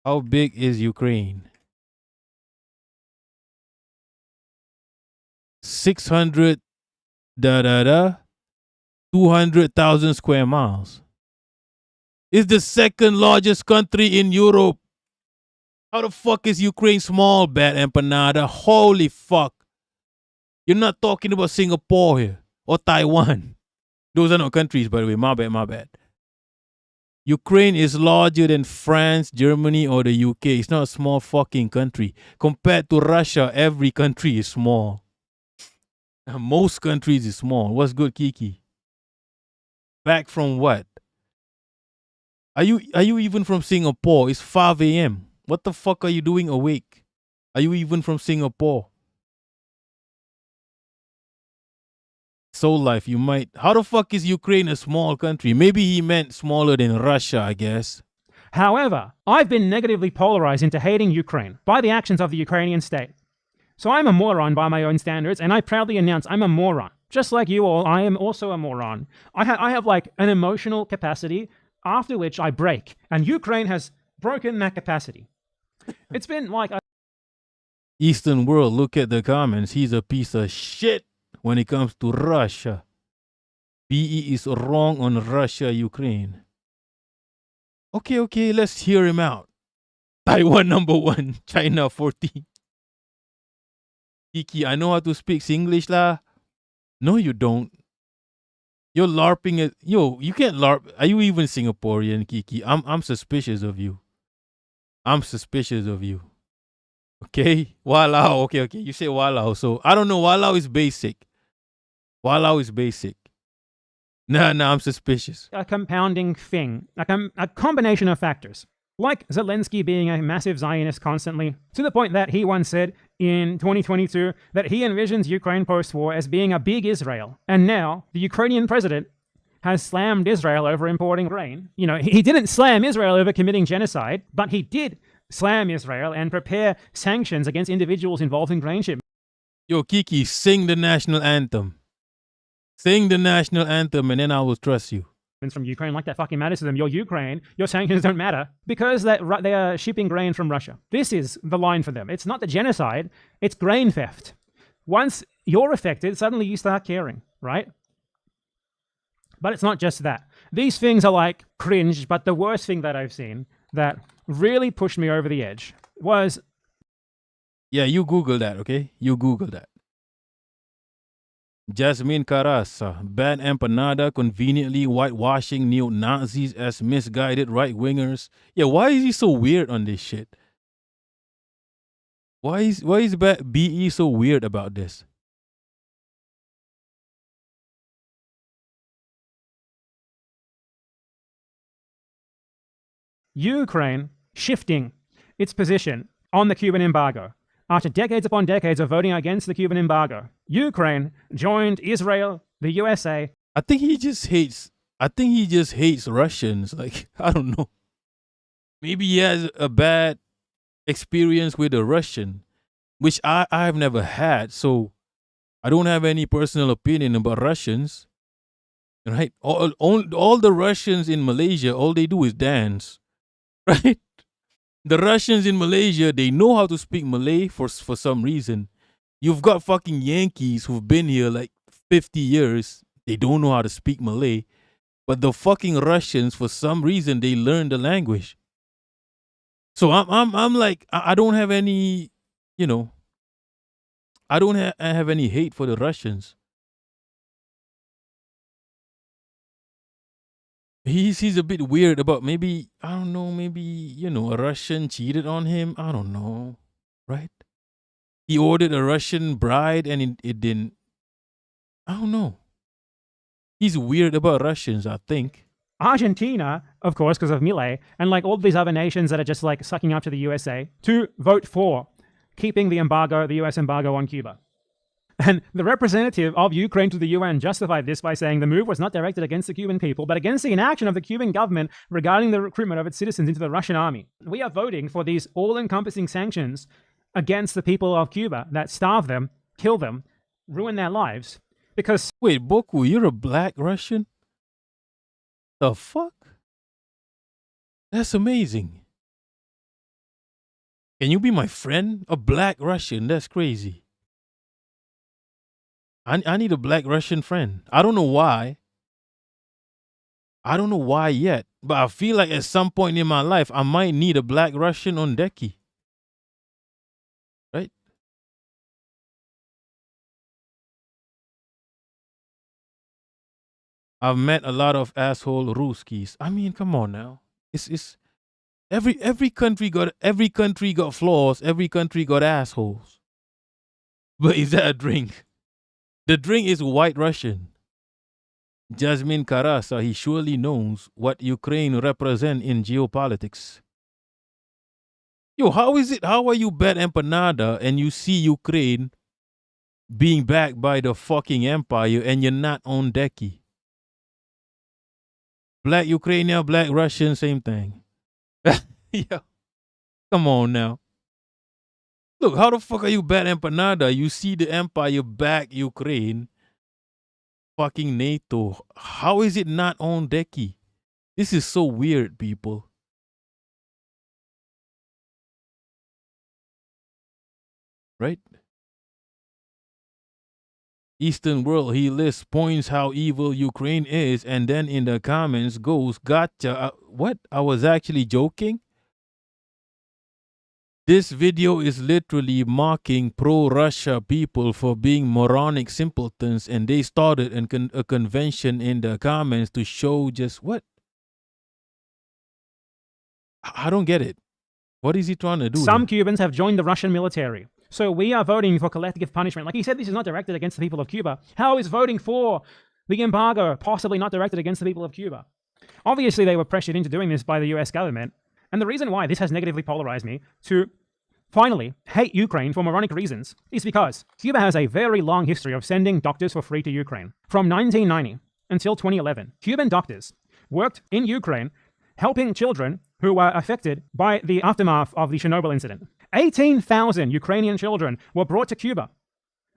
How big is Ukraine? 600 200,000 square miles. It's the second largest country in Europe. How the fuck is Ukraine small, Bad Empanada? Holy fuck. You're not talking about Singapore here or Taiwan. Those are not countries, by the way. My bad. Ukraine is larger than France, Germany, or the UK. It's not a small fucking country. Compared to Russia, every country is small. Most countries is small. What's good, Kiki? Back from what? Are you even from Singapore? It's 5 a.m. What the fuck are you doing awake? Are you even from Singapore? Soul Life, you might. How the fuck is Ukraine a small country? Maybe he meant smaller than Russia, I guess. However, I've been negatively polarized into hating Ukraine by the actions of the Ukrainian state. So I'm a moron by my own standards, and I proudly announce I'm a moron. Just like you all, I am also a moron. I have like an emotional capacity after which I break, and Ukraine has broken that capacity. It's been like Eastern world, look at the comments. He's a piece of shit when it comes to Russia. BE is wrong on Russia, Ukraine. Okay, let's hear him out. Taiwan #1, China 14. Kiki, I know how to speak English lah. No, you don't. You're LARPing it. Yo, you can't LARP. Are you even Singaporean, Kiki? I'm suspicious of you. I'm suspicious of you. Okay? Walao. Okay. You say walao. So, I don't know. Walao is basic. Walao is basic. Nah, I'm suspicious. a compounding thing, a combination of factors. Like Zelensky being a massive Zionist constantly, to the point that he once said in 2022 that he envisions Ukraine post-war as being a big Israel. And now the Ukrainian president has slammed Israel over importing grain. You know, he didn't slam Israel over committing genocide, but he did slam Israel and prepare sanctions against individuals involved in grain shipments. Yo, Kiki, sing the national anthem. Sing the national anthem and then I will trust you. From Ukraine, like that fucking matters to them. You're Ukraine, your sanctions don't matter because they are shipping grain from Russia. This is the line for them. It's not the genocide, it's grain theft. Once you're affected, suddenly you start caring, right? But it's not just that. These things are like cringe, but the worst thing that I've seen that really pushed me over the edge was... Yeah, you Google that, okay? You Google that. Jasmine Carasa, Bad Empanada conveniently whitewashing neo-Nazis as misguided right-wingers. Yeah, why is he so weird on this shit? Why is BE so weird about this? Ukraine shifting its position on the Cuban embargo. After decades upon decades of voting against the Cuban embargo, Ukraine joined Israel, the USA. I think he just hates Russians. Like, I don't know. Maybe he has a bad experience with a Russian, which I've never had. So I don't have any personal opinion about Russians. Right? All the Russians in Malaysia, all they do is dance. Right? The Russians in Malaysia, they know how to speak Malay for some reason. You've got fucking Yankees who've been here like 50 years. They don't know how to speak Malay. But the fucking Russians, for some reason, they learn the language. So I'm like, I don't have any, you know, I don't have any hate for the Russians. He's a bit weird about maybe, I don't know, maybe, you know, a Russian cheated on him. I don't know, right? He ordered a Russian bride and it didn't. I don't know. He's weird about Russians, I think. Argentina, of course, because of Milei, and like all these other nations that are just like sucking up to the USA, to vote for keeping the embargo, the US embargo on Cuba. And the representative of Ukraine to the UN justified this by saying the move was not directed against the Cuban people, but against the inaction of the Cuban government regarding the recruitment of its citizens into the Russian army. We are voting for these all-encompassing sanctions against the people of Cuba that starve them, kill them, ruin their lives, because... Wait, Boku, you're a black Russian? The fuck? That's amazing. Can you be my friend? A black Russian? That's crazy. I need a black Russian friend. I don't know why. I don't know why yet. But I feel like at some point in my life, I might need a black Russian on decky. Right? I've met a lot of asshole Ruskis. I mean, come on now. It's every country got flaws. Every country got assholes. But is that a drink? The drink is white Russian. Jasmine Karasa, he surely knows what Ukraine represent in geopolitics. Yo, how is it? How are you bet empanada and you see Ukraine being backed by the fucking empire and you're not on decky? Black Ukrainian, black Russian, same thing. Yo, come on now. Look, how the fuck are you bet empanada? You see the empire back Ukraine, fucking NATO. How is it not on decky? This is so weird, people. Right? Eastern World, he lists points how evil Ukraine is, and then in the comments goes, gotcha. What? I was actually joking? This video is literally mocking pro-Russia people for being moronic simpletons, and they started a convention in the comments to show just what? I don't get it. What is he trying to do? Some Cubans have joined the Russian military. So we are voting for collective punishment. Like he said, this is not directed against the people of Cuba. How is voting for the embargo possibly not directed against the people of Cuba? Obviously, they were pressured into doing this by the US government. And the reason why this has negatively polarized me to finally hate Ukraine for moronic reasons is because Cuba has a very long history of sending doctors for free to Ukraine. From 1990 until 2011, Cuban doctors worked in Ukraine helping children who were affected by the aftermath of the Chernobyl incident. 18,000 Ukrainian children were brought to Cuba,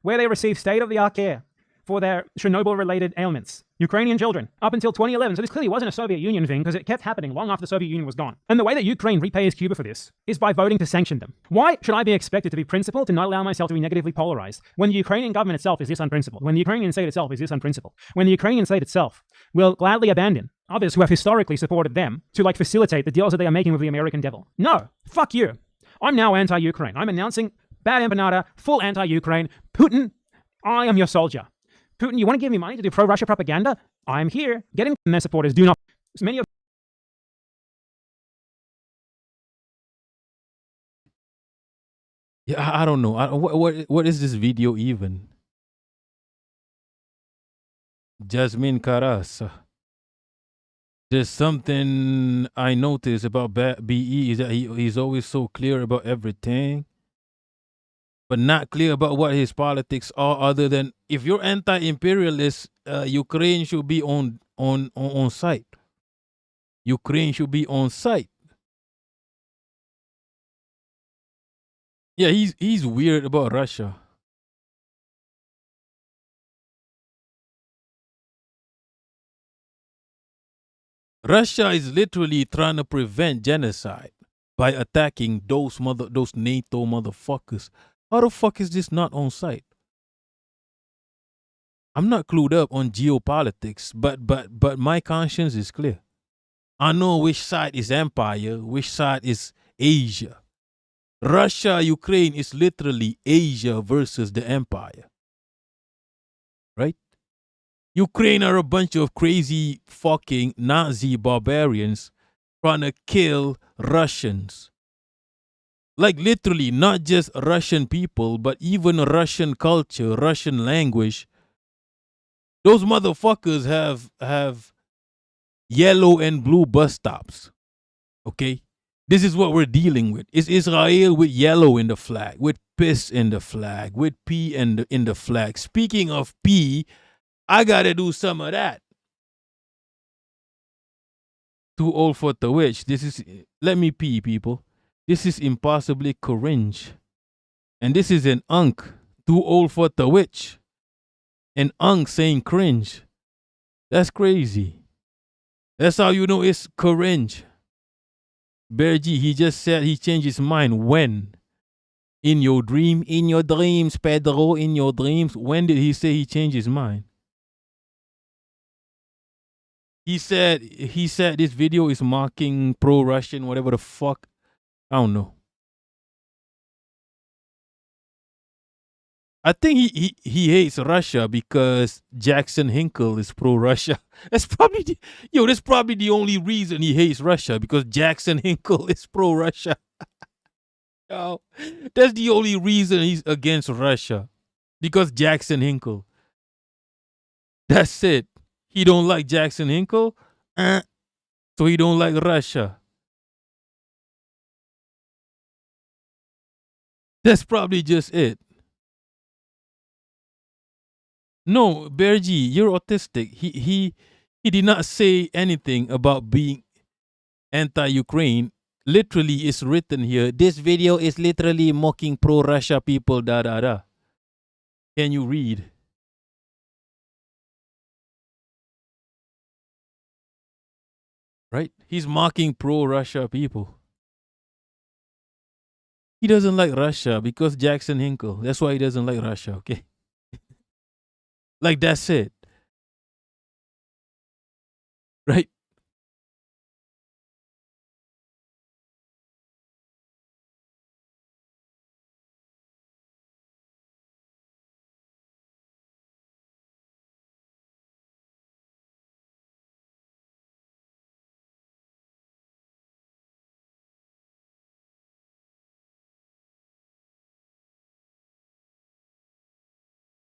where they received state-of-the-art care for their Chernobyl-related ailments. Ukrainian children, up until 2011. So this clearly wasn't a Soviet Union thing because it kept happening long after the Soviet Union was gone. And the way that Ukraine repays Cuba for this is by voting to sanction them. Why should I be expected to be principled, to not allow myself to be negatively polarized, when the Ukrainian government itself is this unprincipled, when the Ukrainian state itself is this unprincipled, when the Ukrainian state itself will gladly abandon others who have historically supported them to like facilitate the deals that they are making with the American devil? No, fuck you. I'm now anti-Ukraine. I'm announcing bad empanada, full anti-Ukraine. Putin, I am your soldier. Putin, you want to give me money to do pro-Russia propaganda? I'm here. Getting their supporters. Do not. Many of. Yeah, I don't know. What is this video even? Jasmine Karas. There's something I noticed about BE is that he's always so clear about everything, but not clear about what his politics are, other than if you're anti-imperialist, Ukraine should be on site. Ukraine should be on site. Yeah, he's weird about Russia. Russia is literally trying to prevent genocide by attacking those NATO motherfuckers. How the fuck is this not on site? I'm not clued up on geopolitics, but my conscience is clear. I know which side is empire, which side is Asia. Russia, Ukraine is literally Asia versus the empire. Right? Ukraine are a bunch of crazy fucking Nazi barbarians trying to kill Russians. Like literally, not just Russian people, but even Russian culture, Russian language. Those motherfuckers have yellow and blue bus stops. Okay? This is what we're dealing with. It's Israel with yellow in the flag, with piss in the flag, with P in the flag. Speaking of P, I gotta do some of that. Too old for the witch. Let me pee, people. This is impossibly cringe. And this is an unk. Too old for the witch. An unk saying cringe. That's crazy. That's how you know it's cringe. Bergie, he just said he changed his mind. When? In your dream? In your dreams, Pedro, in your dreams. When did he say he changed his mind? He said this video is mocking pro-Russian, whatever the fuck. I don't know. I think he hates Russia because Jackson Hinkle is pro-Russia. That's probably the only reason he hates Russia, because Jackson Hinkle is pro-Russia. Yo, that's the only reason he's against Russia, because Jackson Hinkle. That's it. He don't like Jackson Hinkle, so he don't like Russia. That's probably just it. No, Bergie, you're autistic. He did not say anything about being anti-Ukraine. Literally, it's written here. This video is literally mocking pro-Russia people. Da da da. Can you read? Right? He's mocking pro-Russia people. He doesn't like Russia because Jackson Hinkle. That's why he doesn't like Russia. Okay. Like, that's it. Right?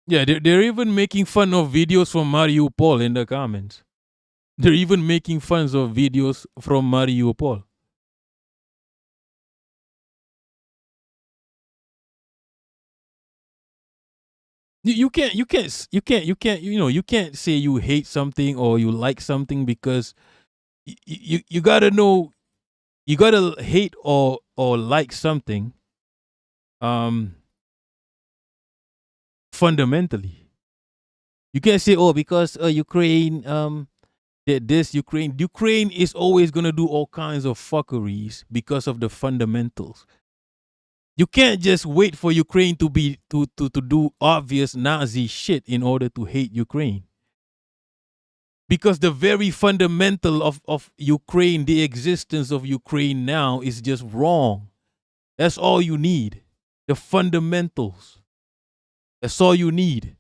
Yeah, they're even making fun of videos from Mariupol in the comments. They're even making fun of videos from Mariupol. You can't say you hate something or you like something, because you gotta know, you gotta hate or like something fundamentally. You can't say, oh, because Ukraine did this. Ukraine is always gonna do all kinds of fuckeries because of the fundamentals. You can't just wait for Ukraine to do obvious Nazi shit in order to hate Ukraine. Because the very fundamental of Ukraine, the existence of Ukraine now, is just wrong. That's all you need. The fundamentals. That's all you need.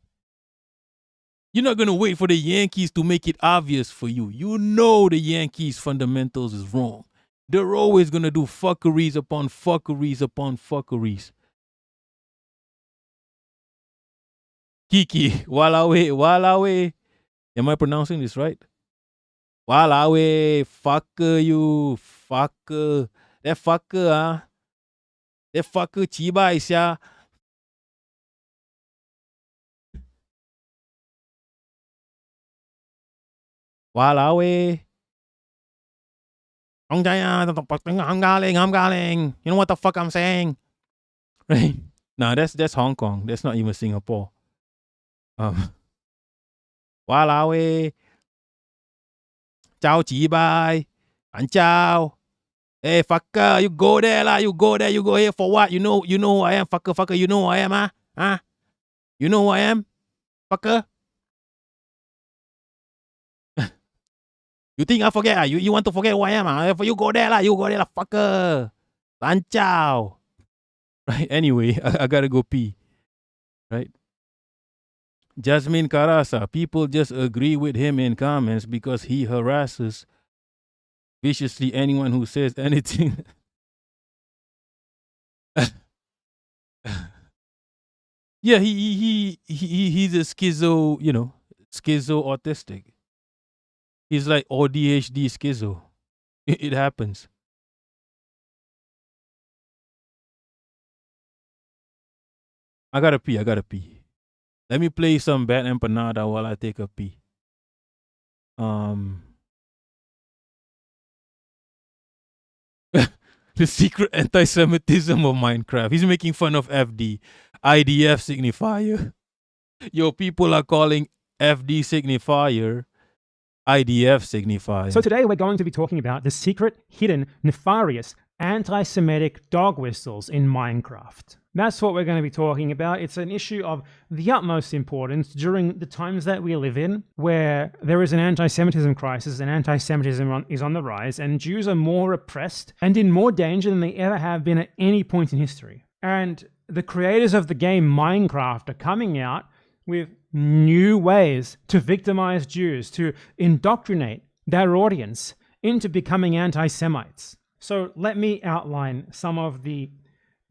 You're not going to wait for the Yankees to make it obvious for you. You know the Yankees' fundamentals is wrong. They're always going to do fuckeries upon fuckeries upon fuckeries. Kiki, Walawe. Am I pronouncing this right? Walawe, fucker you, fucker. That fucker, That fucker chiba is ya. Walawe. I'm galing. You know what the fuck I'm saying? Right? No, that's Hong Kong. That's not even Singapore. Walawe. Ciao chi bye. And ciao. Hey fucker, you go there lah. You go there. You go here for what? You know who I am, fucker. You know who I am, huh? Huh? You know who I am, fucker? You think I forget? You want to forget who I am? You go there lah. You go there lah, fucker. Lanchao. Right. Anyway, I gotta go pee. Right. Jasmine Carasa. People just agree with him in comments because he harasses viciously anyone who says anything. Yeah, he's a schizo, schizo autistic. He's like ADHD schizo. It happens. I gotta pee. Let me play some Bad Empanada while I take a pee. The secret anti-Semitism of Minecraft. He's making fun of FD. IDF signifier. Yo, people are calling FD signifier IDF signifier. So today we're going to be talking about the secret, hidden, nefarious, anti-Semitic dog whistles in Minecraft. That's what we're going to be talking about. It's an issue of the utmost importance during the times that we live in, where there is an anti-Semitism crisis and anti-Semitism is on the rise, and Jews are more oppressed and in more danger than they ever have been at any point in history. And the creators of the game Minecraft are coming out with new ways to victimize Jews, to indoctrinate their audience into becoming anti-Semites. So let me outline some of the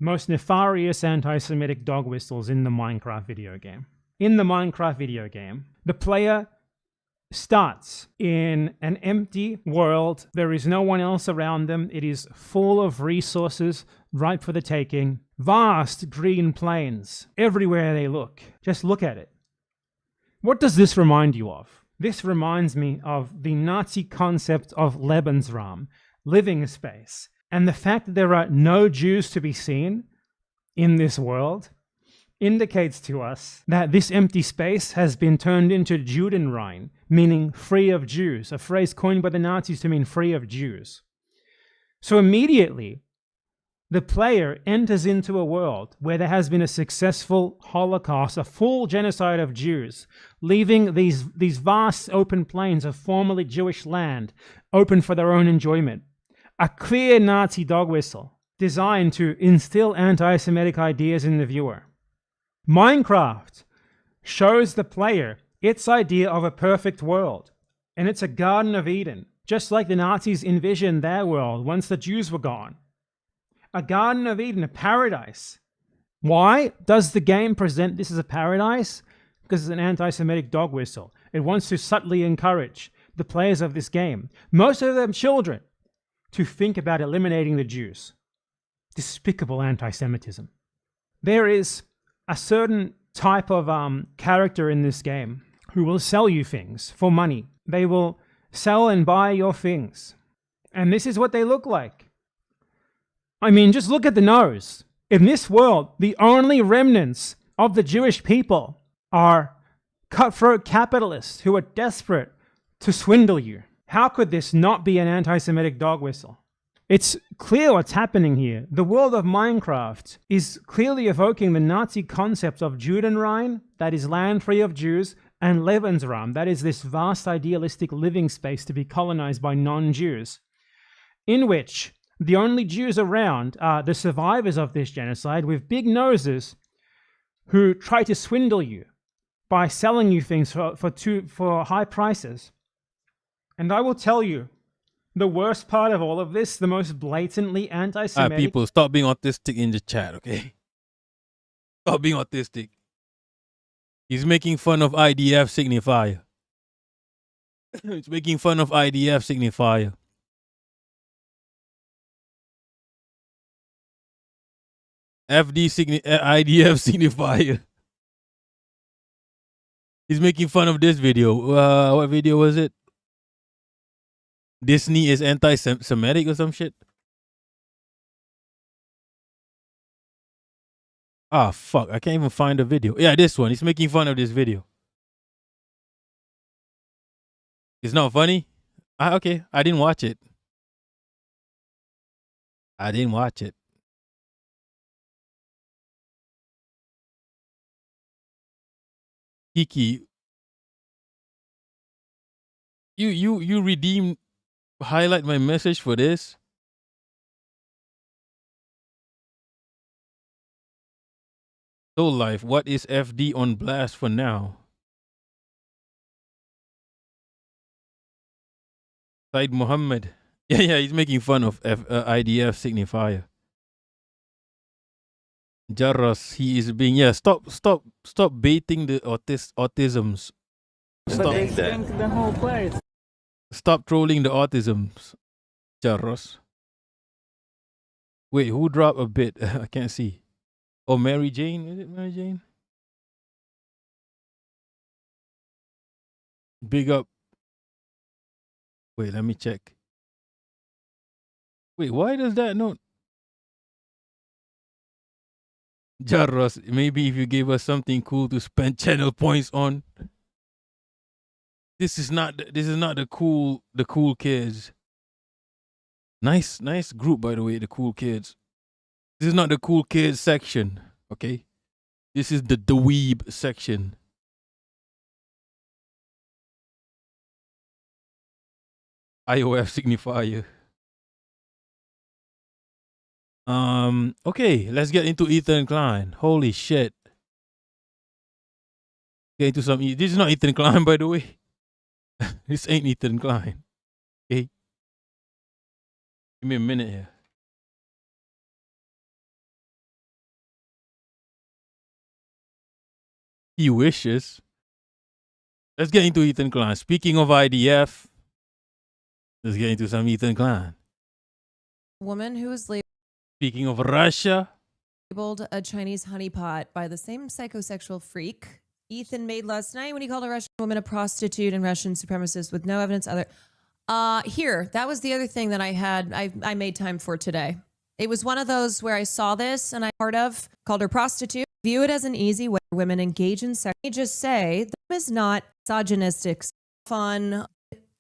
most nefarious anti-Semitic dog whistles in the Minecraft video game. In the Minecraft video game, the player starts in an empty world. There is no one else around them. It is full of resources ripe for the taking. Vast green plains everywhere they look. Just look at it. What does this remind you of? This reminds me of the Nazi concept of Lebensraum, living space. And the fact that there are no Jews to be seen in this world indicates to us that this empty space has been turned into Judenrein, meaning free of Jews, a phrase coined by the Nazis to mean free of Jews. So immediately, the player enters into a world where there has been a successful Holocaust, a full genocide of Jews, leaving these vast open plains of formerly Jewish land open for their own enjoyment. A clear Nazi dog whistle designed to instill anti-Semitic ideas in the viewer. Minecraft shows the player its idea of a perfect world, and it's a Garden of Eden, just like the Nazis envisioned their world once the Jews were gone. A Garden of Eden, a paradise. Why does the game present this as a paradise? Because it's an anti-Semitic dog whistle. It wants to subtly encourage the players of this game, most of them children, to think about eliminating the Jews. Despicable anti-Semitism. There is a certain type of character in this game who will sell you things for money. They will sell and buy your things. And this is what they look like. I mean, just look at the nose. In this world, the only remnants of the Jewish people are cutthroat capitalists who are desperate to swindle you. How could this not be an anti-Semitic dog whistle? It's clear what's happening here. The world of Minecraft is clearly evoking the Nazi concept of Judenrein, that is land free of Jews, and Lebensraum, that is this vast idealistic living space to be colonized by non-Jews, in which the only Jews around are the survivors of this genocide with big noses who try to swindle you by selling you things for high prices. And I will tell you, the worst part of all of this, the most blatantly anti-Semitic... people, stop being autistic in the chat, okay? Stop being autistic. He's making fun of IDF signifier. He's making fun of IDF signifier. IDF signifier. He's making fun of this video. What video was it? Disney is anti-Semitic or some shit? Ah, fuck. I can't even find the video. Yeah, this one. He's making fun of this video. It's not funny? Okay. I didn't watch it. I didn't watch it. Kiki. You redeemed highlight my message for this? Soul Life, what is FD on blast for now? Said Muhammad. Yeah, he's making fun of IDF signifier. Jarras, he is being stop baiting the autisms. But they stink the whole place. Stop trolling the autisms, Jarras. Wait, who dropped a bit? I can't see. Oh, Mary Jane. Is it Mary Jane? Big up. Wait, let me check. Wait, why does that not? Jarros, maybe if you gave us something cool to spend channel points on. This is not the cool kids. Nice group, by the way, the cool kids. This is not the cool kids section, okay? This is the dweeb section. IOF signifier. Okay, let's get into Ethan Klein. Holy shit. Get into some. This is not Ethan Klein, by the way. This ain't Ethan Klein. Okay. Give me a minute here. He wishes. Let's get into Ethan Klein. Speaking of IDF, let's get into some Ethan Klein. Woman who was Speaking of Russia, labeled a Chinese honeypot by the same psychosexual freak Ethan made last night when he called a Russian woman a prostitute and Russian supremacist with no evidence other. That was the other thing that I made time for today. It was one of those where I saw this and I called her prostitute. View it as an easy way for women engage in sex. Let me just say, that is not misogynistic, fun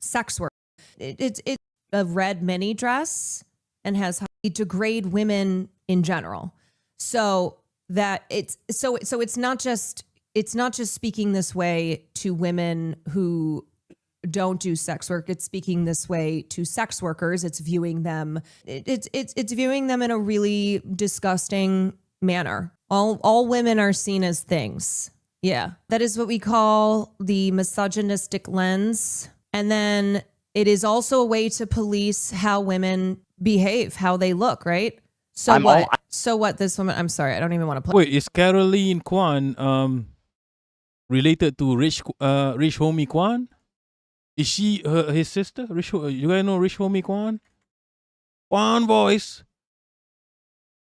sex work. It's a red mini dress and has degrade women in general. So that it's not just speaking this way to women who don't do sex work. It's speaking this way to sex workers. It's viewing them. It's viewing them in a really disgusting manner. All women are seen as things. Yeah, that is what we call the misogynistic lens. And then it is also a way to police how women behave, how they look, right? So what this woman, I'm sorry, I don't even want to play. Wait, is Caroline Kwan related to Rich Homie Kwan? Is she his sister? You guys know Rich Homie Kwan? Kwan voice.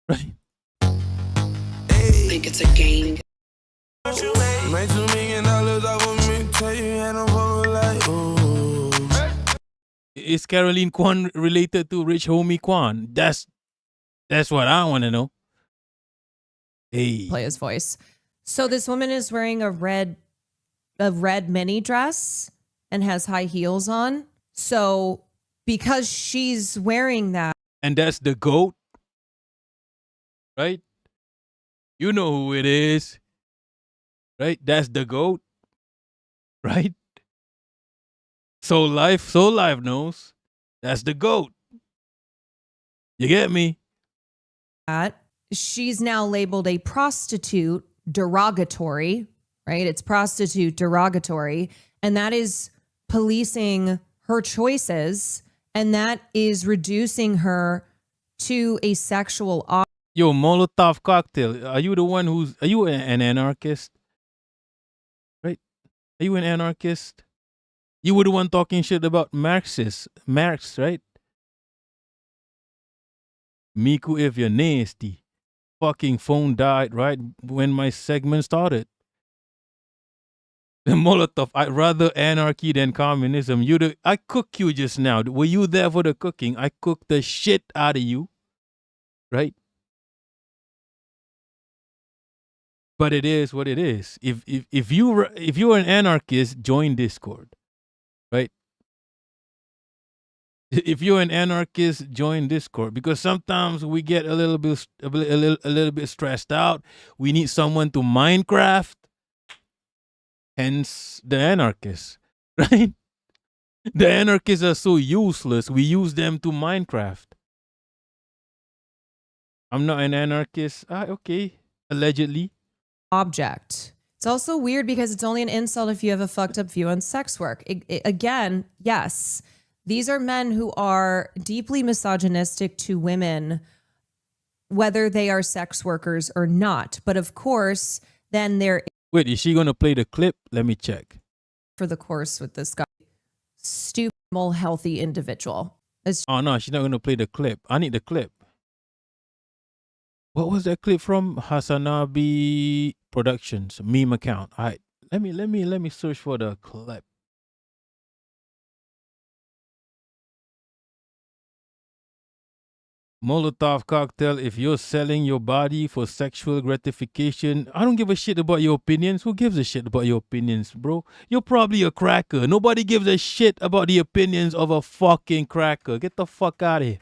Right. Think it's a game. Is Caroline Kwan related to Rich Homie Kwan? That's what I want to know. Hey. Play his voice. So this woman is wearing a red mini dress and has high heels on. So because she's wearing that. And that's the GOAT, right? You know who it is, right? That's the GOAT, right? Soul Life knows. That's the GOAT. You get me? She's now labeled a prostitute derogatory, right? It's prostitute derogatory. And that is policing her choices. And that is reducing her to a sexual object. Yo, Molotov cocktail. Are you an anarchist? Right? Are you an anarchist? You were the one talking shit about Marx, right? Miku, if you're nasty. Fucking phone died right when my segment started. The Molotov, I'd rather anarchy than communism. I cooked you just now. Were you there for the cooking? I cooked the shit out of you. Right? But it is what it is. If you're an anarchist, join Discord. Right? If you're an anarchist, join Discord, because sometimes we get a little bit stressed out. We need someone to Minecraft. Hence the anarchists, right? The anarchists are so useless. We use them to Minecraft. I'm not an anarchist. Okay, allegedly. object. It's also weird because it's only an insult if you have a fucked up view on sex work. Again, yes, these are men who are deeply misogynistic to women, whether they are sex workers or not. But of course, then they're Wait, is she gonna play the clip? Let me check. for the course with this guy, stupid, healthy individual. Oh no, she's not gonna play the clip. I need the clip. What was that clip from? Hasanabi Productions meme account. All right, let me search for the clip. Molotov cocktail. If you're selling your body for sexual gratification, I don't give a shit about your opinions. Who gives a shit about your opinions, bro? You're probably a cracker. Nobody gives a shit about the opinions of a fucking cracker. Get the fuck out of here.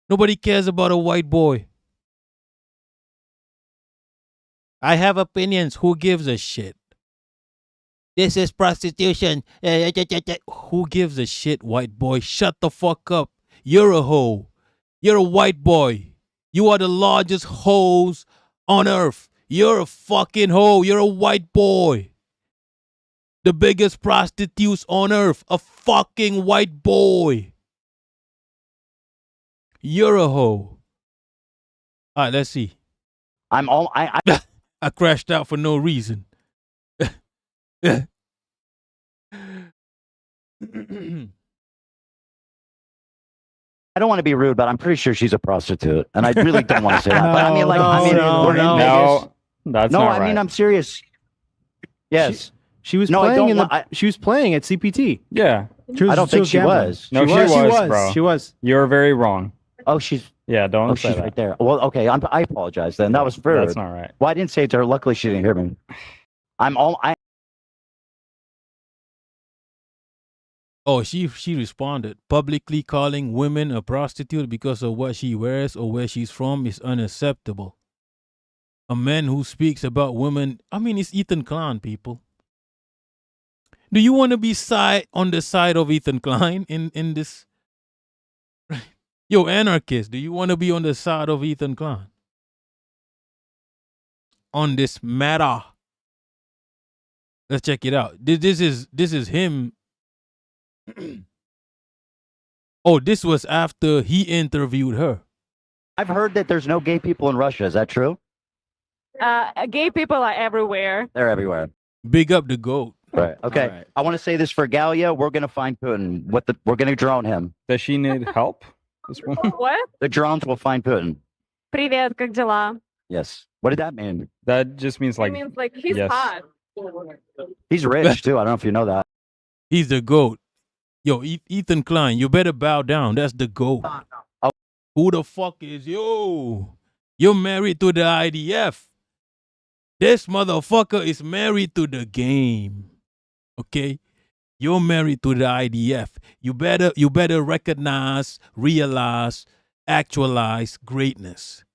Nobody cares about a white boy. I have opinions. Who gives a shit? This is prostitution. Who gives a shit, white boy? Shut the fuck up. You're a hoe. You're a white boy. You are the largest hoes on earth. You're a fucking hoe. You're a white boy. The biggest prostitutes on earth. A fucking white boy. You're a hoe. All right, let's see. I crashed out for no reason. I don't want to be rude, but I'm pretty sure she's a prostitute, and I really don't want to say that. But I mean, like, we're in Vegas. That's no, not I mean, right. I'm serious. Yes, She was No, I playing don't she was playing at CPT. Yeah. I don't think she gambling. was. No, she was, bro. She was. You're very wrong. Oh, she's. Yeah, don't Oh, say she's that. right there. Well, okay, I apologize then. That was rude. That's not right. Well, I didn't say it to her. Luckily, she didn't hear me. Oh, she responded. Publicly calling women a prostitute because of what she wears or where she's from is unacceptable. A man who speaks about women, I mean, it's Ethan Klein, people. Do you want to be on the side of Ethan Klein in this? Yo, anarchist, do you want to be on the side of Ethan Klein? On this matter. Let's check it out. This is him. Oh, this was after he interviewed her. I've heard that there's no gay people in Russia. Is that true? Gay people are everywhere. They're everywhere. Big up the goat. Right. Okay. All right. I want to say this for Galia. We're gonna find Putin. We're gonna drone him. Does she need help? This woman? What? The drones will find Putin. Привет, как дела? Yes. What did that mean? That just means It means like he's yes. hot. He's rich too. I don't know if you know that. He's the GOAT. Yo, Ethan Klein, you better bow down. That's the GOAT. Oh. Who the fuck is yo? You're married to the IDF. This motherfucker is married to the game. Okay? You're married to the IDF. You better recognize, realize, actualize greatness.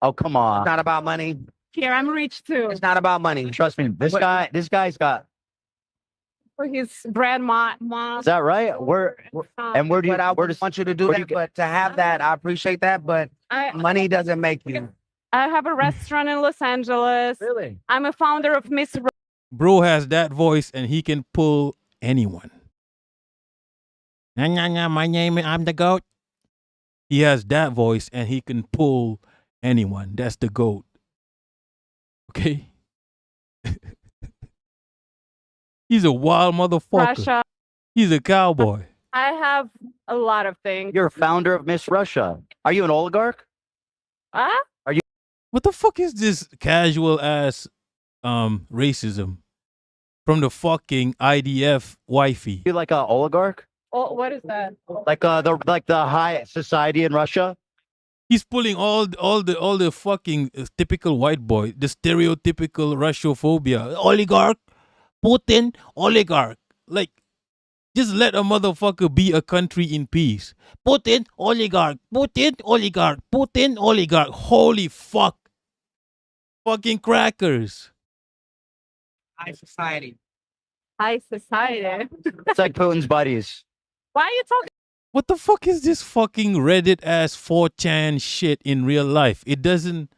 Oh, come on. It's not about money. Here, I'm rich too. It's not about money. Trust me. This guy's got. For his grandma. Mom. Is that right? Where do you? But I would want you to do that. But to have that, I appreciate that. But money doesn't make you. I have a restaurant in Los Angeles. Really? I'm a founder of Miss. Bro has that voice and he can pull anyone. My name is I'm the GOAT. He has that voice and he can pull anyone. That's the GOAT. Okay? He's a wild motherfucker. Russia. He's a cowboy. I have a lot of things. You're a founder of Miss Russia. Are you an oligarch? Huh? Are you? What the fuck is this casual ass racism from the fucking IDF wifey? You like an oligarch? Oh, what is that? Like the high society in Russia? He's pulling all the fucking typical white boy, the stereotypical Russophobia. Oligarch, Putin, oligarch. Like, just let a motherfucker be a country in peace. Putin, oligarch, Putin, oligarch, Putin, oligarch. Holy fuck. Fucking crackers. High society. High society. It's like Putin's buddies. Why are you talking? What the fuck is this fucking Reddit ass 4chan shit in real life? It doesn't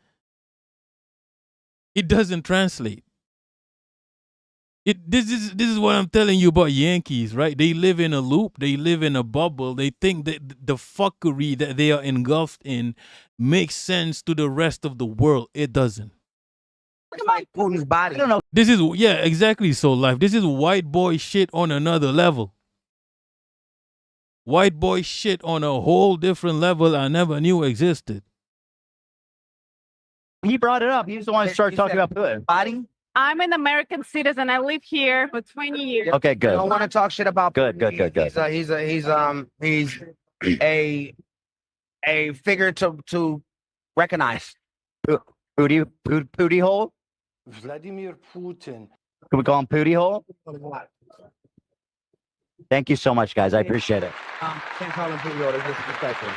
It doesn't translate. This is what I'm telling you about Yankees, right? They live in a loop. They live in a bubble. They think that the fuckery that they are engulfed in makes sense to the rest of the world. It doesn't. It's like Putin's body. I don't know. This is, yeah, exactly. So life. This is white boy shit on another level. White boy shit on a whole different level I never knew existed. He brought it up. He was the one who started talking about Putin. Body. I'm an American citizen. I live here for 20 years. Okay, good. I don't want to talk shit about. Good. He's a figure to recognize. Pootie hole? Vladimir Putin. Can we call him Pootie hole? Thank you so much, guys. I appreciate it. Can't call him Pootie hole. It's disrespectful.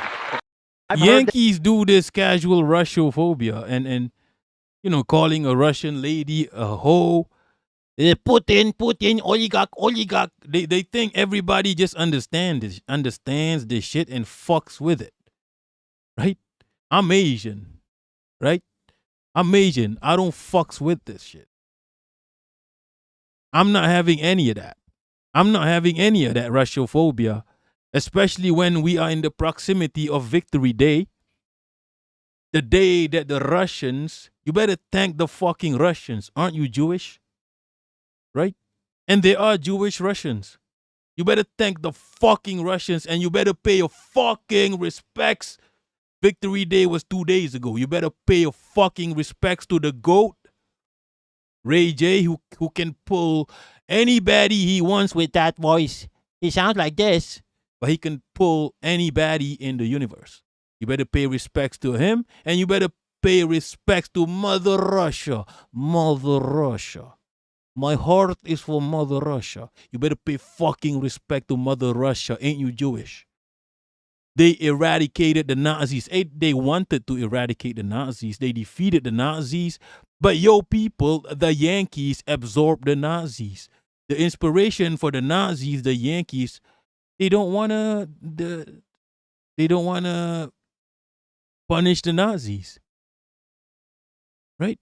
Yankees do this casual Russophobia and you know, calling a Russian lady a hoe. Putin, oligarch. They think everybody just understands this shit and fucks with it. Right? I'm Asian. Right? I'm Asian. I don't fucks with this shit. I'm not having any of that. I'm not having any of that Russophobia, especially when we are in the proximity of Victory Day. The day that the Russians, you better thank the fucking Russians. Aren't you Jewish? Right? And they are Jewish Russians. You better thank the fucking Russians and you better pay your fucking respects. Victory Day was 2 days ago. You better pay your fucking respects to the GOAT, Ray J, who can pull anybody he wants with that voice. He sounds like this, but he can pull anybody in the universe. You better pay respects to him, and you better pay respects to Mother Russia. Mother Russia. My heart is for Mother Russia. You better pay fucking respect to Mother Russia. Ain't you Jewish? They eradicated the Nazis. They wanted to eradicate the Nazis. They defeated the Nazis. But yo people, the Yankees absorbed the Nazis. The inspiration for the Nazis, the Yankees, they don't wanna punish the Nazis. Right?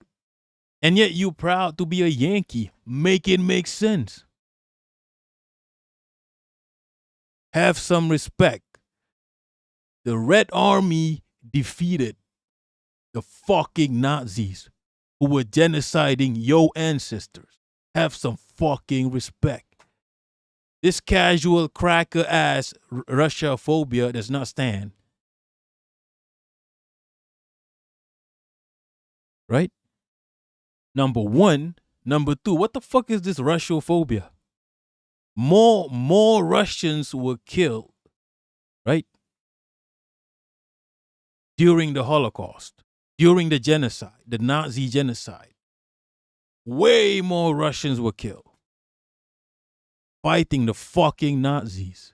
And yet you proud to be a Yankee. Make it make sense. Have some respect. The Red Army defeated the fucking Nazis who were genociding your ancestors. Have some fucking respect. This casual cracker ass Russophobia does not stand. Right? Number one. Number two, what the fuck is this Russophobia? More Russians were killed, right? During the Holocaust, during the genocide, the Nazi genocide. Way more Russians were killed fighting the fucking Nazis.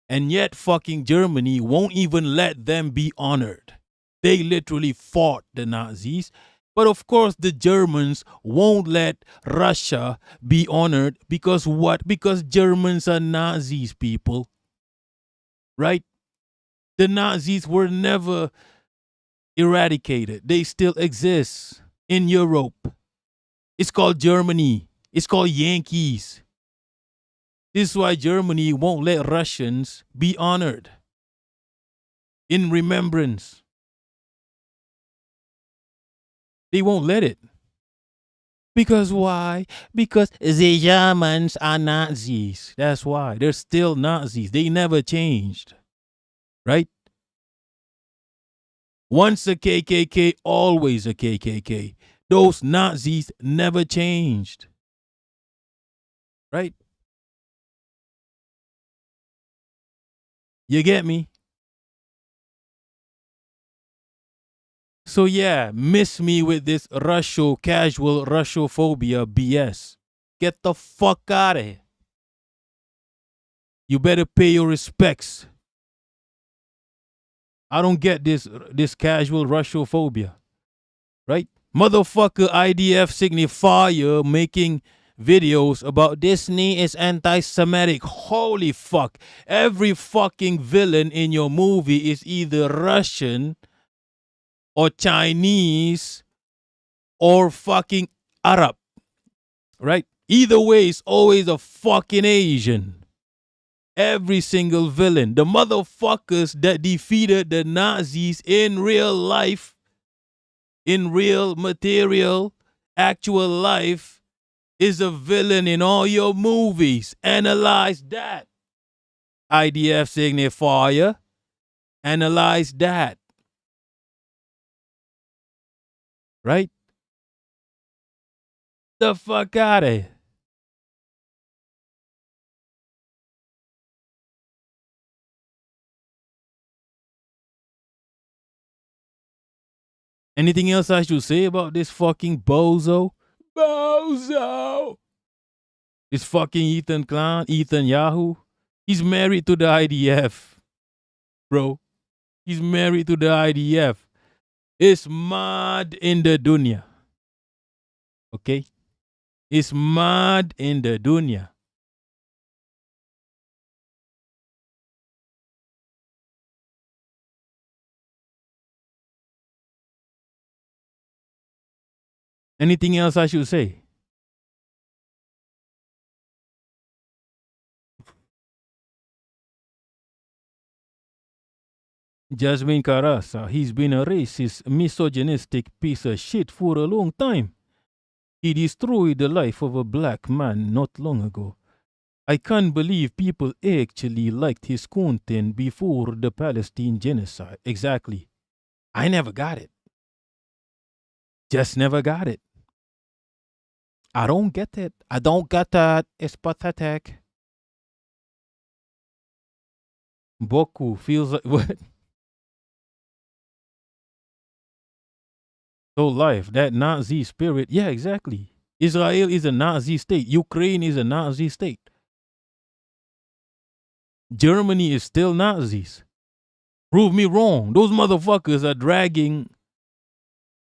And yet fucking Germany won't even let them be honored. They literally fought the Nazis. But of course the Germans won't let Russia be honored because what? Because Germans are Nazis, people. Right? The Nazis were never eradicated. They still exist in Europe. It's called Germany. It's called Yankees. This is why Germany won't let Russians be honored in remembrance. They won't let it. Because why? Because the Germans are Nazis. That's why. They're still Nazis. They never changed. Right? Once a KKK, always a KKK. Those Nazis never changed. Right? You get me? So yeah, miss me with this casual Russophobia BS. Get the fuck out of here. You better pay your respects. I don't get this casual Russophobia. Right? Motherfucker IDF signifier making videos about Disney is anti-Semitic. Holy fuck. Every fucking villain in your movie is either Russian or Chinese or fucking Arab, right? Either way, it's always a fucking Asian. Every single villain. The motherfuckers that defeated the Nazis in real life, in real material, actual life, is a villain in all your movies. Analyze that. IDF saying they fire. Analyze that. Right? The fuck out of here. Anything else I should say about this fucking bozo? Bozo! This fucking Ethan Clown, Ethan Yahoo. He's married to the IDF, bro. He's married to the IDF. It's mad in the dunya. Okay? It's mad in the dunya. Anything else I should say? Jasmine Carasa, he's been a racist, misogynistic piece of shit for a long time. He destroyed the life of a black man not long ago. I can't believe people actually liked his content before the Palestine genocide. Exactly. I never got it. Just never got it. I don't get it. I don't get that. It's pathetic. Boku feels like what? So life, that Nazi spirit. Yeah, exactly. Israel is a Nazi state. Ukraine is a Nazi state. Germany is still Nazis. Prove me wrong. Those motherfuckers are dragging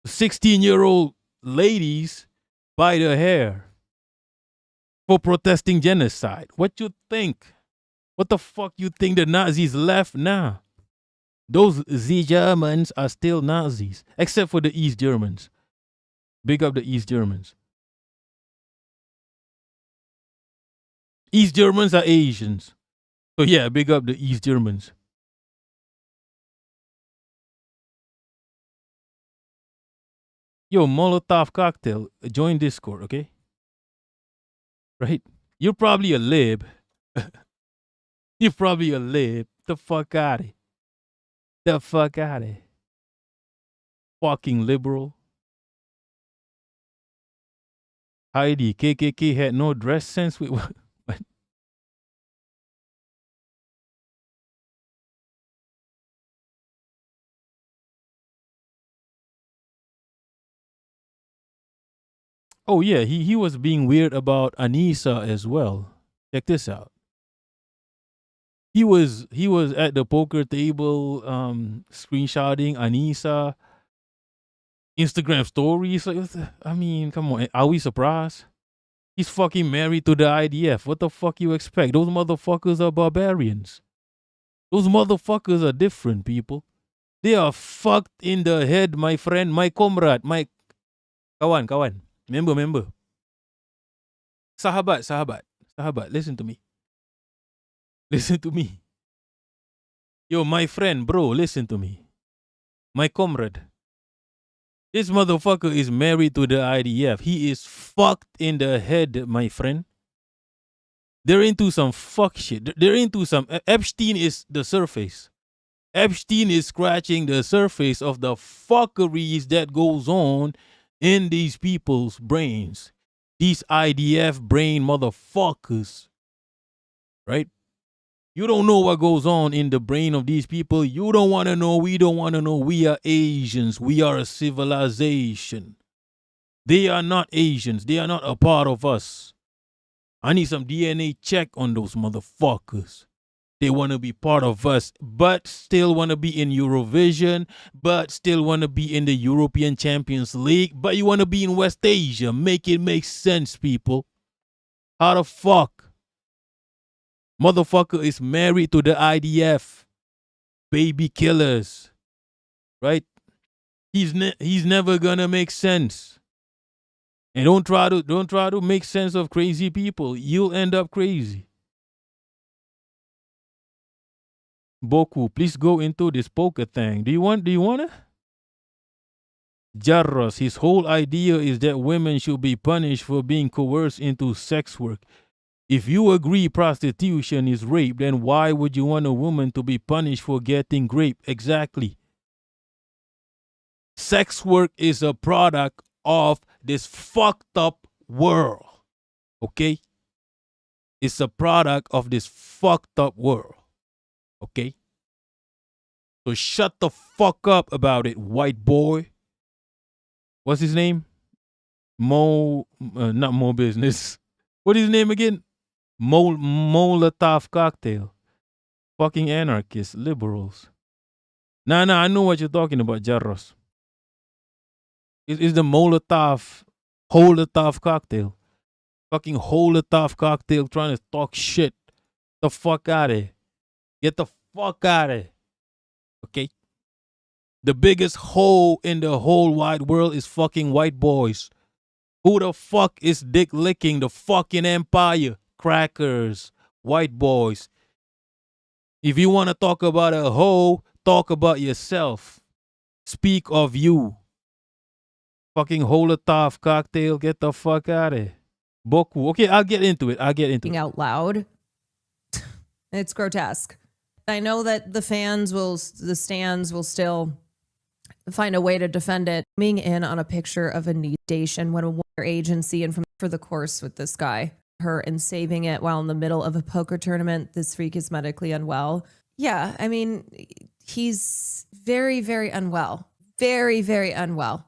16-year-old ladies by the hair for protesting genocide. What you think? What the fuck you think the Nazis left now? Those Z Germans are still Nazis, except for the East Germans. Big up the East Germans. East Germans are Asians. So yeah, big up the East Germans. Yo, Molotov cocktail, join Discord, okay? Right? You're probably a lib. You're probably a lib. The fuck out of it. The fuck out of it. Fucking liberal. Heidi, KKK had no dress sense with what? Oh yeah, he was being weird about Anissa as well. Check this out. He was at the poker table screenshotting Anissa Instagram stories. I mean, come on, are we surprised? He's fucking married to the IDF. What the fuck you expect? Those motherfuckers are barbarians. Those motherfuckers are different, people. They are fucked in the head, my friend, my comrade, my kawan. Member. Sahabat. Listen to me. Yo, my friend, bro, listen to me. My comrade. This motherfucker is married to the IDF. He is fucked in the head, my friend. They're into some fuck shit. They're into some... Epstein is the surface. Epstein is scratching the surface of the fuckeries that goes on in these people's brains. These IDF brain motherfuckers. Right? You don't know what goes on in the brain of these people. You don't want to know. We don't want to know. We are Asians. We are a civilization. They are not Asians. They are not a part of us. I need some DNA check on those motherfuckers. They want to be part of us, but still want to be in Eurovision, but still want to be in the European Champions League, but you want to be in West Asia. Make it make sense, people. How the fuck? Motherfucker is married to the IDF. Baby killers. Right? He's never gonna make sense. And don't try to make sense of crazy people. You'll end up crazy. Boku, please go into this poker thing. Do you wanna? Jarros, his whole idea is that women should be punished for being coerced into sex work. If you agree prostitution is rape, then why would you want a woman to be punished for getting raped? Exactly. Sex work is a product of this fucked up world. Okay? It's a product of this fucked up world. Okay? So shut the fuck up about it, white boy. What's his name? Not Mo Business. What is his name again? Molotov Cocktail. Fucking anarchists, liberals. Nah, I know what you're talking about, Jarros. It's the Molotov Cocktail. Fucking Molotov Cocktail trying to talk shit. The fuck out of here. Get the fuck out of here. Okay? The biggest hole in the whole wide world is fucking white boys. Who the fuck is dick licking the fucking empire? Crackers, white boys. If you want to talk about a hoe, talk about yourself. Speak of you. Fucking Molotov Cocktail, get the fuck out of here. Boku. Okay, I'll get into it. Out loud. It's grotesque. I know that the stands will still find a way to defend it. Coming in on a picture of a news station when a water agency and for the course with this guy, her, and saving it while in the middle of a poker tournament. This freak is medically unwell. Yeah, I mean, he's very, very unwell. Very, very unwell.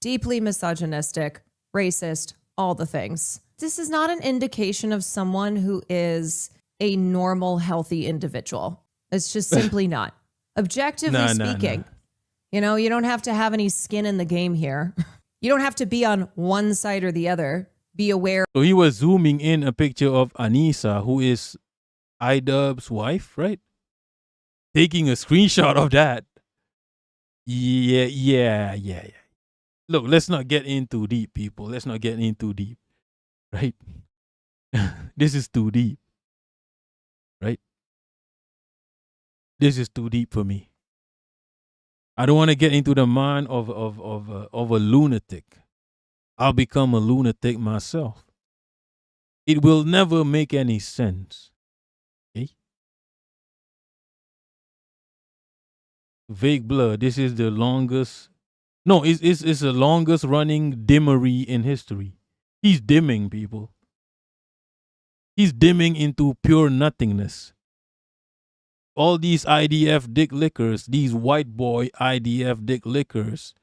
Deeply misogynistic, racist, all the things. This is not an indication of someone who is a normal, healthy individual. It's just simply not. Objectively speaking, you know, you don't have to have any skin in the game here. You don't have to be on one side or the other. Be aware. So he was zooming in a picture of Anissa, who is iDubbbz's wife, right? Taking a screenshot of that. Yeah. Look, let's not get in too deep, people. Let's not get in too deep, right? This is too deep, right? This is too deep for me. I don't want to get into the mind of a lunatic. I'll become a lunatic myself. It will never make any sense. Okay? Vague Blood. This is the longest. No, it's the longest running dimmery in history. He's dimming, people. He's dimming into pure nothingness. All these IDF dick lickers, these white boy IDF dick lickers,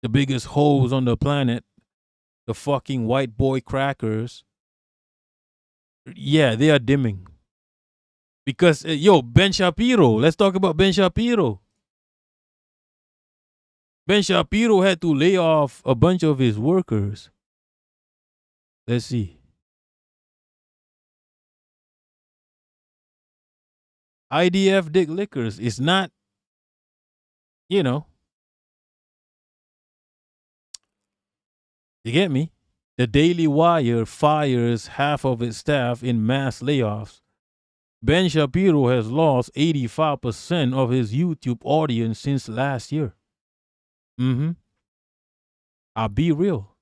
the biggest hoes on the planet, the fucking white boy crackers, yeah, they are dimming. Because, Ben Shapiro, let's talk about Ben Shapiro. Ben Shapiro had to lay off a bunch of his workers. Let's see. IDF dick lickers is not, you get me? The Daily Wire fires half of its staff in mass layoffs. Ben Shapiro has lost 85% of his YouTube audience since last year. I'll be real.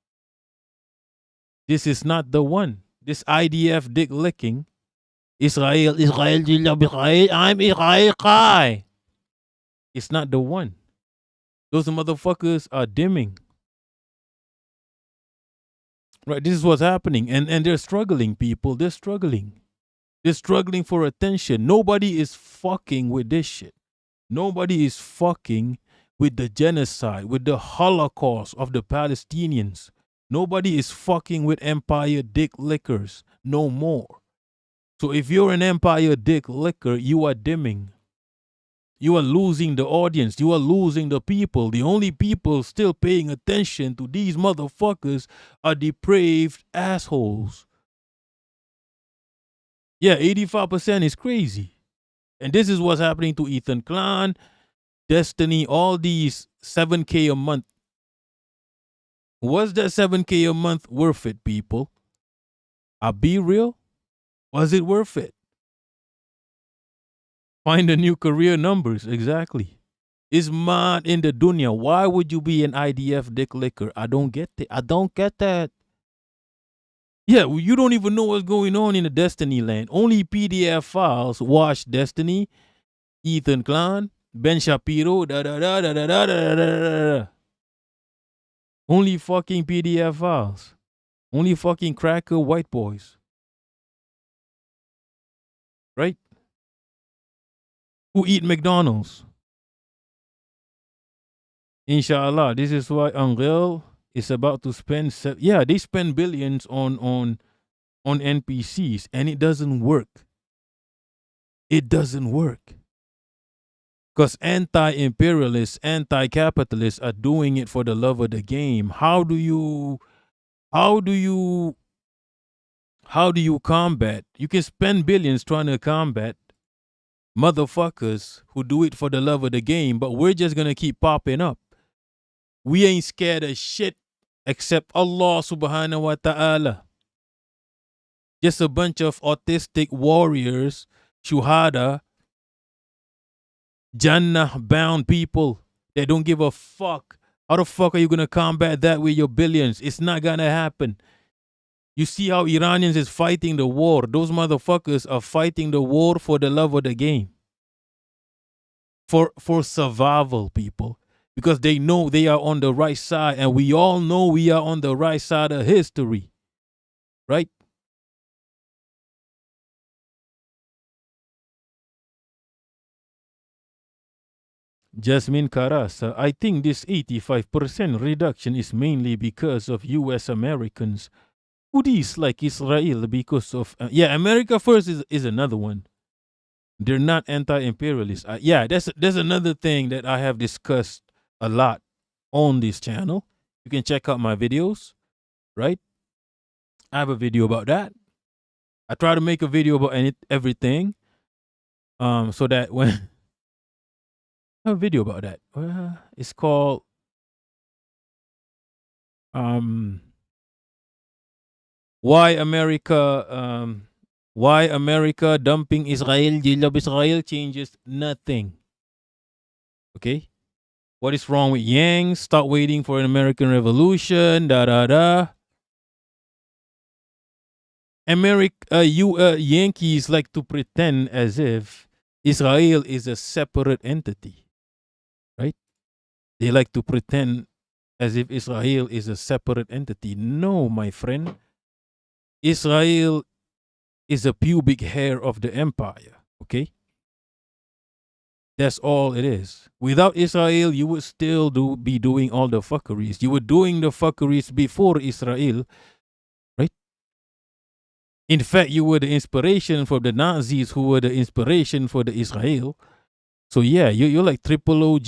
This is not the one. This IDF dick licking. Israel, I'm Israel Kai. It's not the one. Those motherfuckers are dimming. Right, this is what's happening. And they're struggling, people. They're struggling. They're struggling for attention. Nobody is fucking with this shit. Nobody is fucking with the genocide, with the Holocaust of the Palestinians. Nobody is fucking with empire dick lickers no more. So if you're an empire dick licker, you are dimming. You are losing the audience. You are losing the people. The only people still paying attention to these motherfuckers are depraved assholes. Yeah, 85% is crazy. And this is what's happening to Ethan Klein, Destiny, all these $7K a month Was that 7K a month worth it, people? I'll be real. Was it worth it? Find the new career numbers. Exactly. It's mad in the dunya. Why would you be an IDF dick licker? I don't get it. I don't get that. Yeah, well, you don't even know what's going on in the Destiny land. Only PDF files watch Destiny, Ethan Klein, Ben Shapiro, da da da da da da da da da. Only fucking PDF files. Only fucking cracker white boys. Right? Who eat McDonald's. Inshallah, this is why Angel is about to spend. Yeah, they spend billions on NPCs, and it doesn't work. It doesn't work. Because anti-imperialists, anti-capitalists are doing it for the love of the game. How do you combat? You can spend billions trying to combat motherfuckers who do it for the love of the game, but we're just gonna keep popping up. We ain't scared of shit except Allah subhanahu wa ta'ala. Just a bunch of autistic warriors, shuhada, Jannah-bound people that don't give a fuck. How the fuck are you going to combat that with your billions? It's not going to happen. You see how Iranians is fighting the war. Those motherfuckers are fighting the war for the love of the game. For survival, people. Because they know they are on the right side. And we all know we are on the right side of history. Right? Jasmine Carasa, I think this 85% reduction is mainly because of U.S. Americans who dislike Israel because of... yeah, America First is another one. They're not anti-imperialists. Yeah, there's another thing that I have discussed a lot on this channel. You can check out my videos, right? I have a video about that. I try to make a video about everything so that when... I have a video about that. It's called why America dumping Israel, deal of Israel changes nothing. Okay? What is wrong with Yang? Stop waiting for an American Revolution. Da da da. Yankees like to pretend as if Israel is a separate entity. Right? They like to pretend as if Israel is a separate entity. No, my friend. Israel is a pubic hair of the empire. Okay? That's all it is. Without Israel, you would still be doing all the fuckeries. You were doing the fuckeries before Israel. Right? In fact, you were the inspiration for the Nazis who were the inspiration for the Israel. So yeah, you're like triple OG.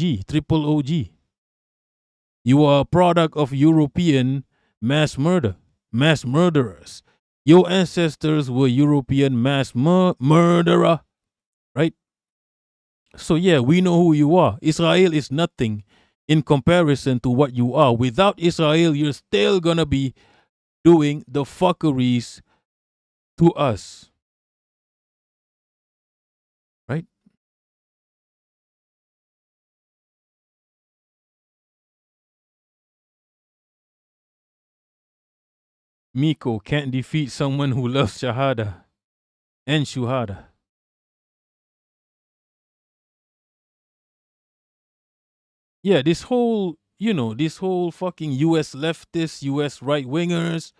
You are a product of European mass murderers. Your ancestors were European mass murderer, right? So yeah, we know who you are. Israel is nothing in comparison to what you are. Without Israel, you're still gonna be doing the fuckeries to us. Right? Miko can't defeat someone who loves Shahada and Shuhada. Yeah, this whole fucking US leftists, US right wingers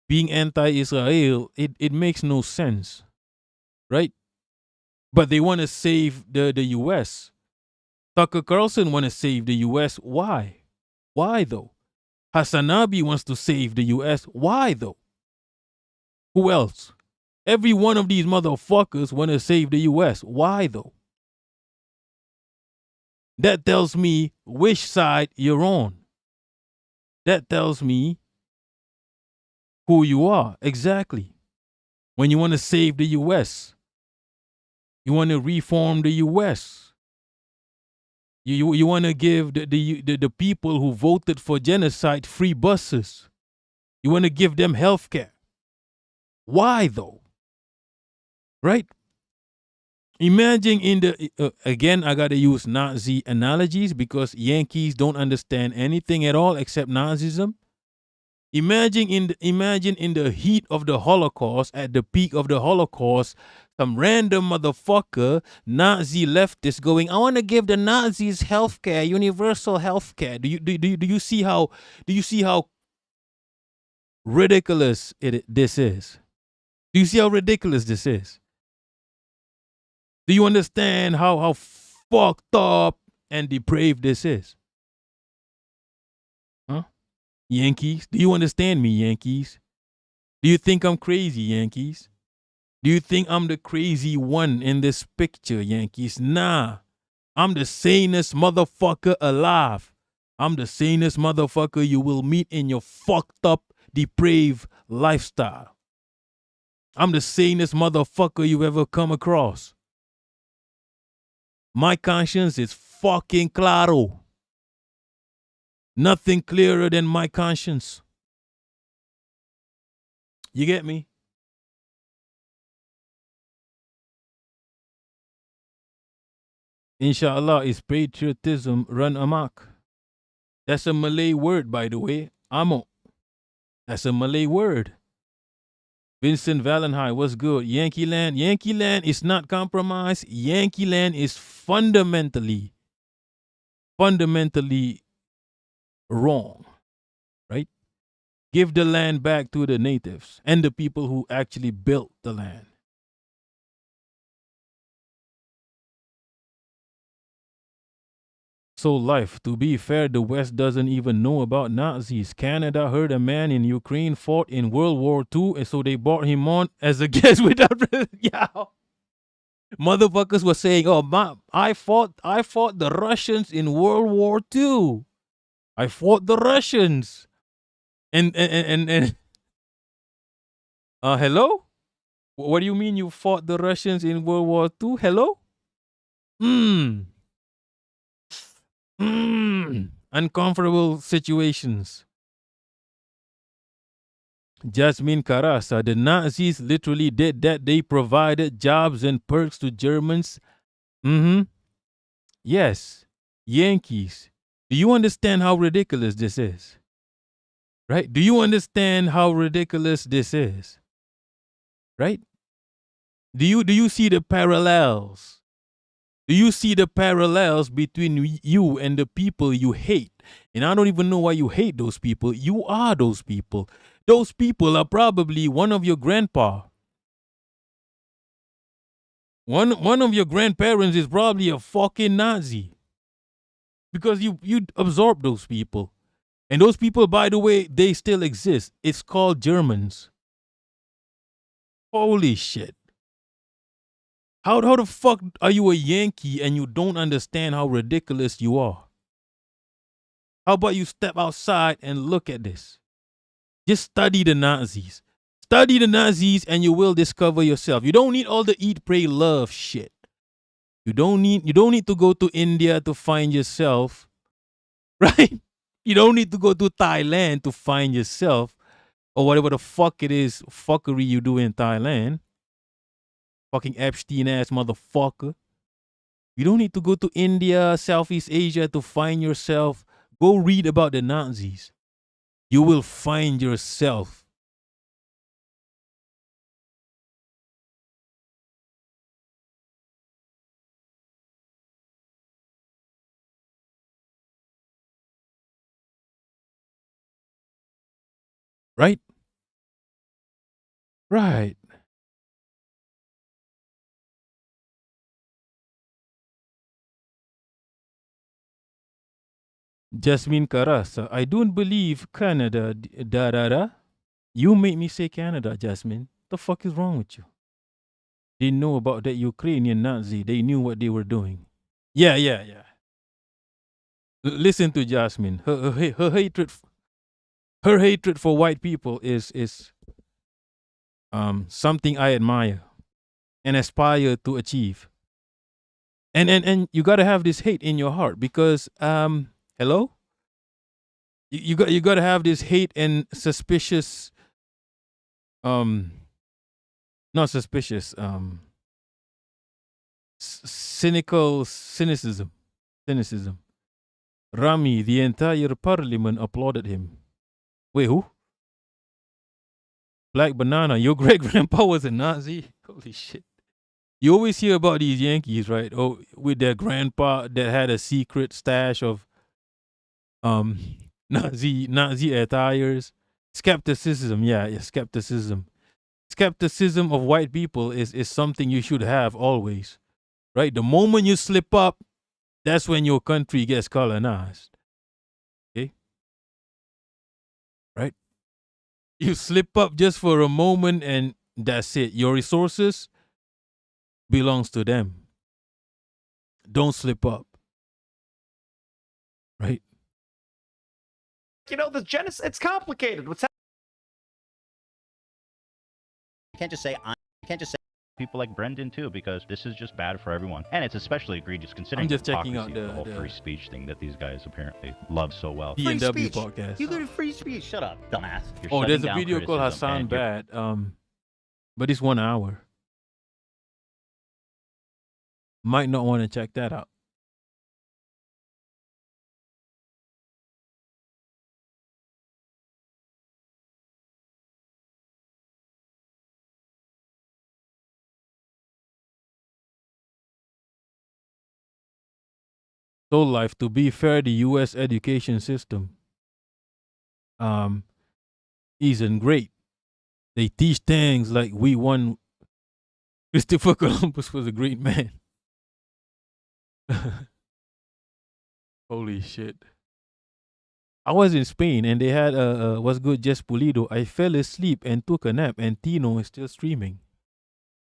being anti-Israel, it makes no sense. Right? But they want to save the US. Tucker Carlson want to save the US. Why? Why though? Hassanabi wants to save the US. Why though? Who else? Every one of these motherfuckers want to save the US. Why though? That tells me which side you're on. That tells me who you are. Exactly. When you want to save the US, you want to reform the US. You want to give the people who voted for genocide free buses. You want to give them health care. Why though? Right? Imagine in the again, I gotta use Nazi analogies because Yankees don't understand anything at all except Nazism. Imagine in the heat of the Holocaust, at the peak of the Holocaust, some random motherfucker, Nazi leftist going, I want to give the Nazis health care, universal health care. Do you see how ridiculous this is? Do you see how ridiculous this is? Do you understand how fucked up and depraved this is? Huh? Yankees? Do you understand me, Yankees? Do you think I'm crazy, Yankees? Do you think I'm the crazy one in this picture, Yankees? Nah. I'm the sanest motherfucker alive. I'm the sanest motherfucker you will meet in your fucked up, depraved lifestyle. I'm the sanest motherfucker you've ever come across. My conscience is fucking claro. Nothing clearer than my conscience. You get me? Inshallah is patriotism run amok. That's a Malay word, by the way. Amo. That's a Malay word. Vincent Valentine, what's good? Yankee Land. Yankee Land is not compromised. Yankee Land is fundamentally wrong. Right? Give the land back to the natives and the people who actually built the land. So life, to be fair, the West doesn't even know about Nazis. Canada heard a man in Ukraine fought in World War II, and so they brought him on as a guest without. Yeah, motherfuckers were saying, "Oh, I fought the Russians in World War II. I fought the Russians." And hello? What do you mean you fought the Russians in World War II? Hello? Uncomfortable situations. Jasmine Carasa, the Nazis literally did that. They provided jobs and perks to Germans. Yes. Yankees. Do you understand how ridiculous this is? Right? Do you understand how ridiculous this is? Right? Do you see the parallels? Do you see the parallels between you and the people you hate? And I don't even know why you hate those people. You are those people. Those people are probably one of your grandpa. One of your grandparents is probably a fucking Nazi. Because you absorb those people. And those people, by the way, they still exist. It's called Germans. Holy shit. How the fuck are you a Yankee and you don't understand how ridiculous you are? How about you step outside and look at this? Just study the Nazis. Study the Nazis and you will discover yourself. You don't need all the eat, pray, love shit. You don't need to go to India to find yourself. Right? You don't need to go to Thailand to find yourself. Or whatever the fuck it is, fuckery you do in Thailand. Fucking Epstein ass motherfucker. You don't need to go to India, Southeast Asia to find yourself. Go read about the Nazis. You will find yourself. Right? Right. Jasmine Carasa, I don't believe Canada, da. You make me say Canada, Jasmine. The fuck is wrong with you? They know about that Ukrainian Nazi. They knew what they were doing. Yeah. Listen to Jasmine. Her hatred for white people is something I admire and aspire to achieve. And you got to have this hate in your heart because hello, you got to have this hate and suspicious not suspicious cynicism. Rami, the entire parliament applauded him. Wait, who? Black Banana, your great grandpa was a Nazi? Holy shit. You always hear about these Yankees, right? Oh, with their grandpa that had a secret stash of Nazi attires. Skepticism, yeah, skepticism. Skepticism of white people is something you should have always. Right? The moment you slip up, that's when your country gets colonized. Okay? Right? You slip up just for a moment and that's it. Your resources belongs to them. Don't slip up. Right? You know, the genocide, it's complicated. What's happening? You can't just say people like Brendan too, because this is just bad for everyone, and it's especially egregious considering I'm just the checking out hypocrisy of the whole free speech thing that these guys apparently love so well. Free speech podcast. You go to free speech. Shut up, dumbass. You're Oh, there's shutting a down video called criticism, Hassan and you're- Bad. But it's 1 hour. Might not want to check that out. Soul Life, to be fair, the U.S. education system isn't great. They teach things like we won. Christopher Columbus was a great man. Holy shit. I was in Spain and they had what's good, Jess Pulido. I fell asleep and took a nap and Tino is still streaming.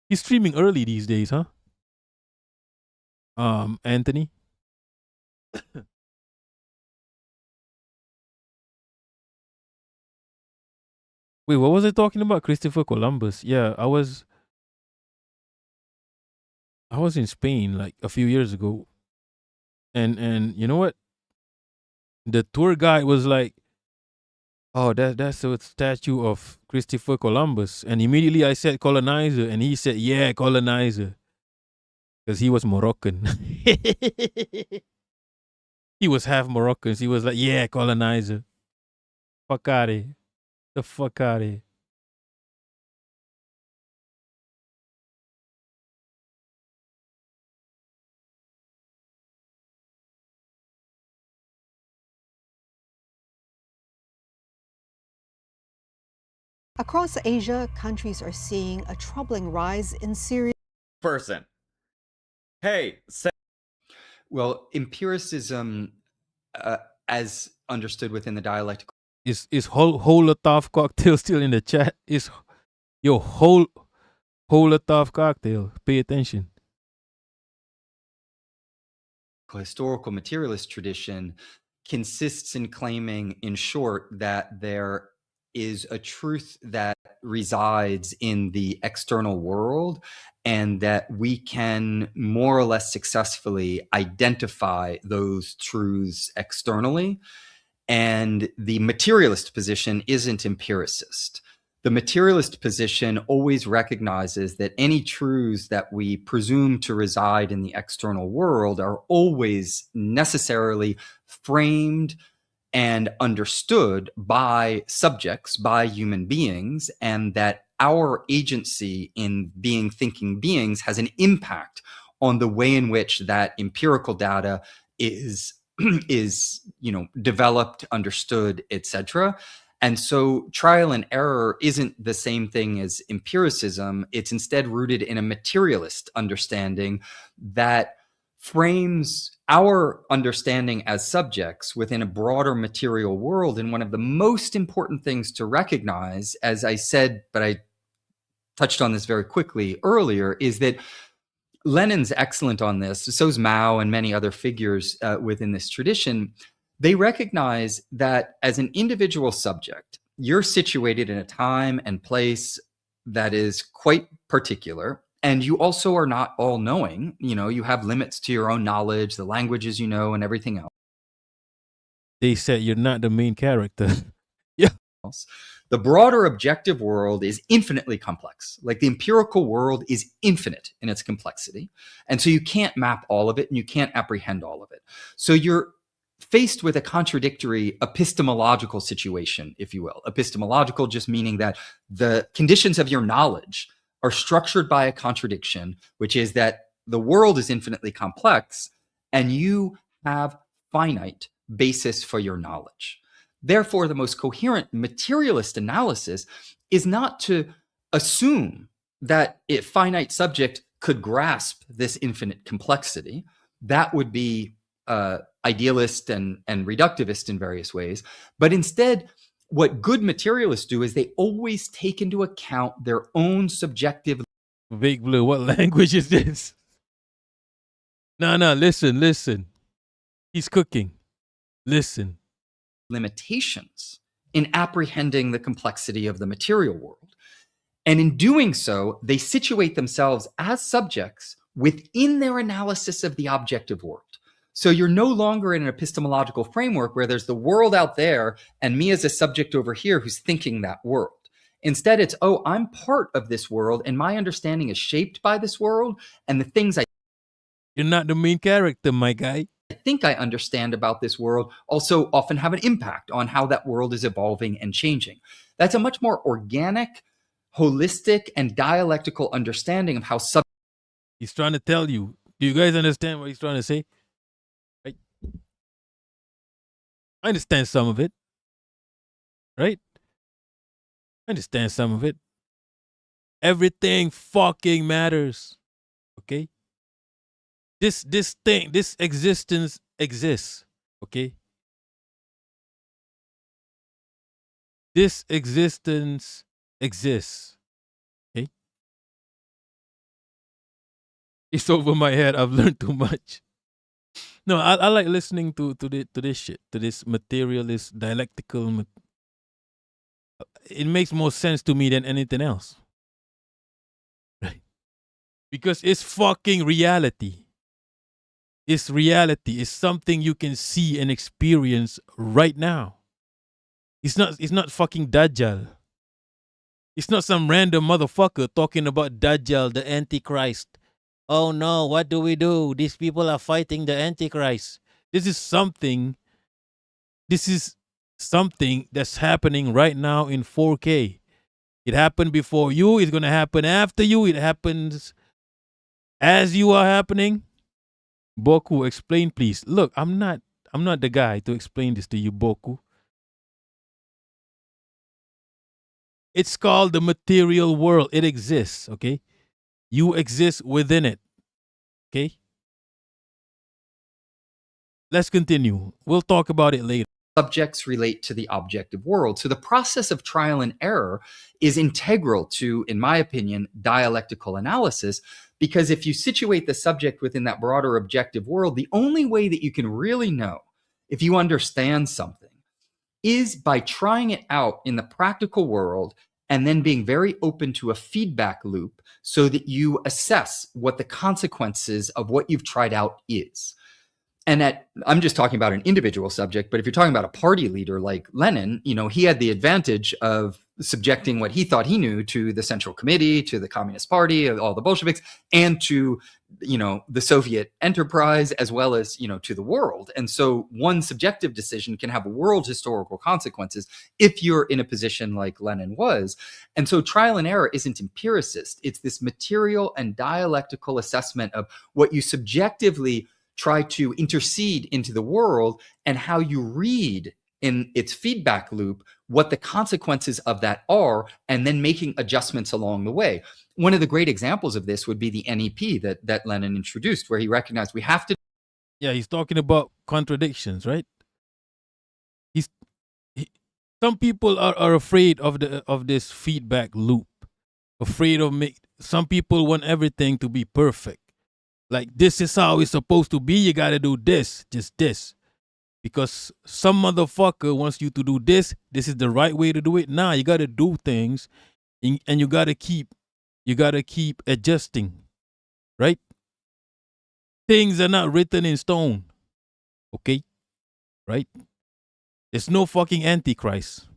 He's streaming early these days, huh? Anthony? Wait, what was I talking about? Christopher Columbus. Yeah, I was in Spain like a few years ago. And you know what? The tour guide was like, "Oh, that's a statue of Christopher Columbus." And immediately I said colonizer and he said, "Yeah, colonizer." Cuz he was Moroccan. He was half Moroccan. So he was like, "Yeah, colonizer." Fuck out of here. The fuck out of here. Across Asia, countries are seeing a troubling rise in serious person. Hey, well, empiricism, as understood within the dialectical. Is Holotov cocktail still in the chat? Is yo Holotov cocktail? Pay attention. Historical materialist tradition consists in claiming, in short, that there is a truth that resides in the external world and that we can more or less successfully identify those truths externally. And the materialist position isn't empiricist. The materialist position always recognizes that any truths that we presume to reside in the external world are always necessarily framed and understood by subjects, by human beings, and that our agency in being thinking beings has an impact on the way in which that empirical data is developed, understood, etc. And so trial and error isn't the same thing as empiricism. It's instead rooted in a materialist understanding that frames our understanding as subjects within a broader material world. And one of the most important things to recognize, as I said, but I touched on this very quickly earlier, is that Lenin's excellent on this, so's Mao and many other figures within this tradition. They recognize that as an individual subject, you're situated in a time and place that is quite particular, And you also are not all knowing. You have limits to your own knowledge, the languages you know, and everything else. They said you're not the main character. The broader objective world is infinitely complex. Like the empirical world is infinite in its complexity. And so you can't map all of it and you can't apprehend all of it. So you're faced with a contradictory epistemological situation, if you will. Epistemological just meaning that the conditions of your knowledge are structured by a contradiction, which is that the world is infinitely complex and you have finite basis for your knowledge. Therefore, the most coherent materialist analysis is not to assume that a finite subject could grasp this infinite complexity. That would be idealist and reductivist in various ways. But instead, what good materialists do is they always take into account their own subjective. Big Blue, what language is this? No, listen. He's cooking. Listen. Limitations in apprehending the complexity of the material world. And in doing so, they situate themselves as subjects within their analysis of the objective world. So you're no longer in an epistemological framework where there's the world out there and me as a subject over here who's thinking that world. Instead, it's, oh, I'm part of this world and my understanding is shaped by this world and the things You're not the main character, my guy. I think I understand about this world also often have an impact on how that world is evolving and changing. That's a much more organic, holistic, and dialectical understanding of how He's trying to tell you. Do you guys understand what he's trying to say? Right? I understand some of it. Right? I understand some of it. Everything fucking matters. Okay? This thing, this existence exists. Okay? This existence exists. Okay? It's over my head. I've learned too much. No, I like listening to this shit, to this materialist, dialectical. It makes more sense to me than anything else. Right? Because it's fucking reality. It's reality. It's something you can see and experience right now. It's not fucking Dajjal. It's not some random motherfucker talking about Dajjal, the Antichrist. Oh no, what do we do? These people are fighting the Antichrist. This is something that's happening right now in 4K. It happened before you. It's going to happen after you. It happens as you are happening. Boku, explain please. Look, I'm not the guy to explain this to you, Boku. It's called the material world. It exists, okay? You exist within it, okay? Let's continue. We'll talk about it later. Subjects relate to the objective world. So the process of trial and error is integral to, in my opinion, dialectical analysis, because if you situate the subject within that broader objective world, the only way that you can really know if you understand something is by trying it out in the practical world and then being very open to a feedback loop so that you assess what the consequences of what you've tried out is. And I'm just talking about an individual subject, but if you're talking about a party leader like Lenin, he had the advantage of subjecting what he thought he knew to the Central Committee, to the Communist Party, all the Bolsheviks, and to, the Soviet enterprise, as well as, to the world. And so one subjective decision can have world historical consequences if you're in a position like Lenin was. And so trial and error isn't empiricist. It's this material and dialectical assessment of what you subjectively try to intercede into the world and how you read in its feedback loop what the consequences of that are, and then making adjustments along the way. One of the great examples of this would be the NEP that Lenin introduced, where he recognized we have to. Yeah, he's talking about contradictions, right? Some people are afraid of this feedback loop, afraid of some people want everything to be perfect. Like, this is how it's supposed to be. You got to do this, just this. Because some motherfucker wants you to do this. This is the right way to do it. Nah, you got to do things. And you got to keep You gotta keep adjusting, right? Things are not written in stone, okay? Right? There's no fucking antichrist.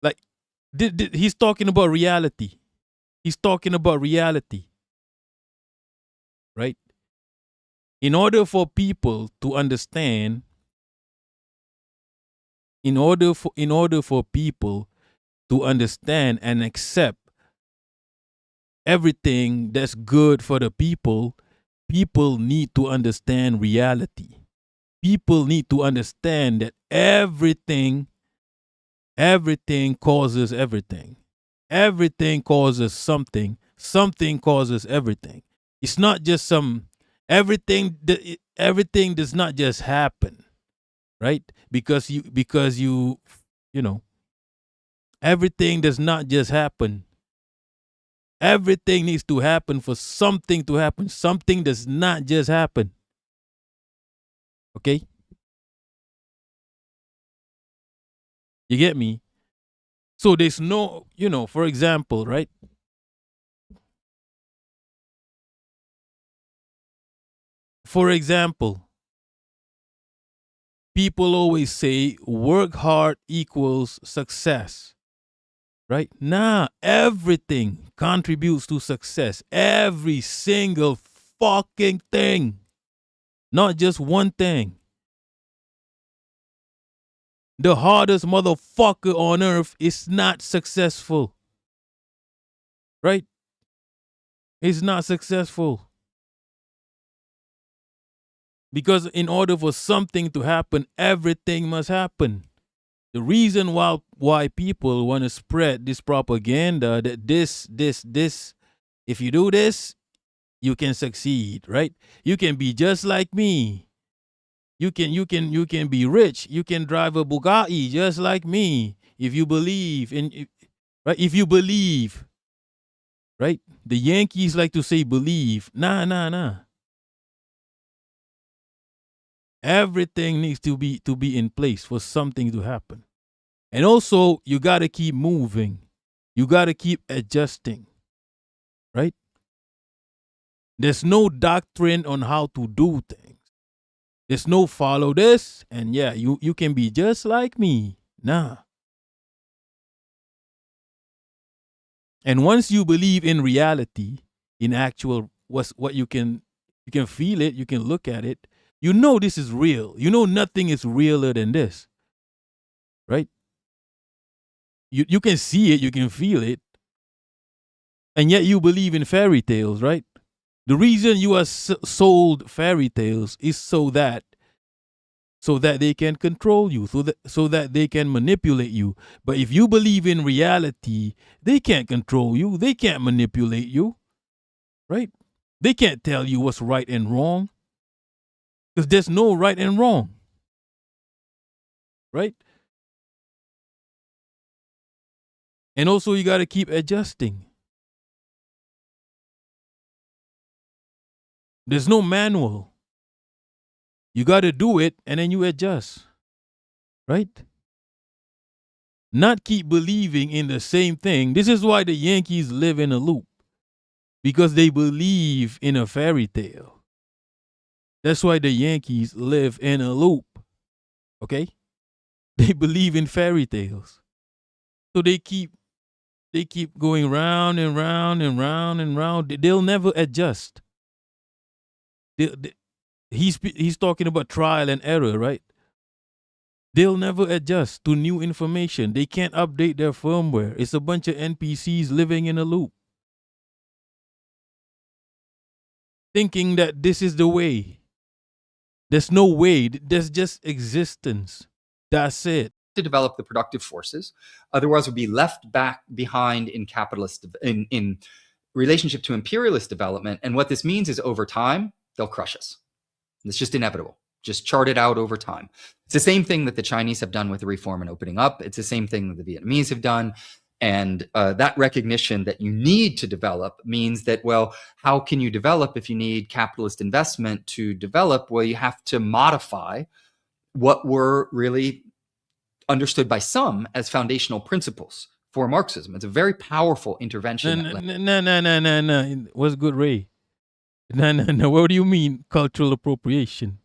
Like, he's talking about reality. He's talking about reality, right? In order for people to understand, in order for people to understand and accept everything that's good for the people, people need to understand reality. People need to understand that everything causes everything. Everything causes something. Something causes everything. It's not just everything does not just happen, right? Because you know, everything does not just happen. Everything needs to happen for something to happen. Something does not just happen. Okay? You get me? So there's no, for example, right? For example, people always say work hard equals success, right? Nah, everything contributes to success. Every single fucking thing. Not just one thing. The hardest motherfucker on earth is not successful. Right? It's not successful. Because in order for something to happen, everything must happen. The reason why people want to spread this propaganda that this, if you do this, you can succeed, right? You can be just like me. You can be rich. You can drive a Bugatti just like me. If you believe right? If you believe, right? The Yankees like to say believe. Nah. Everything needs to be in place for something to happen. And also, you got to keep moving. You got to keep adjusting. Right? There's no doctrine on how to do things. There's no follow this and yeah, you can be just like me. Nah. And once you believe in reality, in actual what you can feel it, you can look at it, you know this is real. You know nothing is realer than this. Right? You can see it, you can feel it. And yet you believe in fairy tales, right? The reason you are sold fairy tales is so that they can control you, so that they can manipulate you. But if you believe in reality, they can't control you. They can't manipulate you, right? They can't tell you what's right and wrong because there's no right and wrong, right? And also you got to keep adjusting. There's no manual. You got to do it and then you adjust, right? Not keep believing in the same thing. This is why the Yankees live in a loop, because they believe in a fairy tale. That's why the Yankees live in a loop, okay? They believe in fairy tales. So they keep going round and round and round and round. They'll never adjust. He's talking about trial and error, right? They'll never adjust to new information. They can't update their firmware. It's a bunch of NPCs living in a loop, thinking that this is the way. There's no way. There's just existence. That's it. To develop the productive forces, otherwise we'll be left back behind in capitalist in relationship to imperialist development. And what this means is over time they'll crush us. It's just inevitable. Just chart it out over time. It's the same thing that the Chinese have done with the reform and opening up. It's the same thing that the Vietnamese have done. And that recognition that you need to develop means that, well, how can you develop if you need capitalist investment to develop? Well, you have to modify what were really understood by some as foundational principles for Marxism. It's a very powerful intervention. No. What's good, Ray? No. What do you mean cultural appropriation?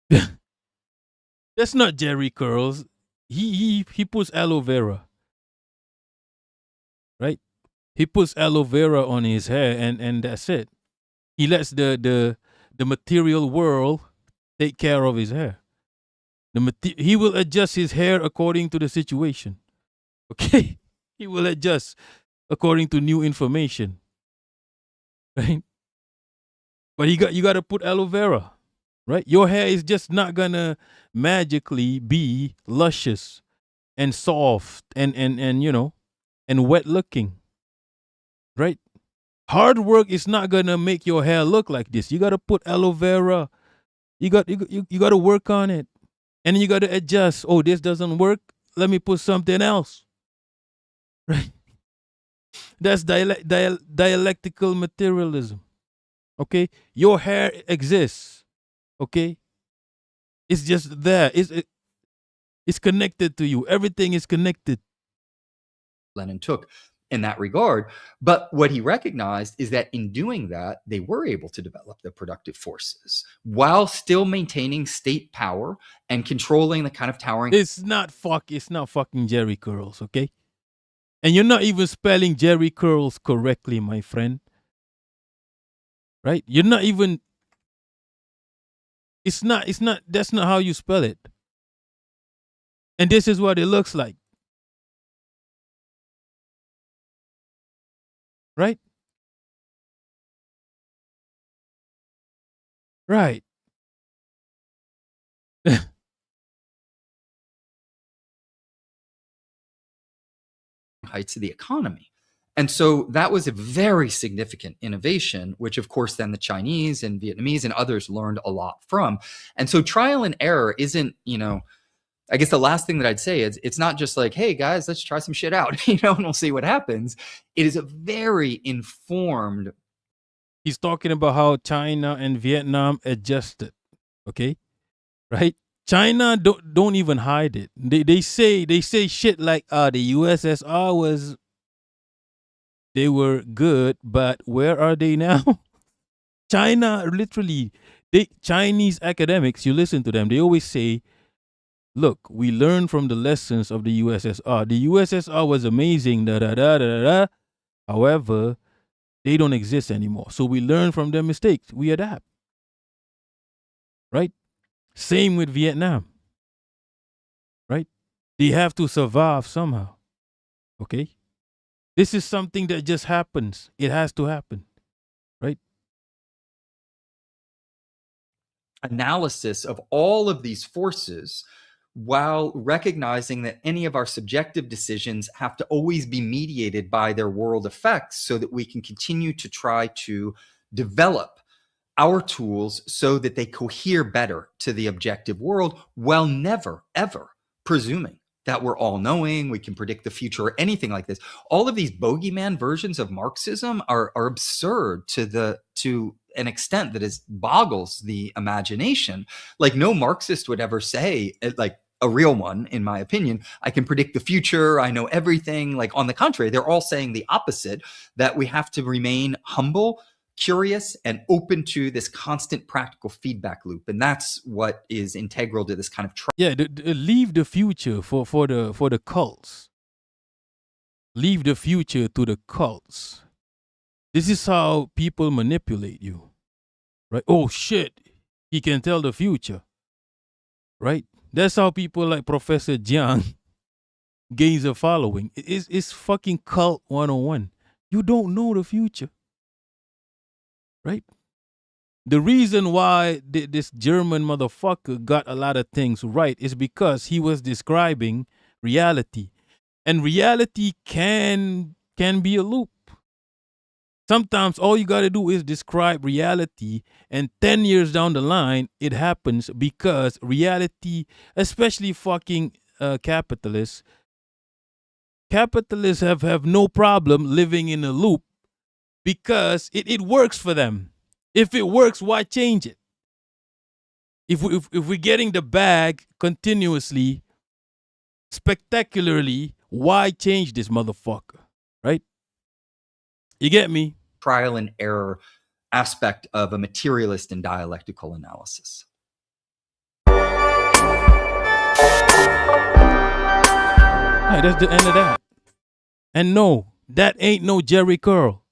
That's not Jerry curls. He puts aloe vera, right? He puts aloe vera on his hair, and that's it. He lets the material world take care of his hair. He will adjust his hair according to the situation. Okay, he will adjust according to new information, right? But you got to put aloe vera, right? Your hair is just not gonna magically be luscious and soft and and wet looking, right? Hard work is not gonna make your hair look like this. You got to put aloe vera. You got to work on it, and you got to adjust. Oh, this doesn't work. Let me put something else. Right? That's dialectical materialism. Okay, your hair exists. Okay, it's just there. It's connected to you. Everything is connected. Lenin took in that regard. But what he recognized is that in doing that, they were able to develop the productive forces while still maintaining state power and controlling the kind of towering. It's not fucking Jerry curls, okay? And you're not even spelling Jerry curls correctly, my friend. Right? You're not even. It's not. That's not how you spell it. And this is what it looks like. Right? Right. Heights of the economy. And so that was a very significant innovation, which of course then the Chinese and Vietnamese and others learned a lot from. And so trial and error isn't, I guess the last thing that I'd say is it's not just like, hey guys, let's try some shit out, and we'll see what happens. It is a very informed. He's talking about how China and Vietnam adjusted. Okay? Right? China don't even hide it. They say shit like the USSR they were good, but where are they now? China literally, Chinese academics, you listen to them, they always say, look, we learned from the lessons of the USSR. The USSR was amazing, However, they don't exist anymore. So we learn from their mistakes. We adapt. Right? Same with Vietnam. Right? They have to survive somehow. Okay? This is something that just happens. It has to happen. Right? Analysis of all of these forces while recognizing that any of our subjective decisions have to always be mediated by their world effects so that we can continue to try to develop our tools so that they cohere better to the objective world while never, ever presuming that we're all knowing, we can predict the future or anything like this. All of these bogeyman versions of Marxism are absurd to an extent that boggles the imagination. Like no Marxist would ever say, like a real one, in my opinion, I can predict the future, I know everything. Like on the contrary, they're all saying the opposite, that we have to remain humble, curious, and open to this constant practical feedback loop. And that's what is integral to this kind of leave the future for the cults. Leave the future to the cults. This is how people manipulate you. Right? Oh shit, he can tell the future. Right? That's how people like Professor Jiang gains a following. It's fucking cult 101. You don't know the future. Right? The reason why this German motherfucker got a lot of things right is because he was describing reality. And reality can be a loop. Sometimes all you got to do is describe reality, and 10 years down the line, it happens because reality, especially fucking capitalists have no problem living in a loop because it works for them. If it works, why change it? If we're getting the bag continuously, spectacularly, why change this motherfucker? Right? You get me? Trial and error aspect of a materialist and dialectical analysis. Right, that's the end of that. And no, that ain't no Jerry Curl.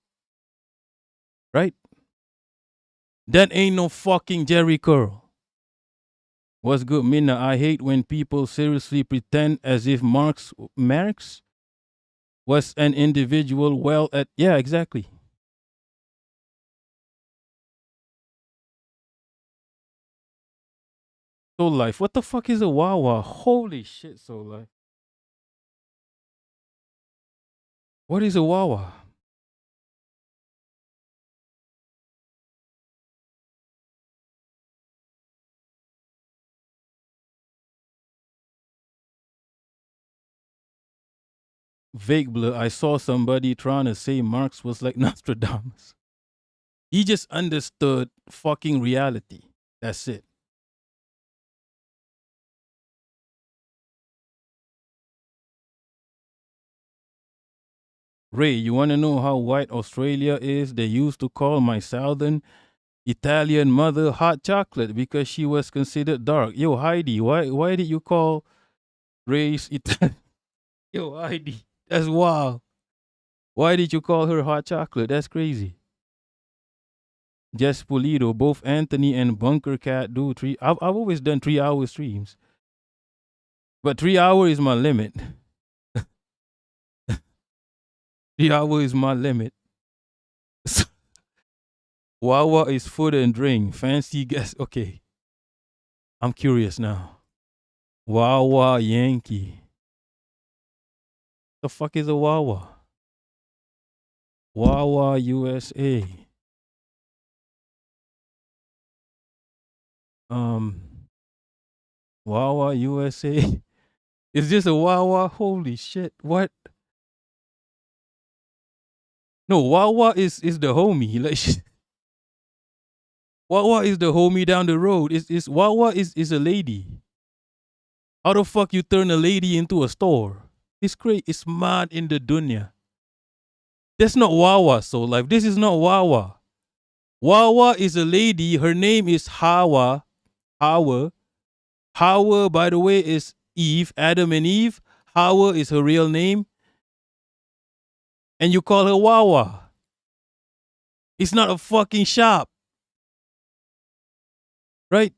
Right? That ain't no fucking Jerry Curl. What's good, Minna? I hate when people seriously pretend as if Marx was an individual well at... Yeah, exactly. Soul Life. What the fuck is a Wawa? Holy shit, Soul Life. What is a Wawa? Vague blur. I saw somebody trying to say Marx was like Nostradamus. He just understood fucking reality. That's it. Ray, you want to know how white Australia is? They used to call my southern Italian mother hot chocolate because she was considered dark. Yo, Heidi, why did you call Ray's Italian? Yo, Heidi, that's wild. Why did you call her hot chocolate? That's crazy. Jess Pulido, both Anthony and Bunker Cat do three. I've always done 3 hour streams, but 3 hours is my limit. 3 hours is my limit. Wawa is food and drink. Fancy guess. Okay. I'm curious now. Wawa Yankee. The fuck is a Wawa? Wawa USA. Wawa USA. Is this a Wawa? Holy shit. What? No, Wawa is the homie. Like, Wawa is the homie down the road. Wawa is a lady. How the fuck you turn a lady into a store? It's crazy. It's mad in the dunya. That's not Wawa, Soul Life. This is not Wawa. Wawa is a lady. Her name is Hawa. Hawa, by the way, is Eve. Adam and Eve. Hawa is her real name. And you call her Wawa. It's not a fucking shop. Right?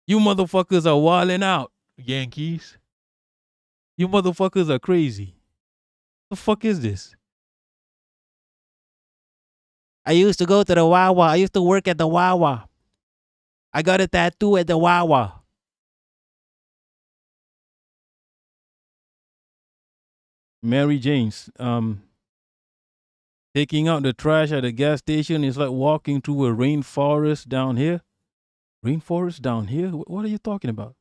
You motherfuckers are wilding out, Yankees. You motherfuckers are crazy. The fuck is this? I used to go to the Wawa. I used to work at the Wawa. I got a tattoo at the Wawa. Mary James, taking out the trash at the gas station is like walking through a rainforest down here. Rainforest down here? What are you talking about?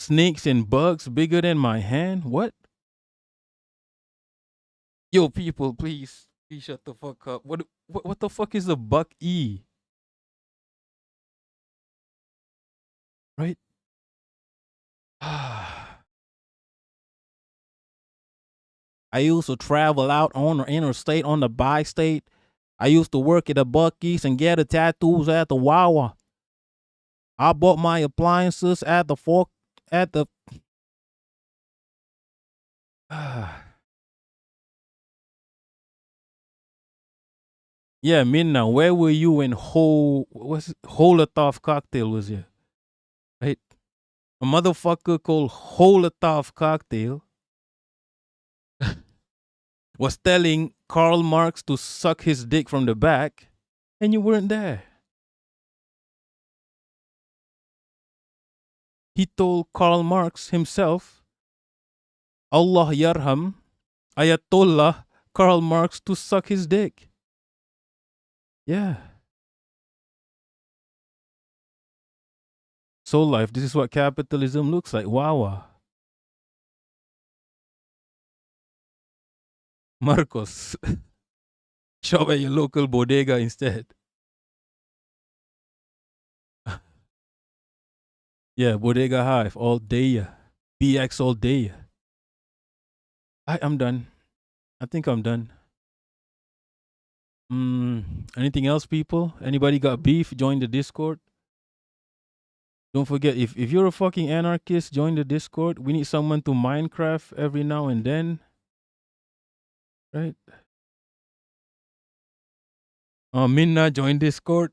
Snakes and bugs bigger than my hand? What? Yo, people, please shut the fuck up. What the fuck is a buck E? Right? I used to travel out on the interstate, on the bi-state. I used to work at the Buc-ee's and get the tattoos at the Wawa. I bought my appliances at the Yeah, Minna, where were you when Holotov cocktail was here? Right? A motherfucker called Holotov cocktail was telling Karl Marx to suck his dick from the back, and you weren't there. He told Karl Marx himself, Allah yarham, Ayatollah Karl Marx, to suck his dick. Yeah. Soul Life, this is what capitalism looks like. Wawa. Marcos, shop at your local bodega instead. Yeah, Bodega Hive all day. BX all day. I'm done. I think I'm done. Anything else, people? Anybody got beef? Join the Discord. Don't forget, if you're a fucking anarchist, join the Discord. We need someone to Minecraft every now and then. Right? Minna, join Discord.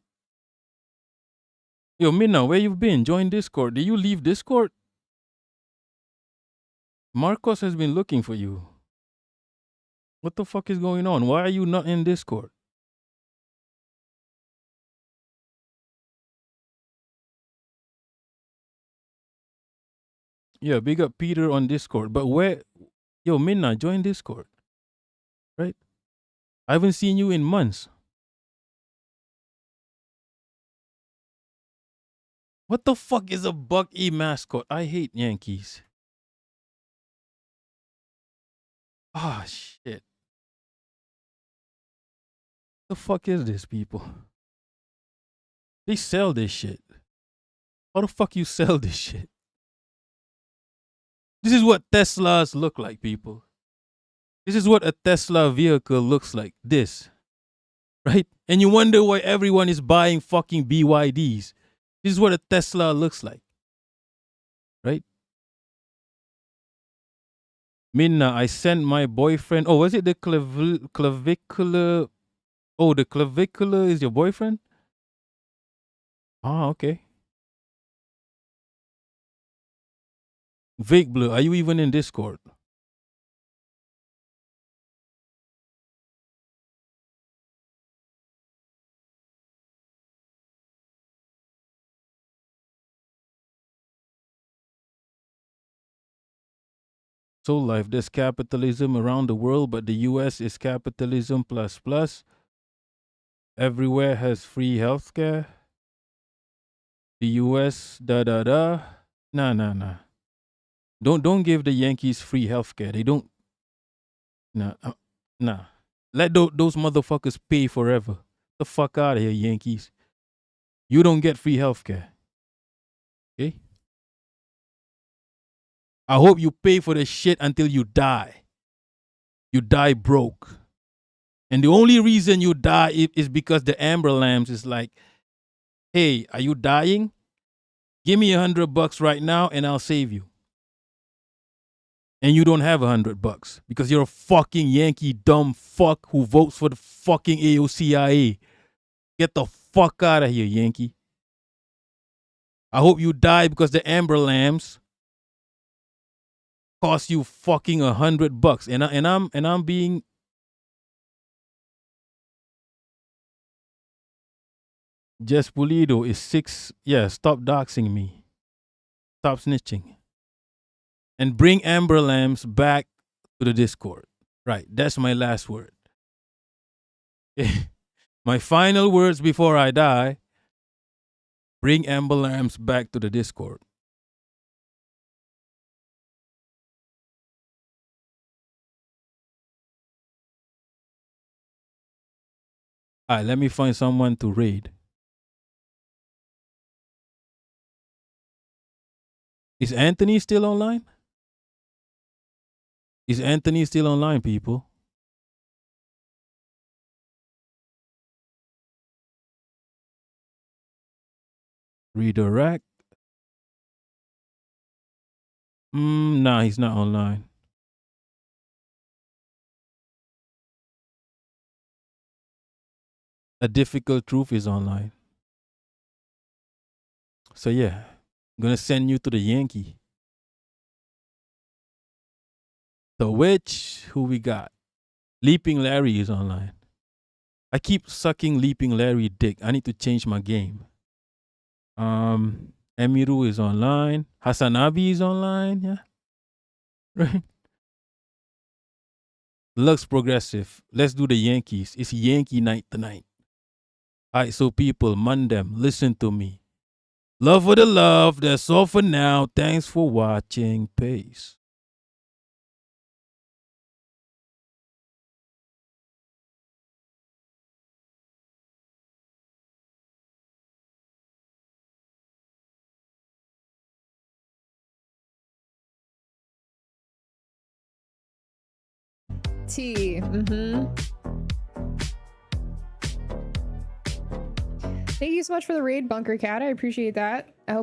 Yo, Minna, where you been? Join Discord. Did you leave Discord? Marcos has been looking for you. What the fuck is going on? Why are you not in Discord? Yeah, big up Peter on Discord. But where? Yo, Minna, join Discord. Right? I haven't seen you in months. What the fuck is a Buck E mascot? I hate Yankees. Ah, shit. The fuck is this, people? They sell this shit. How the fuck you sell this shit? This is what Teslas look like, people. This is what a Tesla vehicle looks like. This. Right? And you wonder why everyone is buying fucking BYDs. This is what a Tesla looks like. Right? Minna, I sent my boyfriend. Oh, was it the clavicular? Oh, the clavicular is your boyfriend? Ah, okay. Vague Blue, are you even in Discord? So life, there's capitalism around the world, but the US is capitalism plus plus. Everywhere has free healthcare. The US, Nah. Don't give the Yankees free healthcare. They don't. Nah. Let those motherfuckers pay forever. The fuck out of here, Yankees. You don't get free healthcare. Okay? I hope you pay for the shit until you die. You die broke. And the only reason you die is because the Amber Lambs is like, hey, are you dying? Give me $100 right now and I'll save you. And you don't have $100 because you're a fucking Yankee dumb fuck who votes for the fucking AOCIA. Get the fuck out of here, Yankee. I hope you die because the Amber Lambs cost you fucking $100. And I'm being Jess Pulido is 6. Yeah, stop doxing me. Stop snitching. And bring Amber Lambs back to the Discord. Right, that's my last word. My final words before I die. Bring Amber Lambs back to the Discord. All right, let me find someone to raid. Is Anthony still online? Is Anthony still online, people? Redirect. Nah, he's not online. A Difficult Truth is online. So yeah, I'm gonna send you to the Yankee. The Witch, who we got? Leaping Larry is online. I keep sucking Leaping Larry dick. I need to change my game. Emiru is online. Hasanabi is online. Yeah. Right. Lux Progressive. Let's do the Yankees. It's Yankee night tonight. All right, so people, Mandem, listen to me. Love for the love. That's all for now. Thanks for watching. Peace. tea. Thank you so much for the raid, Bunker Cat. I appreciate that. I hope